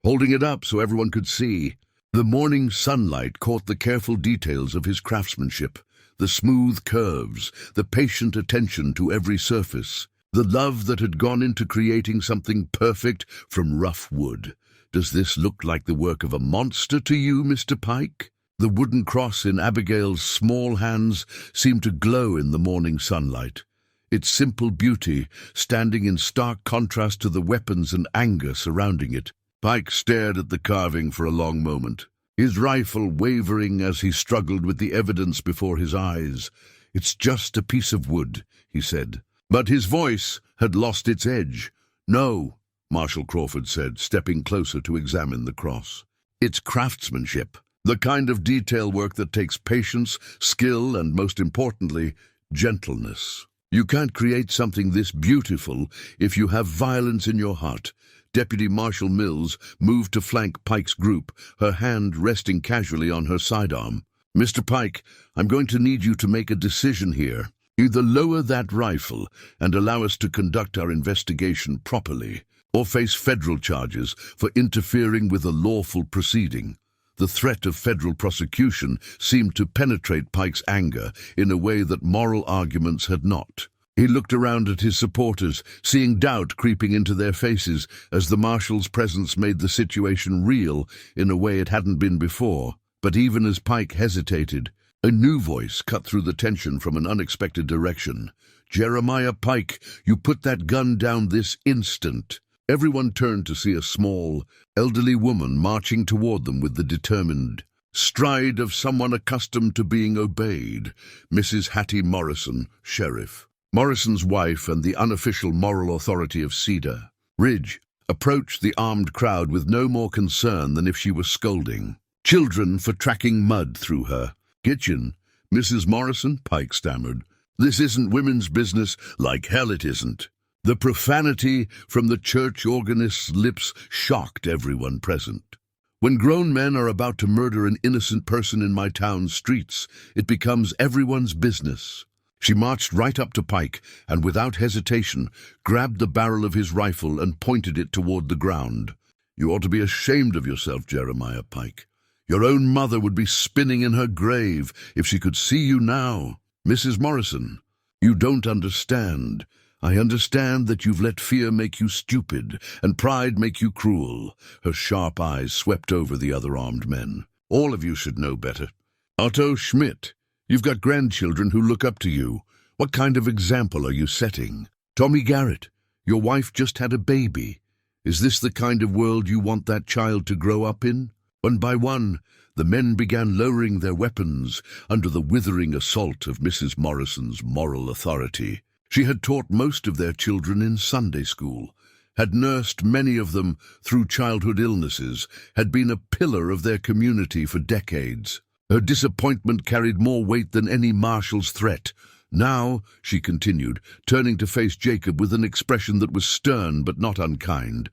holding it up so everyone could see. The morning sunlight caught the careful details of his craftsmanship, the smooth curves, the patient attention to every surface, the love that had gone into creating something perfect from rough wood. "Does this look like the work of a monster to you, Mr. Pike?" The wooden cross in Abigail's small hands seemed to glow in the morning sunlight, its simple beauty standing in stark contrast to the weapons and anger surrounding it. Pike stared at the carving for a long moment, his rifle wavering as he struggled with the evidence before his eyes. "It's just a piece of wood," he said. But his voice had lost its edge. "No," Marshal Crawford said, stepping closer to examine the cross. "It's craftsmanship, the kind of detail work that takes patience, skill, and most importantly, gentleness. You can't create something this beautiful if you have violence in your heart." Deputy Marshal Mills moved to flank Pike's group, her hand resting casually on her sidearm. "Mr. Pike, I'm going to need you to make a decision here. Either lower that rifle and allow us to conduct our investigation properly, or face federal charges for interfering with a lawful proceeding." The threat of federal prosecution seemed to penetrate Pike's anger in a way that moral arguments had not. He looked around at his supporters, seeing doubt creeping into their faces as the Marshal's presence made the situation real in a way it hadn't been before. But even as Pike hesitated, a new voice cut through the tension from an unexpected direction. "Jeremiah Pike, you put that gun down this instant." Everyone turned to see a small, elderly woman marching toward them with the determined stride of someone accustomed to being obeyed. Mrs. Hattie Morrison, sheriff. Morrison's wife and the unofficial moral authority of Cedar Ridge approached the armed crowd with no more concern than if she were scolding children for tracking mud through her kitchen. "Mrs. Morrison," Pike stammered, "this isn't women's business. Like hell it isn't." The profanity from the church organist's lips shocked everyone present. "When grown men are about to murder an innocent person in my town's streets, it becomes everyone's business." She marched right up to Pike and, without hesitation, grabbed the barrel of his rifle and pointed it toward the ground. "You ought to be ashamed of yourself, Jeremiah Pike. Your own mother would be spinning in her grave if she could see you now. Mrs. Morrison, you don't understand. I understand that you've let fear make you stupid and pride make you cruel." Her sharp eyes swept over the other armed men. "All of you should know better. Otto Schmidt, you've got grandchildren who look up to you. What kind of example are you setting? Tommy Garrett, your wife just had a baby. Is this the kind of world you want that child to grow up in? One by one, the men began lowering their weapons under the withering assault of Mrs. Morrison's moral authority. She had taught most of their children in Sunday school, had nursed many of them through childhood illnesses, had been a pillar of their community for decades. Her disappointment carried more weight than any Marshals' threat. Now, she continued, turning to face Jacob with an expression that was stern but not unkind.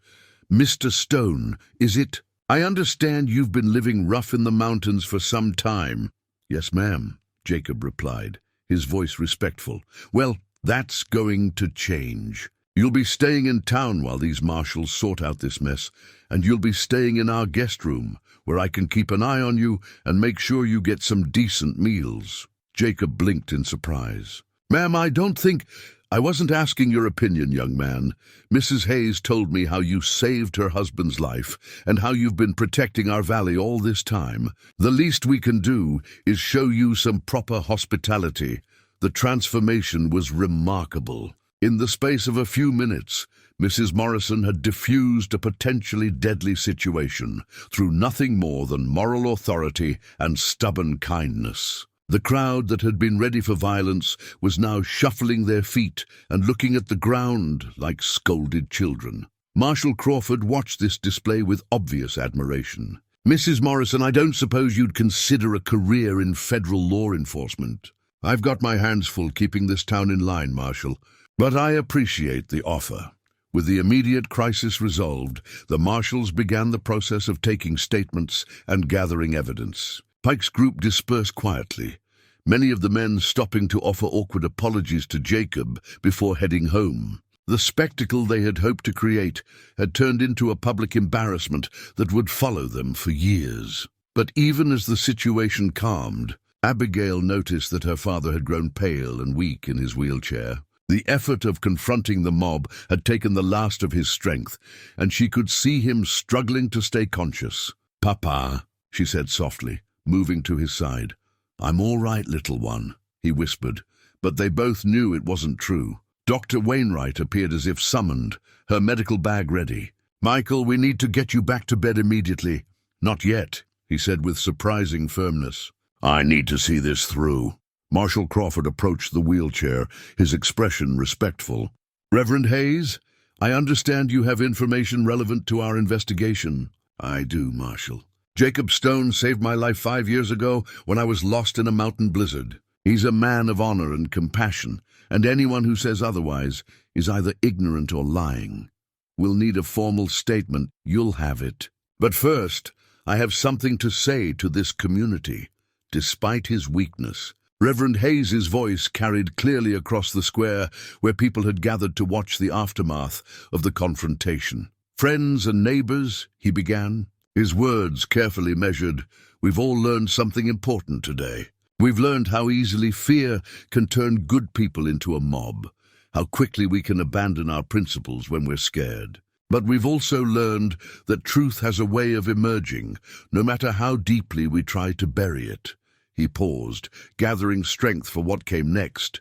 "Mr. Stone, is it? I understand you've been living rough in the mountains for some time." "Yes, ma'am," Jacob replied, his voice respectful. "Well, that's going to change. You'll be staying in town while these Marshals sort out this mess, and you'll be staying in our guest room, where I can keep an eye on you and make sure you get some decent meals." Jacob blinked in surprise. "Ma'am, I wasn't asking your opinion, young man. Mrs. Hayes told me how you saved her husband's life and how you've been protecting our valley all this time. The least we can do is show you some proper hospitality. The transformation was remarkable. In the space of a few minutes, Mrs. Morrison had diffused a potentially deadly situation through nothing more than moral authority and stubborn kindness. The crowd that had been ready for violence was now shuffling their feet and looking at the ground like scolded children. Marshal Crawford watched this display with obvious admiration. "Mrs. Morrison, I don't suppose you'd consider a career in federal law enforcement." "I've got my hands full keeping this town in line, Marshal, but I appreciate the offer." With the immediate crisis resolved, the Marshals began the process of taking statements and gathering evidence. Pike's group dispersed quietly, many of the men stopping to offer awkward apologies to Jacob before heading home. The spectacle they had hoped to create had turned into a public embarrassment that would follow them for years. But even as the situation calmed, Abigail noticed that her father had grown pale and weak in his wheelchair. The effort of confronting the mob had taken the last of his strength, and she could see him struggling to stay conscious. "Papa," she said softly, moving to his side. "I'm all right, little one," he whispered, but they both knew it wasn't true. Dr. Wainwright appeared as if summoned, her medical bag ready. "Michael, we need to get you back to bed immediately." "Not yet," he said with surprising firmness. "I need to see this through." Marshal Crawford approached the wheelchair, his expression respectful. "Reverend Hayes, I understand you have information relevant to our investigation." "I do, Marshal. Jacob Stone saved my life 5 years ago when I was lost in a mountain blizzard. He's a man of honor and compassion, and anyone who says otherwise is either ignorant or lying. We'll need a formal statement. You'll have it. But first, I have something to say to this community." Despite his weakness, Reverend Hayes's voice carried clearly across the square where people had gathered to watch the aftermath of the confrontation. "Friends and neighbors," he began, his words carefully measured, "we've all learned something important today. We've learned how easily fear can turn good people into a mob, how quickly we can abandon our principles when we're scared. But we've also learned that truth has a way of emerging, no matter how deeply we try to bury it." He paused, gathering strength for what came next.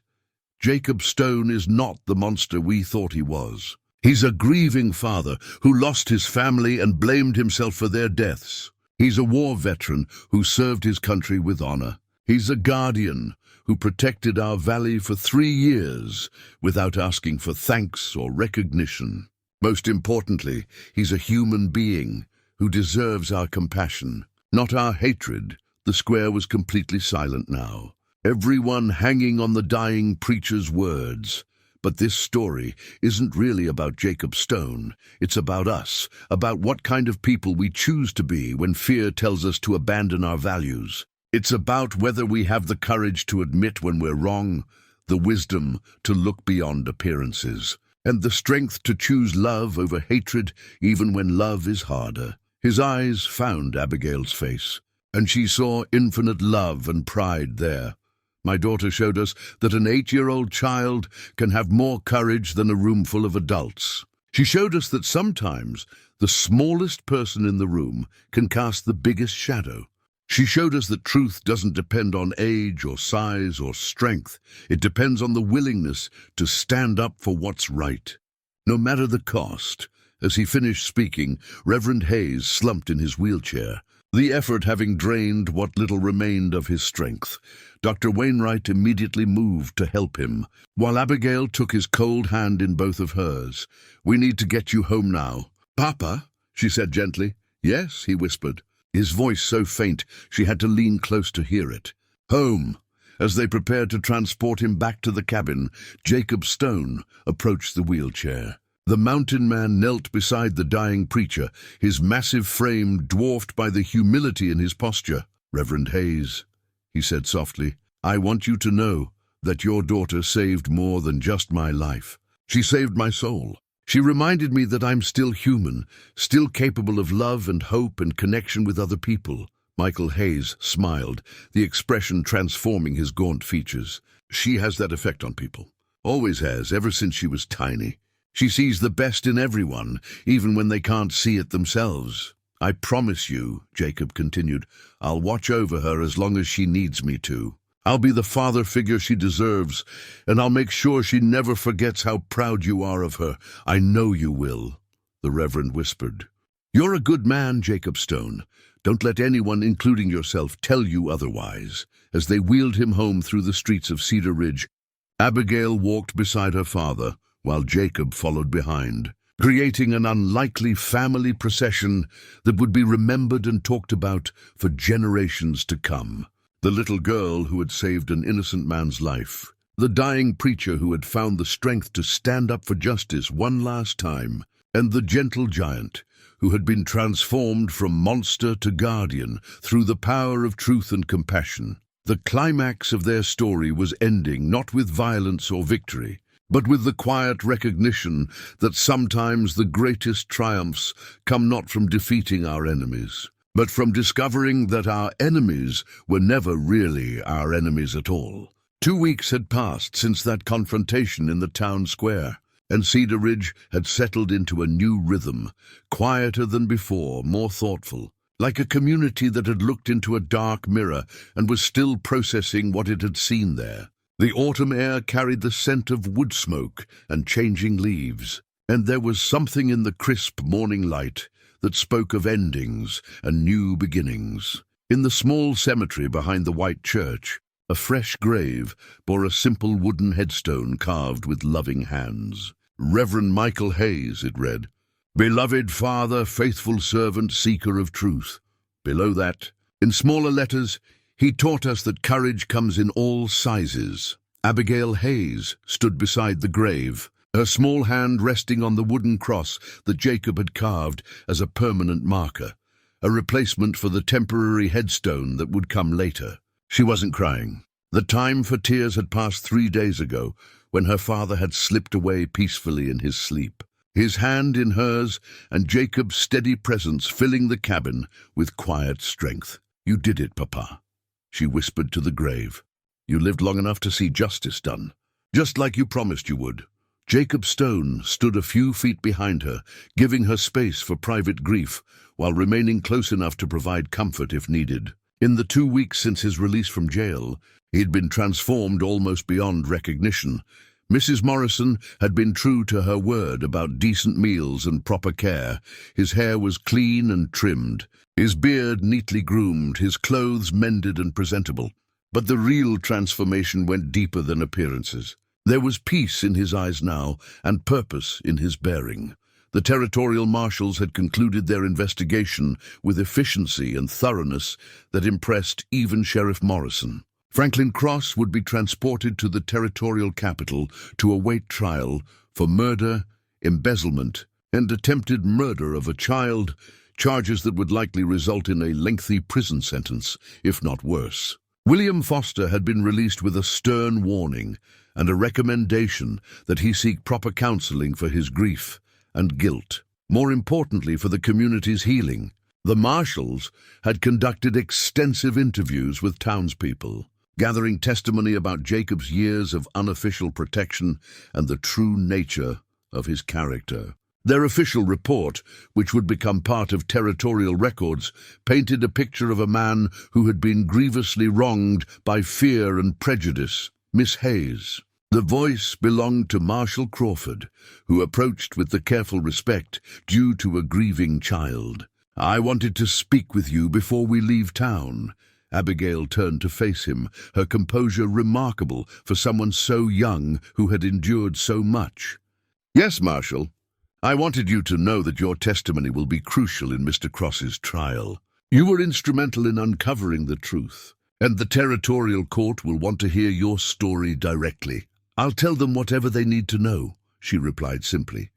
"Jacob Stone is not the monster we thought he was. He's a grieving father who lost his family and blamed himself for their deaths. He's a war veteran who served his country with honor. He's a guardian who protected our valley for 3 years without asking for thanks or recognition. Most importantly, he's a human being who deserves our compassion, not our hatred." The square was completely silent now, everyone hanging on the dying preacher's words. But this story isn't really about Jacob Stone. It's about us, about what kind of people we choose to be when fear tells us to abandon our values. It's about whether we have the courage to admit when we're wrong, the wisdom to look beyond appearances, and the strength to choose love over hatred even when love is harder. His eyes found Abigail's face, and she saw infinite love and pride there. "My daughter showed us that an 8-year-old child can have more courage than a room full of adults. She showed us that sometimes the smallest person in the room can cast the biggest shadow. She showed us that truth doesn't depend on age or size or strength. It depends on the willingness to stand up for what's right, no matter the cost." As he finished speaking, Reverend Hayes slumped in his wheelchair, the effort having drained what little remained of his strength. Dr. Wainwright immediately moved to help him, while Abigail took his cold hand in both of hers. "We need to get you home now." "Papa?" she said gently. "Yes," he whispered, his voice so faint she had to lean close to hear it. "Home." As they prepared to transport him back to the cabin, Jacob Stone approached the wheelchair. The mountain man knelt beside the dying preacher, his massive frame dwarfed by the humility in his posture. "Reverend Hayes," he said softly, "I want you to know that your daughter saved more than just my life. She saved my soul. She reminded me that I'm still human, still capable of love and hope and connection with other people." Michael Hayes smiled, the expression transforming his gaunt features. "She has that effect on people. Always has, ever since she was tiny. She sees the best in everyone, even when they can't see it themselves. I promise you," Jacob continued, "I'll watch over her as long as she needs me to. I'll be the father figure she deserves, and I'll make sure she never forgets how proud you are of her. I know you will," the Reverend whispered. "You're a good man, Jacob Stone. Don't let anyone, including yourself, tell you otherwise." As they wheeled him home through the streets of Cedar Ridge, Abigail walked beside her father, while Jacob followed behind, creating an unlikely family procession that would be remembered and talked about for generations to come. The little girl who had saved an innocent man's life, the dying preacher who had found the strength to stand up for justice one last time, and the gentle giant who had been transformed from monster to guardian through the power of truth and compassion. The climax of their story was ending not with violence or victory, but with the quiet recognition that sometimes the greatest triumphs come not from defeating our enemies, but from discovering that our enemies were never really our enemies at all. 2 weeks had passed since that confrontation in the town square, and Cedar Ridge had settled into a new rhythm, quieter than before, more thoughtful, like a community that had looked into a dark mirror and was still processing what it had seen there. The autumn air carried the scent of wood smoke and changing leaves, and there was something in the crisp morning light that spoke of endings and new beginnings. In the small cemetery behind the white church, a fresh grave bore a simple wooden headstone carved with loving hands. "Reverend Michael Hayes," it read. "Beloved Father, faithful servant, seeker of truth." Below that, in smaller letters, he taught us that courage comes in all sizes. Abigail Hayes stood beside the grave, her small hand resting on the wooden cross that Jacob had carved as a permanent marker, a replacement for the temporary headstone that would come later. She wasn't crying. The time for tears had passed 3 days ago, when her father had slipped away peacefully in his sleep, his hand in hers and Jacob's steady presence filling the cabin with quiet strength. "You did it, Papa," she whispered to the grave. "You lived long enough to see justice done, just like you promised you would." Jacob Stone stood a few feet behind her, giving her space for private grief, while remaining close enough to provide comfort if needed. In the 2 weeks since his release from jail, he had been transformed almost beyond recognition. Mrs. Morrison had been true to her word about decent meals and proper care. His hair was clean and trimmed, his beard neatly groomed, his clothes mended and presentable. But the real transformation went deeper than appearances. There was peace in his eyes now, and purpose in his bearing. The territorial marshals had concluded their investigation with efficiency and thoroughness that impressed even Sheriff Morrison. Franklin Cross would be transported to the territorial capital to await trial for murder, embezzlement, and attempted murder of a child, charges that would likely result in a lengthy prison sentence, if not worse. William Foster had been released with a stern warning and a recommendation that he seek proper counseling for his grief and guilt. More importantly, for the community's healing, the Marshals had conducted extensive interviews with townspeople, gathering testimony about Jacob's years of unofficial protection and the true nature of his character. Their official report, which would become part of territorial records, painted a picture of a man who had been grievously wronged by fear and prejudice. Miss Hayes, The voice belonged to Marshal Crawford, who approached with the careful respect due to a grieving child. "I wanted to speak with you before we leave town." Abigail turned to face him, her composure remarkable for someone so young who had endured so much. "Yes, Marshal. I wanted you to know that your testimony will be crucial in Mr. Cross's trial. You were instrumental in uncovering the truth, and the territorial court will want to hear your story directly." "I'll tell them whatever they need to know," she replied simply.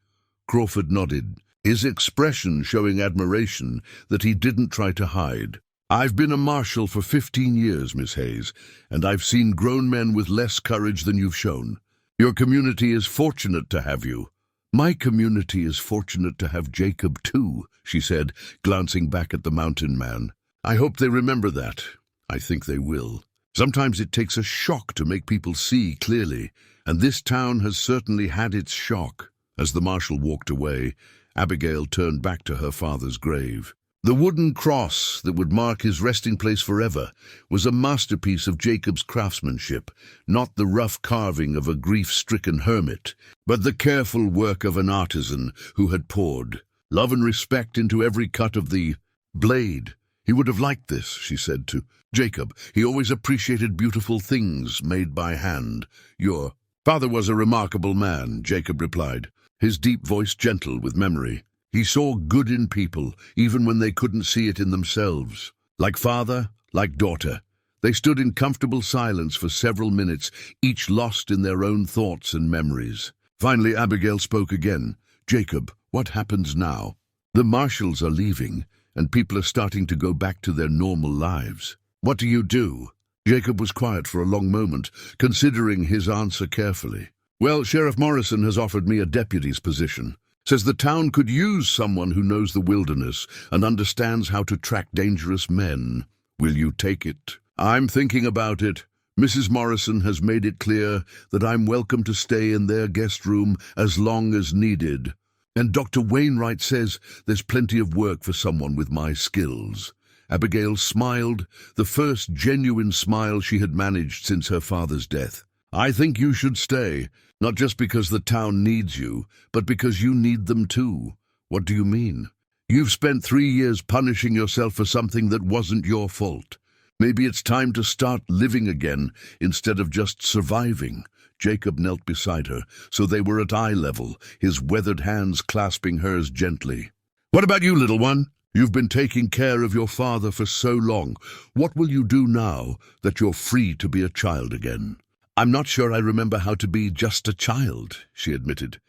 Crawford nodded, his expression showing admiration that he didn't try to hide. "I've been a marshal for 15 years, Miss Hayes, and I've seen grown men with less courage than you've shown. Your community is fortunate to have you." "My community is fortunate to have Jacob too," she said, glancing back at the mountain man. "I hope they remember that. I think they will. Sometimes it takes a shock to make people see clearly, and this town has certainly had its shock." As the marshal walked away, Abigail turned back to her father's grave. The wooden cross that would mark his resting place forever was a masterpiece of Jacob's craftsmanship, not the rough carving of a grief-stricken hermit, but the careful work of an artisan who had poured love and respect into every cut of the blade. "He would have liked this," she said to Jacob. "He always appreciated beautiful things made by hand." "Your father was a remarkable man," Jacob replied, his deep voice gentle with memory. "He saw good in people, even when they couldn't see it in themselves. Like father, like daughter, they stood in comfortable silence for several minutes, each lost in their own thoughts and memories. Finally, Abigail spoke again. "Jacob, what happens now?" "The Marshals are leaving, and people are starting to go back to their normal lives. What do you do?" Jacob was quiet for a long moment, considering his answer carefully. "Well, Sheriff Morrison has offered me a deputy's position. Says the town could use someone who knows the wilderness and understands how to track dangerous men. Will you take it?" "I'm thinking about it. Mrs. Morrison has made it clear that I'm welcome to stay in their guest room as long as needed. And Dr. Wainwright says there's plenty of work for someone with my skills." Abigail smiled, the first genuine smile she had managed since her father's death. "I think you should stay. Not just because the town needs you, but because you need them too." "What do you mean?" "You've spent 3 years punishing yourself for something that wasn't your fault. Maybe it's time to start living again instead of just surviving." Jacob knelt beside her, so they were at eye level, his weathered hands clasping hers gently. "What about you, little one? You've been taking care of your father for so long. What will you do now that you're free to be a child again?" "I'm not sure I remember how to be just a child," she admitted.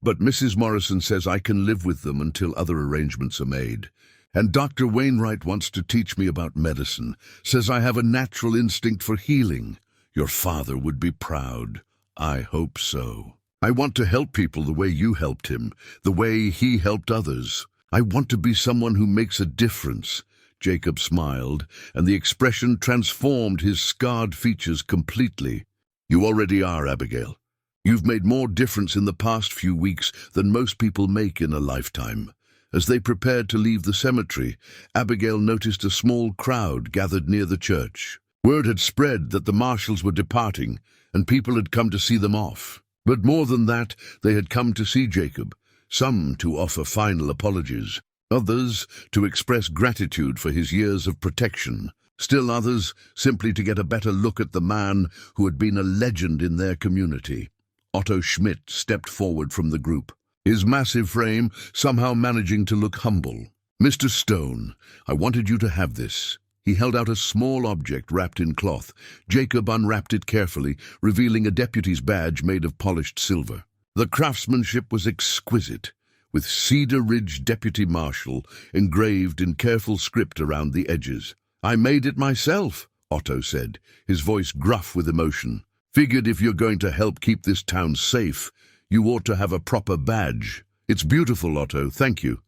"But Mrs. Morrison says I can live with them until other arrangements are made. And Dr. Wainwright wants to teach me about medicine, says I have a natural instinct for healing. Your father would be proud." "I hope so. I want to help people the way you helped him, the way he helped others. I want to be someone who makes a difference." Jacob smiled, and the expression transformed his scarred features completely. "You already are, Abigail. You've made more difference in the past few weeks than most people make in a lifetime." As they prepared to leave the cemetery, Abigail noticed a small crowd gathered near the church. Word had spread that the Marshals were departing, and people had come to see them off. But more than that, they had come to see Jacob, some to offer final apologies, others to express gratitude for his years of protection. Still others simply to get a better look at the man who had been a legend in their community. Otto Schmidt stepped forward from the group, his massive frame somehow managing to look humble. "Mr. Stone, I wanted you to have this." He held out a small object wrapped in cloth. Jacob unwrapped it carefully, revealing a deputy's badge made of polished silver. The craftsmanship was exquisite, with Cedar Ridge Deputy Marshal engraved in careful script around the edges. "I made it myself," Otto said, his voice gruff with emotion. "Figured if you're going to help keep this town safe, you ought to have a proper badge. It's beautiful, Otto. Thank you."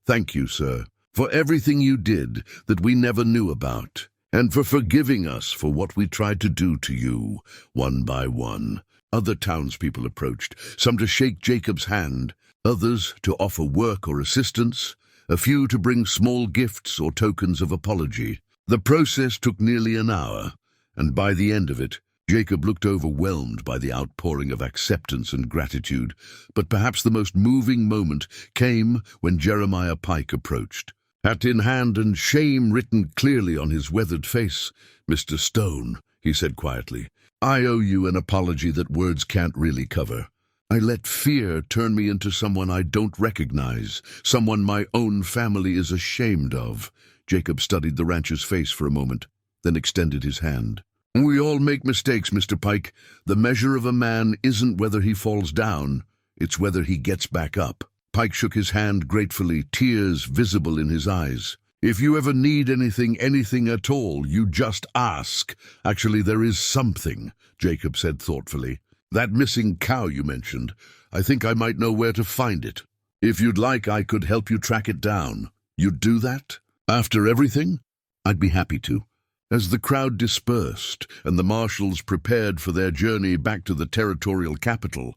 "Thank you, sir, for everything you did that we never knew about, and for forgiving us for what we tried to do to you, one by one." Other townspeople approached, some to shake Jacob's hand, others to offer work or assistance, a few to bring small gifts or tokens of apology. The process took nearly an hour, and by the end of it, Jacob looked overwhelmed by the outpouring of acceptance and gratitude, but perhaps the most moving moment came when Jeremiah Pike approached. Hat in hand and shame written clearly on his weathered face. "Mr. Stone," he said quietly, "I owe you an apology that words can't really cover. I let fear turn me into someone I don't recognize, someone my own family is ashamed of." Jacob studied the rancher's face for a moment, then extended his hand. "We all make mistakes, Mr. Pike. The measure of a man isn't whether he falls down, it's whether he gets back up." Pike shook his hand gratefully, tears visible in his eyes. "If you ever need anything at all, you just ask. Actually, there is something," Jacob said thoughtfully. "That missing cow you mentioned, I think I might know where to find it. If you'd like, I could help you track it down. You'd do that? After everything?" "I'd be happy to." As the crowd dispersed and the Marshals prepared for their journey back to the territorial capital,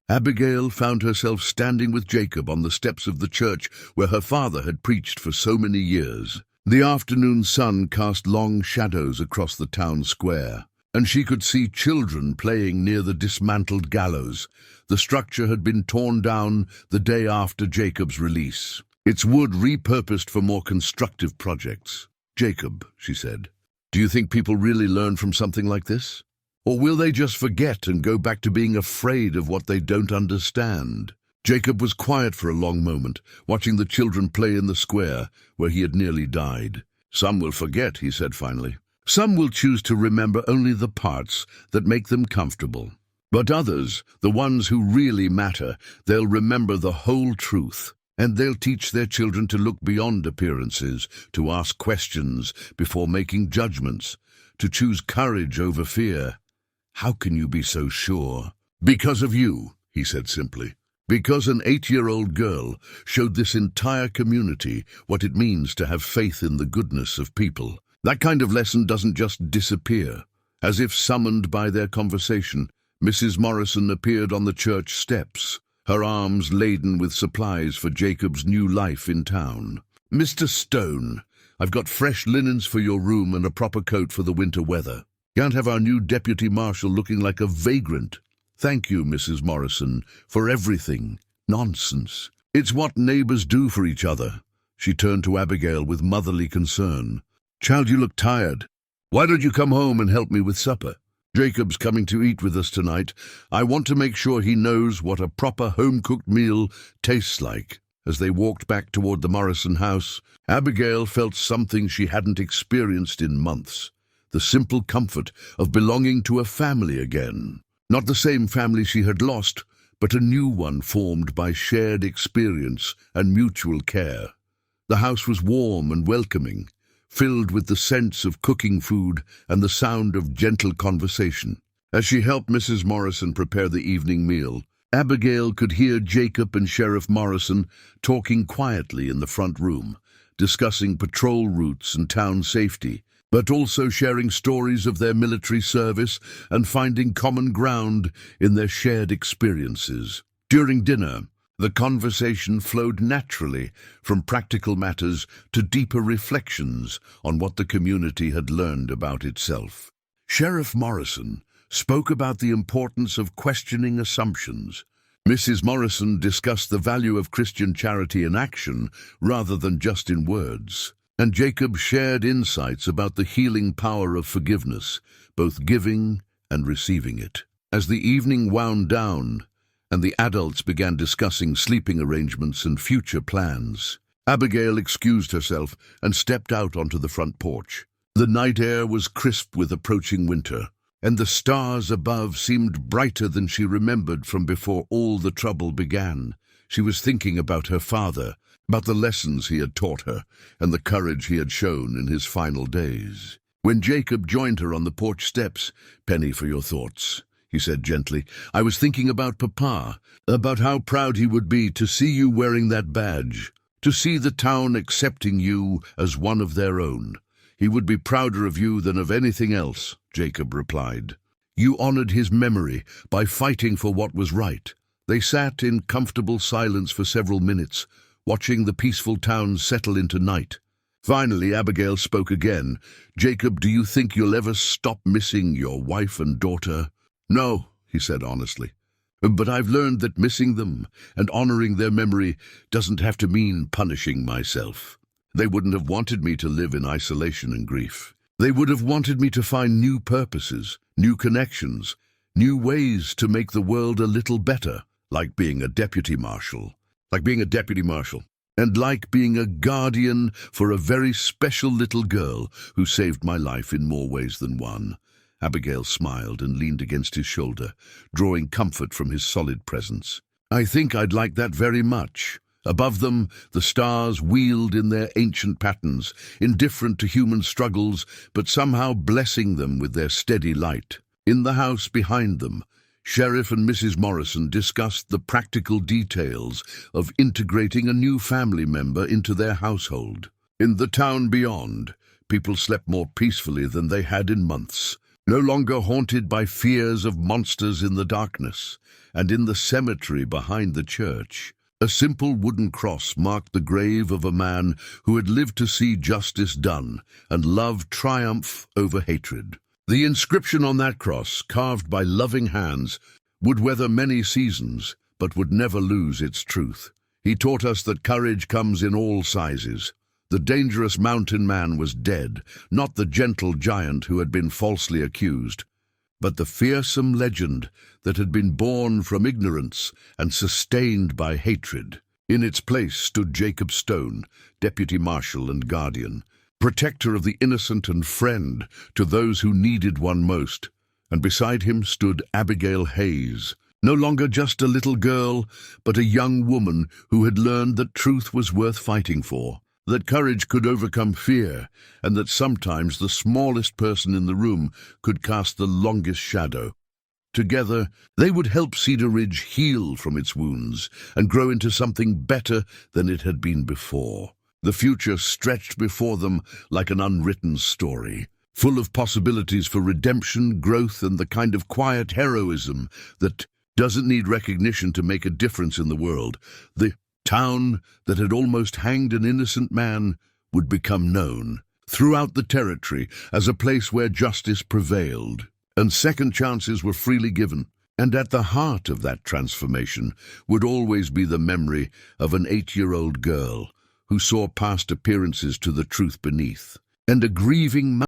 Abigail found herself standing with Jacob on the steps of the church where her father had preached for so many years. The afternoon sun cast long shadows across the town square, and she could see children playing near the dismantled gallows. The structure had been torn down the day after Jacob's release, its wood repurposed for more constructive projects. "Jacob," she said, "do you think people really learn from something like this? Or will they just forget and go back to being afraid of what they don't understand?" Jacob was quiet for a long moment, watching the children play in the square where he had nearly died. "Some will forget," he said finally. "Some will choose to remember only the parts that make them comfortable. But others, the ones who really matter, they'll remember the whole truth. And they'll teach their children to look beyond appearances, to ask questions before making judgments, to choose courage over fear." "How can you be so sure?" "Because of you," he said simply. "Because an 8-year-old girl showed this entire community what it means to have faith in the goodness of people. That kind of lesson doesn't just disappear." As if summoned by their conversation, Mrs. Morrison appeared on the church steps, her arms laden with supplies for Jacob's new life in town. "Mr. Stone, I've got fresh linens for your room and a proper coat for the winter weather. Can't have our new deputy marshal looking like a vagrant. Thank you, Mrs. Morrison, for everything." "Nonsense. It's what neighbors do for each other." She turned to Abigail with motherly concern. "Child, you look tired. Why don't you come home and help me with supper? Jacob's coming to eat with us tonight. I want to make sure he knows what a proper home-cooked meal tastes like." As they walked back toward the Morrison house, Abigail felt something she hadn't experienced in months. The simple comfort of belonging to a family again. Not the same family she had lost, but a new one formed by shared experience and mutual care. The house was warm and welcoming, filled with the sense of cooking food and the sound of gentle conversation. As she helped Mrs. Morrison prepare the evening meal, Abigail could hear Jacob and Sheriff Morrison talking quietly in the front room, discussing patrol routes and town safety, but also sharing stories of their military service and finding common ground in their shared experiences. During dinner, the conversation flowed naturally from practical matters to deeper reflections on what the community had learned about itself. Sheriff Morrison spoke about the importance of questioning assumptions. Mrs. Morrison discussed the value of Christian charity in action rather than just in words. And Jacob shared insights about the healing power of forgiveness, both giving and receiving it. As the evening wound down, and the adults began discussing sleeping arrangements and future plans, Abigail excused herself and stepped out onto the front porch. The night air was crisp with approaching winter, and the stars above seemed brighter than she remembered from before all the trouble began. She was thinking about her father, about the lessons he had taught her, and the courage he had shown in his final days. When Jacob joined her on the porch steps, "Penny, for your thoughts," he said gently. "I was thinking about Papa, about how proud he would be to see you wearing that badge, to see the town accepting you as one of their own. He would be prouder of you than of anything else," Jacob replied. "You honored his memory by fighting for what was right." They sat in comfortable silence for several minutes, watching the peaceful town settle into night. Finally, Abigail spoke again. "Jacob, do you think you'll ever stop missing your wife and daughter?" "No," he said honestly. "But I've learned that missing them and honoring their memory doesn't have to mean punishing myself. They wouldn't have wanted me to live in isolation and grief. They would have wanted me to find new purposes, new connections, new ways to make the world a little better, like being a deputy marshal. And like being a guardian for a very special little girl who saved my life in more ways than one." Abigail smiled and leaned against his shoulder, drawing comfort from his solid presence. "I think I'd like that very much." Above them, the stars wheeled in their ancient patterns, indifferent to human struggles, but somehow blessing them with their steady light. In the house behind them, Sheriff and Mrs. Morrison discussed the practical details of integrating a new family member into their household. In the town beyond, people slept more peacefully than they had in months, no longer haunted by fears of monsters in the darkness. And in the cemetery behind the church, a simple wooden cross marked the grave of a man who had lived to see justice done and love triumph over hatred. The inscription on that cross, carved by loving hands, would weather many seasons, but would never lose its truth. He taught us that courage comes in all sizes. The dangerous mountain man was dead, not the gentle giant who had been falsely accused, but the fearsome legend that had been born from ignorance and sustained by hatred. In its place stood Jacob Stone, deputy marshal and guardian, protector of the innocent and friend to those who needed one most. And beside him stood Abigail Hayes, no longer just a little girl, but a young woman who had learned that truth was worth fighting for, that courage could overcome fear, and that sometimes the smallest person in the room could cast the longest shadow. Together, they would help Cedar Ridge heal from its wounds and grow into something better than it had been before. The future stretched before them like an unwritten story, full of possibilities for redemption, growth, and the kind of quiet heroism that doesn't need recognition to make a difference in the world. The town that had almost hanged an innocent man would become known throughout the territory as a place where justice prevailed, and second chances were freely given. And at the heart of that transformation would always be the memory of an 8-year-old girl who saw past appearances to the truth beneath, and a grieving